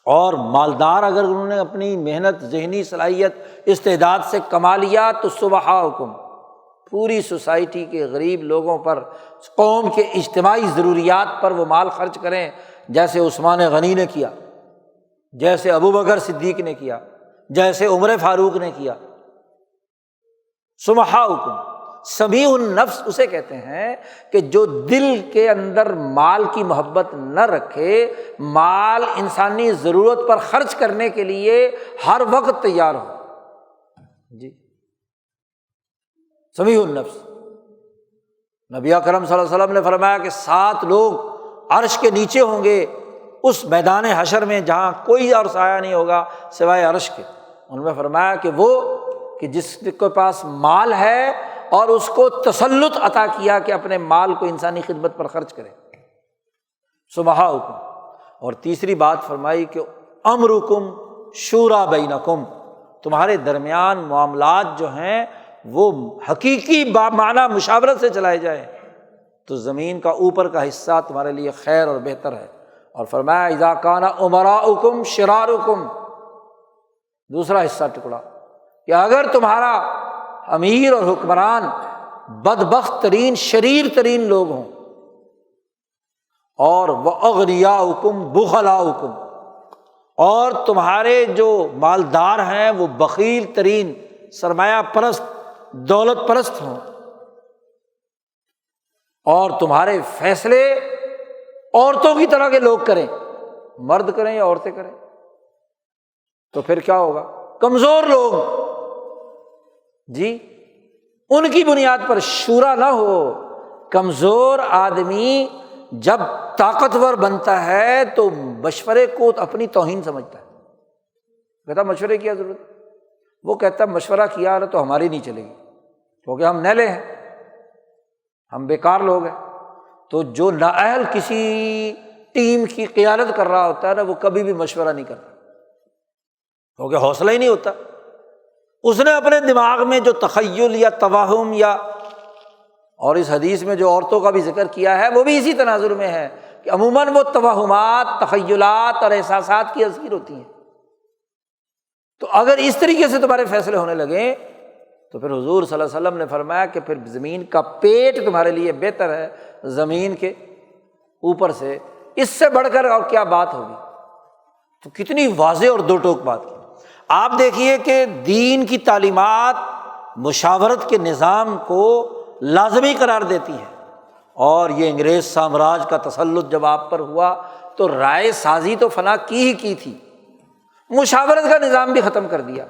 اور مالدار اگر انہوں نے اپنی محنت، ذہنی صلاحیت، استعداد سے کما لیا تو صبحاؤکم، پوری سوسائٹی کے غریب لوگوں پر، قوم کے اجتماعی ضروریات پر وہ مال خرچ کریں، جیسے عثمان غنی نے کیا، جیسے ابوبکر صدیق نے کیا، جیسے عمر فاروق نے کیا۔ سمحاؤکم، سمیع النفس اسے کہتے ہیں کہ جو دل کے اندر مال کی محبت نہ رکھے، مال انسانی ضرورت پر خرچ کرنے کے لیے ہر وقت تیار ہو، جی، سمیع النفس۔ نبی اکرم صلی اللہ علیہ وسلم نے فرمایا کہ 7 لوگ عرش کے نیچے ہوں گے اس میدان حشر میں جہاں کوئی اور سایہ نہیں ہوگا سوائے عرش کے۔ ان میں فرمایا کہ وہ کہ جس کے پاس مال ہے اور اس کو تسلط عطا کیا کہ اپنے مال کو انسانی خدمت پر خرچ کرے، سمحاؤکم۔ اور تیسری بات فرمائی کہ امرکم شورا بینکم، تمہارے درمیان معاملات جو ہیں وہ حقیقی معنی مشاورت سے چلائے جائیں، تو زمین کا اوپر کا حصہ تمہارے لیے خیر اور بہتر ہے۔ اور فرمایا اذا کان امراؤکم شرارکم، دوسرا حصہ ٹکڑا، کہ اگر تمہارا امیر اور حکمران بدبخت ترین، شریر ترین لوگ ہوں، اور وَأَغْنِيَاؤُكُمْ بُخَلَاؤُكُمْ، اور تمہارے جو مالدار ہیں وہ بخیل ترین، سرمایہ پرست، دولت پرست ہوں، اور تمہارے فیصلے عورتوں کی طرح کے لوگ کریں، مرد کریں یا عورتیں کریں، تو پھر کیا ہوگا؟ کمزور لوگ، جی، ان کی بنیاد پر شورا نہ ہو۔ کمزور آدمی جب طاقتور بنتا ہے تو مشورے کو اپنی توہین سمجھتا ہے، کہتا مشورے کی کیا ضرورت، وہ کہتا مشورہ کیا تو ہماری نہیں چلے گی کیونکہ ہم نیلے ہیں، ہم بیکار لوگ ہیں۔ تو جو نااہل کسی ٹیم کی قیادت کر رہا ہوتا ہے نا، وہ کبھی بھی مشورہ نہیں کرتا کیونکہ حوصلہ ہی نہیں ہوتا۔ اس نے اپنے دماغ میں جو تخیل یا توہم یا، اور اس حدیث میں جو عورتوں کا بھی ذکر کیا ہے وہ بھی اسی تناظر میں ہے کہ عموماً وہ توہمات، تخیلات اور احساسات کی اسیر ہوتی ہیں۔ تو اگر اس طریقے سے تمہارے فیصلے ہونے لگیں تو پھر حضور صلی اللہ علیہ وسلم نے فرمایا کہ پھر زمین کا پیٹ تمہارے لیے بہتر ہے زمین کے اوپر سے، اس سے بڑھ کر اور کیا بات ہوگی۔ تو کتنی واضح اور دو ٹوک بات کی۔ آپ دیکھیے کہ دین کی تعلیمات مشاورت کے نظام کو لازمی قرار دیتی ہے، اور یہ انگریز سامراج کا تسلط جب آپ پر ہوا تو رائے سازی تو فنا کی ہی کی تھی، مشاورت کا نظام بھی ختم کر دیا،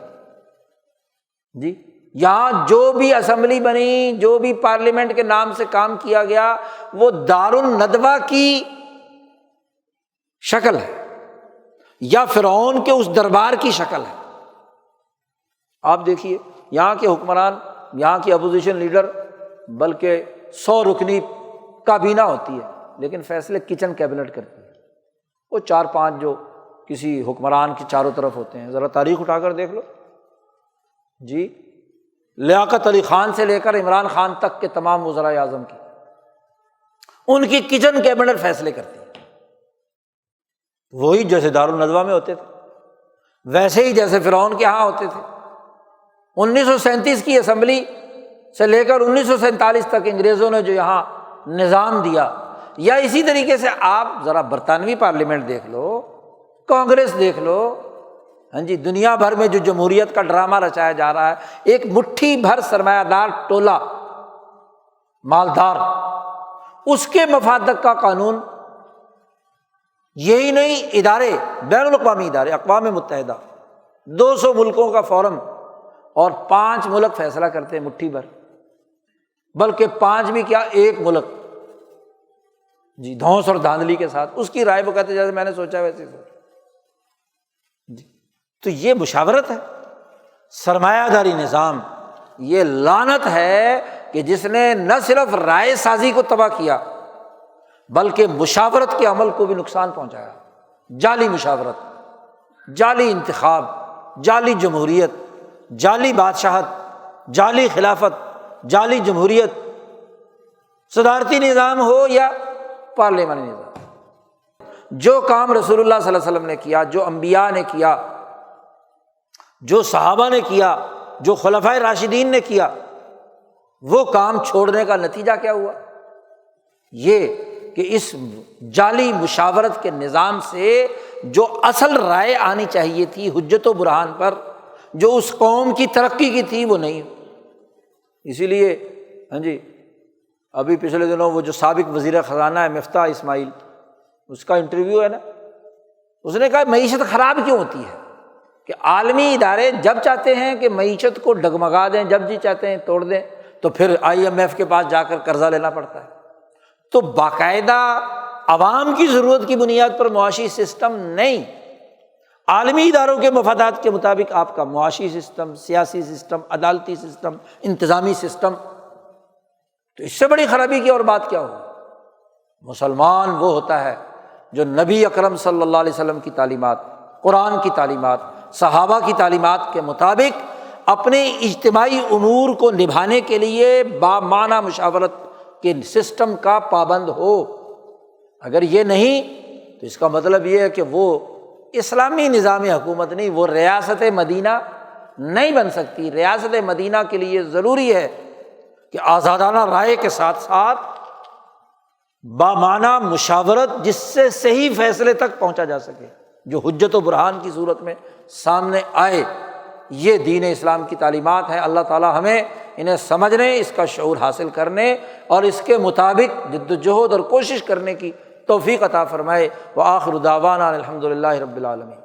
جی، یہاں جو بھی اسمبلی بنی، جو بھی پارلیمنٹ کے نام سے کام کیا گیا، وہ دار الندوہ کی شکل ہے یا فرعون کے اس دربار کی شکل ہے۔ آپ دیکھیے یہاں کے حکمران، یہاں کی اپوزیشن لیڈر، بلکہ 100 رکنی کابینہ ہوتی ہے لیکن فیصلے کچن کیبنٹ کرتی ہے، وہ 4-5 جو کسی حکمران کے چاروں طرف ہوتے ہیں۔ ذرا تاریخ اٹھا کر دیکھ لو جی، لیاقت علی خان سے لے کر عمران خان تک کے تمام وزرائے اعظم کی، ان کی کچن کیبنٹ فیصلے کرتی ہے۔ وہی جیسے دارالندوہ میں ہوتے تھے ویسے ہی جیسے فرعون کے ہاں ہوتے تھے۔ 1937 کی اسمبلی سے لے کر 1947 تک انگریزوں نے جو یہاں نظام دیا، یا اسی طریقے سے آپ ذرا برطانوی پارلیمنٹ دیکھ لو، کانگریس دیکھ لو، ہاں جی، دنیا بھر میں جو جمہوریت کا ڈرامہ رچایا جا رہا ہے، ایک مٹھی بھر سرمایہ دار ٹولہ مالدار، اس کے مفادات کا قانون، یہی نہیں ادارے، بین الاقوامی ادارے، اقوام متحدہ، 200 ملکوں کا فورم، اور 5 ملک فیصلہ کرتے ہیں مٹھی بھر، بلکہ 5 بھی کیا، ایک ملک جی دھونس اور دھاندلی کے ساتھ اس کی رائے وہ کہتے جیسے میں نے سوچا ویسے ہی سوچا جی۔ تو یہ مشاورت ہے، سرمایہ داری نظام، یہ لعنت ہے کہ جس نے نہ صرف رائے سازی کو تباہ کیا بلکہ مشاورت کے عمل کو بھی نقصان پہنچایا۔ جعلی مشاورت، جعلی انتخاب، جعلی جمہوریت، جعلی بادشاہت، جعلی خلافت، جعلی جمہوریت، صدارتی نظام ہو یا پارلیمانی نظام۔ جو کام رسول اللہ صلی اللہ علیہ وسلم نے کیا، جو انبیاء نے کیا، جو صحابہ نے کیا، جو خلفائے راشدین نے کیا، وہ کام چھوڑنے کا نتیجہ کیا ہوا؟ یہ کہ اس جعلی مشاورت کے نظام سے جو اصل رائے آنی چاہیے تھی حجت و برہان پر، جو اس قوم کی ترقی کی تھی، وہ نہیں۔ اسی لیے ہاں جی، ابھی پچھلے دنوں وہ جو سابق وزیر خزانہ ہے مفتاح اسماعیل، اس کا انٹرویو ہے نا، اس نے کہا معیشت خراب کیوں ہوتی ہے؟ کہ عالمی ادارے جب چاہتے ہیں کہ معیشت کو ڈگمگا دیں، جب جی چاہتے ہیں توڑ دیں، تو پھر IMF کے پاس جا کر قرضہ لینا پڑتا ہے۔ تو باقاعدہ عوام کی ضرورت کی بنیاد پر معاشی سسٹم نہیں، عالمی اداروں کے مفادات کے مطابق آپ کا معاشی سسٹم، سیاسی سسٹم، عدالتی سسٹم، انتظامی سسٹم، تو اس سے بڑی خرابی کی اور بات کیا ہو؟ مسلمان وہ ہوتا ہے جو نبی اکرم صلی اللہ علیہ وسلم کی تعلیمات، قرآن کی تعلیمات، صحابہ کی تعلیمات کے مطابق اپنے اجتماعی امور کو نبھانے کے لیے بامعنی مشاورت کے سسٹم کا پابند ہو۔ اگر یہ نہیں تو اس کا مطلب یہ ہے کہ وہ اسلامی نظام حکومت نہیں، وہ ریاست مدینہ نہیں بن سکتی۔ ریاست مدینہ کے لیے ضروری ہے کہ آزادانہ رائے کے ساتھ ساتھ بامعنی مشاورت، جس سے صحیح فیصلے تک پہنچا جا سکے، جو حجت و برہان کی صورت میں سامنے آئے۔ یہ دین اسلام کی تعلیمات ہیں۔ اللہ تعالیٰ ہمیں انہیں سمجھنے، اس کا شعور حاصل کرنے اور اس کے مطابق جد و جہد اور کوشش کرنے کی توفیق عطا فرمائے۔ وآخر دعوانا الحمد للہ رب العالمین۔